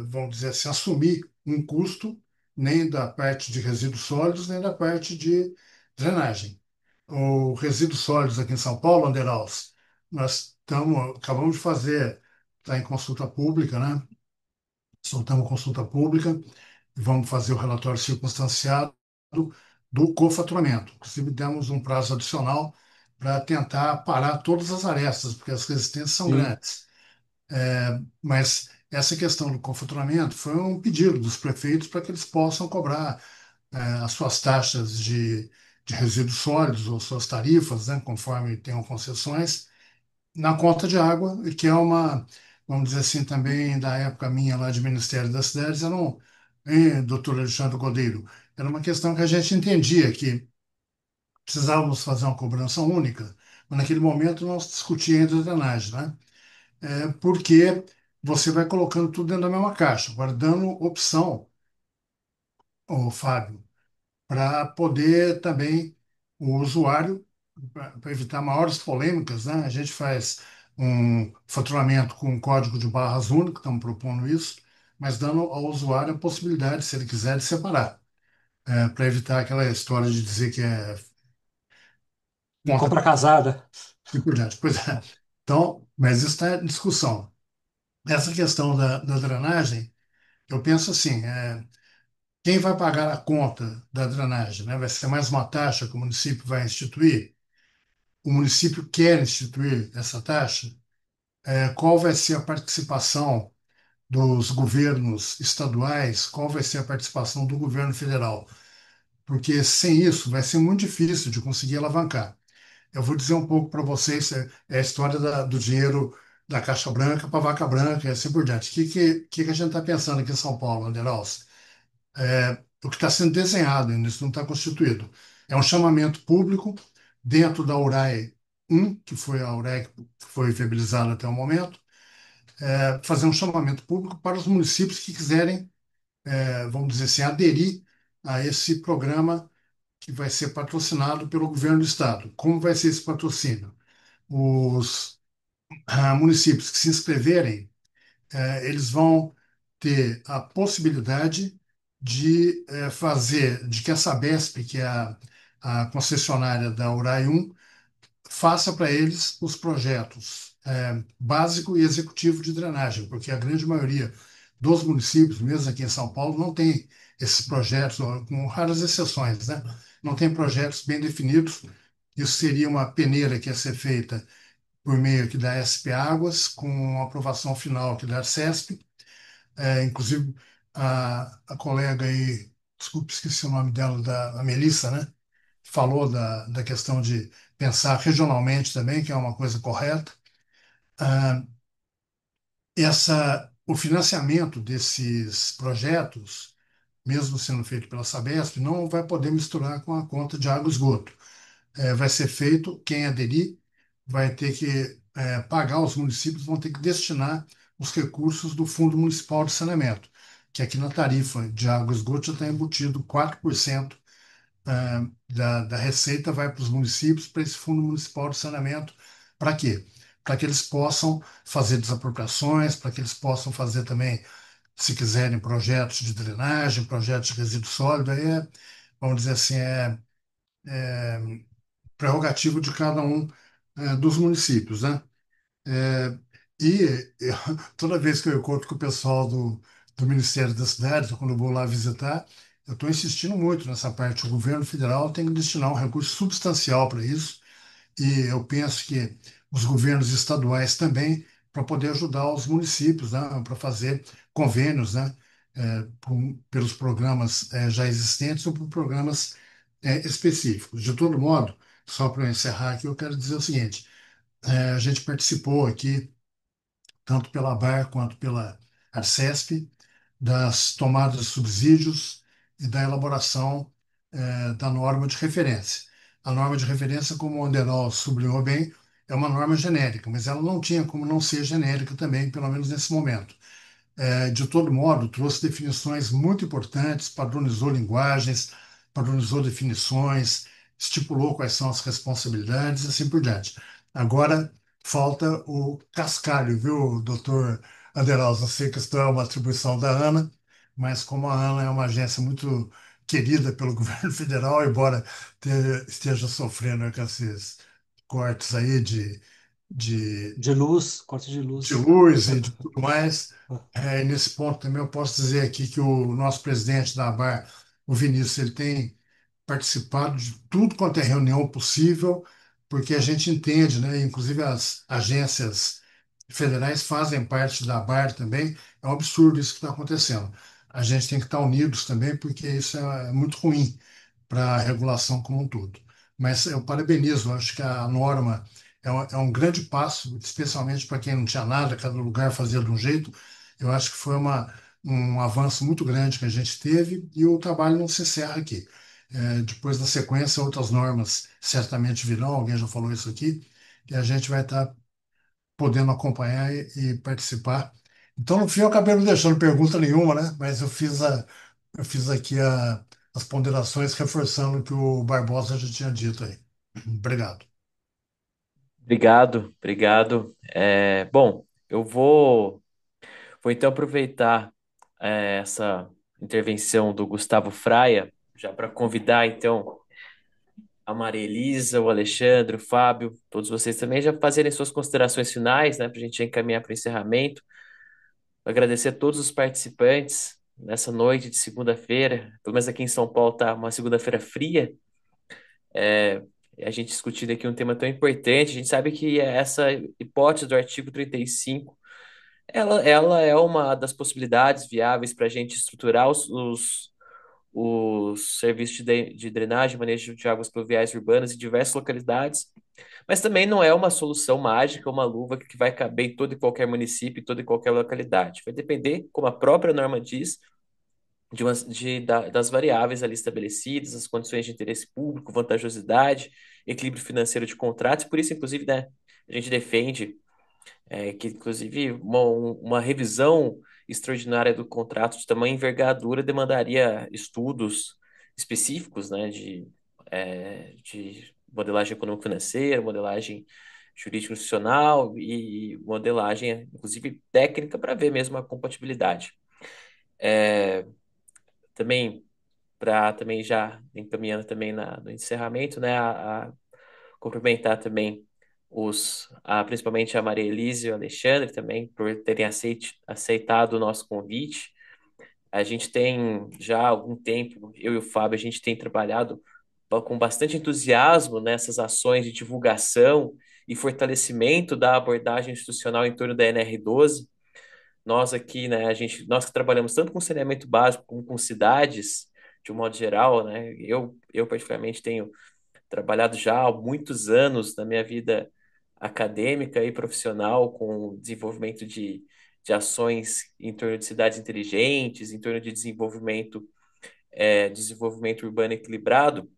vamos dizer assim, assumir um custo nem da parte de resíduos sólidos, nem da parte de drenagem. O resíduos sólidos aqui em São Paulo, Anderaus, acabamos de fazer, está em consulta pública, né? Soltamos consulta pública e vamos fazer o relatório circunstanciado do cofaturamento. Inclusive, demos um prazo adicional para tentar parar todas as arestas, porque as resistências são Sim. grandes. Mas essa questão do cofaturamento foi um pedido dos prefeitos para que eles possam cobrar as suas taxas de resíduos sólidos ou suas tarifas, né, conforme tenham concessões, na conta de água, e que é uma, vamos dizer assim, também da época minha lá de Ministério das Cidades, doutor Alexandre Godeiro, era uma questão que a gente entendia que precisávamos fazer uma cobrança única, mas naquele momento não se discutia ainda a drenagem, né? Porque você vai colocando tudo dentro da mesma caixa, agora dando opção, ô Fábio, para poder também o usuário, para evitar maiores polêmicas, né? A gente faz um faturamento com um código de barras único, estamos propondo isso, mas dando ao usuário a possibilidade, se ele quiser, de separar, para evitar aquela história de dizer que é E conta compra casada. e por diante. Pois é. Então, mas isso está em discussão. Essa questão da drenagem, eu penso assim, quem vai pagar a conta da drenagem, né? Vai ser mais uma taxa que o município vai instituir? O município quer instituir essa taxa? Qual vai ser a participação dos governos estaduais? Qual vai ser a participação do governo federal? Porque sem isso vai ser muito difícil de conseguir alavancar. Eu vou dizer um pouco para vocês, a história do dinheiro da Caixa Branca para a Vaca Branca e assim por diante. O que a gente está pensando aqui em São Paulo, Anderals? O que está sendo desenhado, ainda isso não está constituído. É um chamamento público dentro da URAE 1, que foi a URAE que foi viabilizada até o momento, fazer um chamamento público para os municípios que quiserem, vamos dizer assim, aderir a esse programa que vai ser patrocinado pelo governo do estado. Como vai ser esse patrocínio? Os municípios que se inscreverem, eles vão ter a possibilidade de fazer, de que a Sabesp, que é a concessionária da URAI 1, faça para eles os projetos básico e executivo de drenagem, porque a grande maioria dos municípios, mesmo aqui em São Paulo, não tem esses projetos, com raras exceções, né? Não tem projetos bem definidos. Isso seria uma peneira que ia ser feita por meio aqui da SP Águas, com aprovação final aqui da Arcesp. Inclusive, a colega aí, desculpe, esqueci o nome dela, a Melissa, né? Falou da questão de pensar regionalmente também, que é uma coisa correta. Ah, o financiamento desses projetos, mesmo sendo feito pela Sabesp, não vai poder misturar com a conta de água e esgoto. Vai ser feito, quem aderir vai ter que pagar, os municípios vão ter que destinar os recursos do Fundo Municipal de Saneamento, que aqui na tarifa de água e esgoto já está embutido 4% da receita vai para os municípios, para esse Fundo Municipal de Saneamento. Para quê? Para que eles possam fazer desapropriações, para que eles possam fazer também, se quiserem, projetos de drenagem, projetos de resíduo sólido, aí vamos dizer assim, prerrogativo de cada um dos municípios, né? É, toda vez que eu encontro com o pessoal do Ministério das Cidades, quando eu vou lá visitar, eu estou insistindo muito nessa parte. O governo federal tem que destinar um recurso substancial para isso, e eu penso que os governos estaduais também, para poder ajudar os municípios, né, para fazer convênios, né? pelos programas já existentes ou por programas específicos. De todo modo, só para eu encerrar aqui, eu quero dizer o seguinte: a gente participou aqui, tanto pela ABAR quanto pela Arcesp, das tomadas de subsídios e da elaboração da norma de referência. A norma de referência, como o Anderol sublinhou bem, é uma norma genérica, mas ela não tinha como não ser genérica também, pelo menos nesse momento. De todo modo, trouxe definições muito importantes, padronizou linguagens, padronizou definições, estipulou quais são as responsabilidades e assim por diante. Agora, falta o cascalho, viu, doutor Anderaldo? Eu sei que isso é uma atribuição da ANA, mas como a ANA é uma agência muito querida pelo governo federal, embora esteja sofrendo com esses cortes aí de De luz, corte de de luz. luz e de tudo mais. Nesse ponto também eu posso dizer aqui que o nosso presidente da ABAR, o Vinícius, ele tem participado de tudo quanto é reunião possível, porque a gente entende, né? Inclusive as agências federais fazem parte da ABAR também. É um absurdo isso que está acontecendo. A gente tem que estar unidos também, porque isso é muito ruim para a regulação como um todo. Mas eu parabenizo, eu acho que a norma é um grande passo, especialmente para quem não tinha nada, cada lugar fazia de um jeito. Eu acho que foi um avanço muito grande que a gente teve e o trabalho não se encerra aqui. Depois da sequência, outras normas certamente virão, alguém já falou isso aqui, e a gente vai estar podendo acompanhar e participar. Então, no fim, eu acabei não deixando pergunta nenhuma, né? Mas eu fiz aqui as ponderações reforçando o que o Barbosa já tinha dito aí. Obrigado. Obrigado, obrigado. Bom, vou então aproveitar essa intervenção do Gustavo Fraia, já para convidar então a Maria Elisa, o Alexandre, o Fábio, todos vocês também já fazerem suas considerações finais, né, para a gente já encaminhar para o encerramento. Agradecer a todos os participantes nessa noite de segunda-feira, pelo menos aqui em São Paulo tá uma segunda-feira fria, é, a gente discutindo aqui um tema tão importante. A gente sabe que essa hipótese do artigo 35, ela é uma das possibilidades viáveis para a gente estruturar os serviços de drenagem e manejo de águas pluviais urbanas em diversas localidades, mas também não é uma solução mágica, uma luva que vai caber em todo e qualquer município, em toda e qualquer localidade. Vai depender, como a própria norma diz, das variáveis ali estabelecidas, as condições de interesse público, vantajosidade, equilíbrio financeiro de contratos. Por isso, inclusive, né, a gente defende que, inclusive, uma revisão extraordinária do contrato de tamanha envergadura demandaria estudos específicos, né, de modelagem econômico-financeira, modelagem jurídico-institucional e modelagem, inclusive, técnica para ver mesmo a compatibilidade. Também, para também já encaminhando também no encerramento, né, a cumprimentar também principalmente a Maria Elise e o Alexandre também por terem aceitado o nosso convite. A gente tem já há algum tempo, eu e o Fábio, a gente tem trabalhado com bastante entusiasmo nessas ações de divulgação e fortalecimento da abordagem institucional em torno da NR12. Nós aqui, né, nós que trabalhamos tanto com saneamento básico como com cidades, de um modo geral, né, eu particularmente tenho trabalhado já há muitos anos na minha vida acadêmica e profissional com desenvolvimento de ações em torno de cidades inteligentes, em torno de desenvolvimento urbano equilibrado.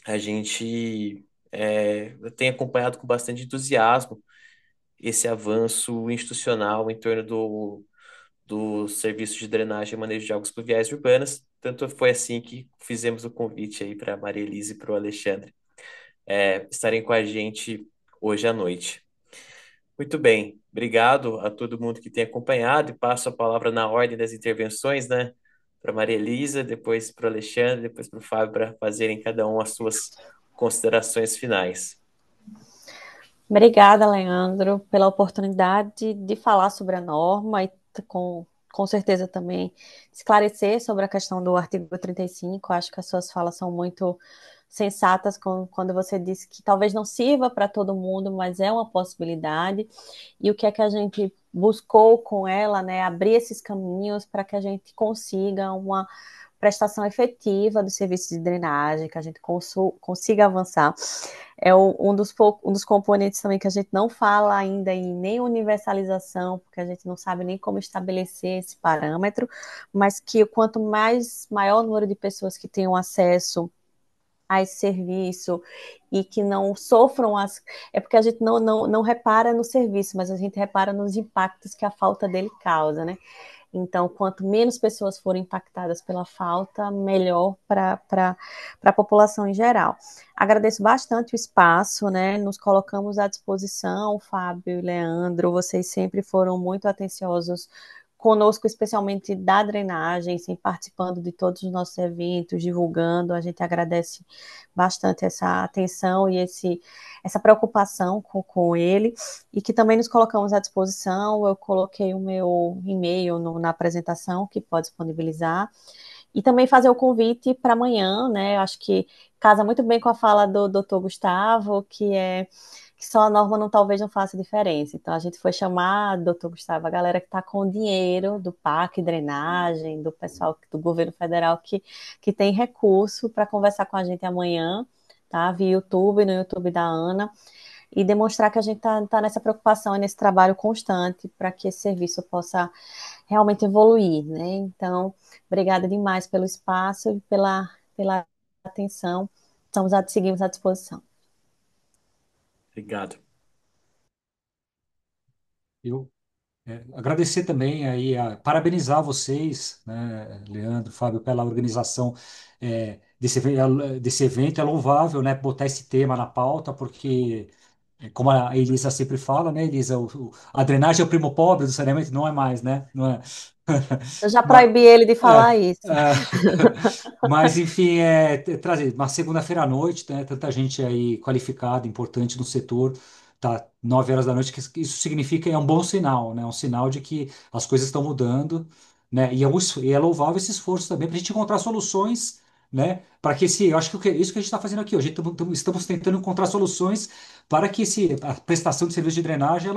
A gente tem acompanhado com bastante entusiasmo esse avanço institucional em torno do serviço de drenagem e manejo de águas pluviais urbanas. Tanto foi assim que fizemos o convite aí para a Maria Elise e para o Alexandre estarem com a gente hoje à noite. Muito bem, obrigado a todo mundo que tem acompanhado e passo a palavra na ordem das intervenções, né? Para Maria Elisa, depois para o Alexandre, depois para o Fábio, para fazerem cada um as suas considerações finais. Obrigada, Leandro, pela oportunidade de falar sobre a norma e com certeza também esclarecer sobre a questão do artigo 35. Acho que as suas falas são muito sensatas quando você disse que talvez não sirva para todo mundo, mas é uma possibilidade. E o que é que a gente buscou com ela, né, abrir esses caminhos para que a gente consiga uma prestação efetiva do serviço de drenagem, que a gente consiga avançar. É um dos componentes também que a gente não fala ainda em nem universalização, porque a gente não sabe nem como estabelecer esse parâmetro, mas que quanto maior o número de pessoas que tenham acesso a esse serviço e que não sofram as. É porque a gente não repara no serviço, mas a gente repara nos impactos que a falta dele causa, né? Então, quanto menos pessoas forem impactadas pela falta, melhor para a população em geral. Agradeço bastante o espaço, né? Nos colocamos à disposição, Fábio e Leandro, vocês sempre foram muito atenciosos conosco, especialmente da drenagem, assim, participando de todos os nossos eventos, divulgando. A gente agradece bastante essa atenção e essa preocupação com ele, e que também nos colocamos à disposição. Eu coloquei o meu e-mail na apresentação, que pode disponibilizar, e também fazer o convite para amanhã, né? Eu acho que casa muito bem com a fala do Dr. Gustavo, que só a norma talvez não faça diferença. Então, a gente foi chamar, doutor Gustavo, a galera que está com dinheiro do PAC, drenagem, do pessoal do governo federal que tem recurso para conversar com a gente amanhã, tá? Via YouTube, no YouTube da Ana, e demonstrar que a gente está nessa preocupação e nesse trabalho constante para que esse serviço possa realmente evoluir, né? Então, obrigada demais pelo espaço e pela atenção. Seguimos à disposição. Obrigado. Eu agradecer também aí, parabenizar vocês, né, Leandro, Fábio, pela organização desse evento. É louvável, né, botar esse tema na pauta, porque, como a Elisa sempre fala, né, Elisa, a drenagem é o primo pobre do saneamento, não é mais, né? Não é. Eu já Mas, proibi ele de falar é, isso. é, mas, enfim, trazer uma segunda-feira à noite, né, tanta gente aí qualificada, importante no setor, tá 9 horas da noite, que isso significa, é um bom sinal, né, um sinal de que as coisas estão mudando, né, e é louvável esse esforço também para a gente encontrar soluções, né, para que eu acho que isso que a gente está fazendo aqui hoje, estamos tentando encontrar soluções para que a prestação de serviço de drenagem,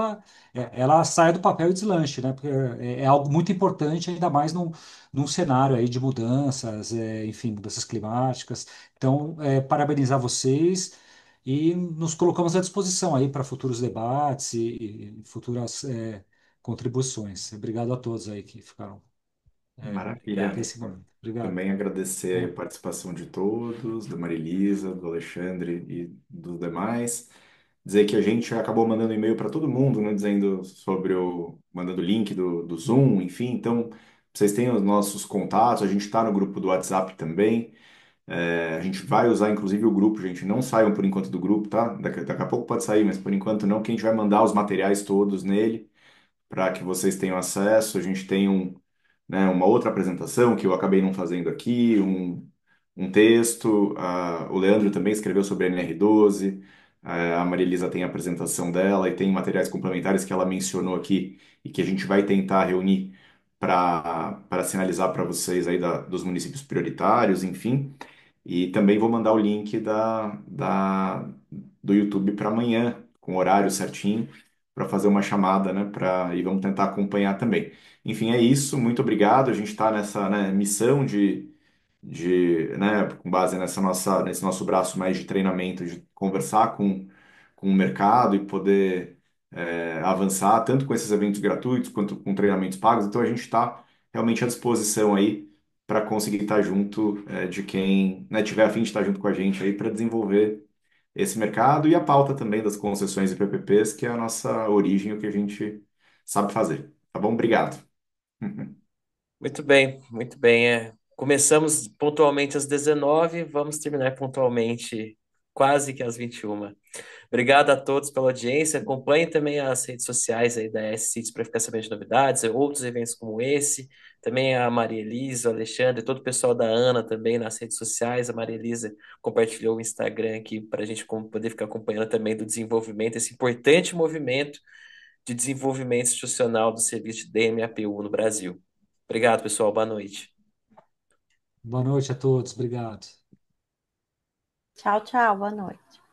ela saia do papel e deslanche, né, porque é algo muito importante, ainda mais num cenário aí de mudanças, enfim, mudanças climáticas. Então, parabenizar vocês e nos colocamos à disposição aí para futuros debates e futuras contribuições. Obrigado a todos aí que ficaram até Maravilha. esse momento. Obrigado. Também agradecer aí a participação de todos, da Marilisa, do Alexandre e dos demais. Dizer que a gente acabou mandando e-mail para todo mundo, né, dizendo mandando o link do Zoom, enfim. Então, vocês têm os nossos contatos, a gente está no grupo do WhatsApp também. A gente vai usar inclusive o grupo, gente. Não saiam por enquanto do grupo, tá? Daqui a pouco pode sair, mas por enquanto não, que a gente vai mandar os materiais todos nele para que vocês tenham acesso. A gente tem uma outra apresentação que eu acabei não fazendo aqui, um texto. O Leandro também escreveu sobre a NR12. A Maria Elisa tem a apresentação dela e tem materiais complementares que ela mencionou aqui e que a gente vai tentar reunir para sinalizar para vocês aí dos municípios prioritários, enfim. E também vou mandar o link do YouTube para amanhã, com o horário certinho, para fazer uma chamada, né? E vamos tentar acompanhar também. Enfim, é isso. Muito obrigado. A gente está nessa, né, missão né, com base nesse nosso braço mais de treinamento, de conversar com o mercado e poder avançar, tanto com esses eventos gratuitos quanto com treinamentos pagos. Então, a gente está realmente à disposição aí para conseguir estar junto de quem, né, tiver a fim de estar junto com a gente aí para desenvolver esse mercado e a pauta também das concessões e PPPs, que é a nossa origem, o que a gente sabe fazer. Tá bom? Obrigado. Muito bem, muito bem. Começamos pontualmente às 19, vamos terminar pontualmente quase que às 21. Obrigado a todos pela audiência. Acompanhe também as redes sociais aí da S-Cities para ficar sabendo de novidades, outros eventos como esse. Também a Maria Elisa, o Alexandre, todo o pessoal da Ana também nas redes sociais. A Maria Elisa compartilhou o Instagram aqui para a gente poder ficar acompanhando também do desenvolvimento, esse importante movimento de desenvolvimento institucional do serviço de DMAPU no Brasil. Obrigado, pessoal. Boa noite. Boa noite a todos. Obrigado. Tchau, tchau. Boa noite.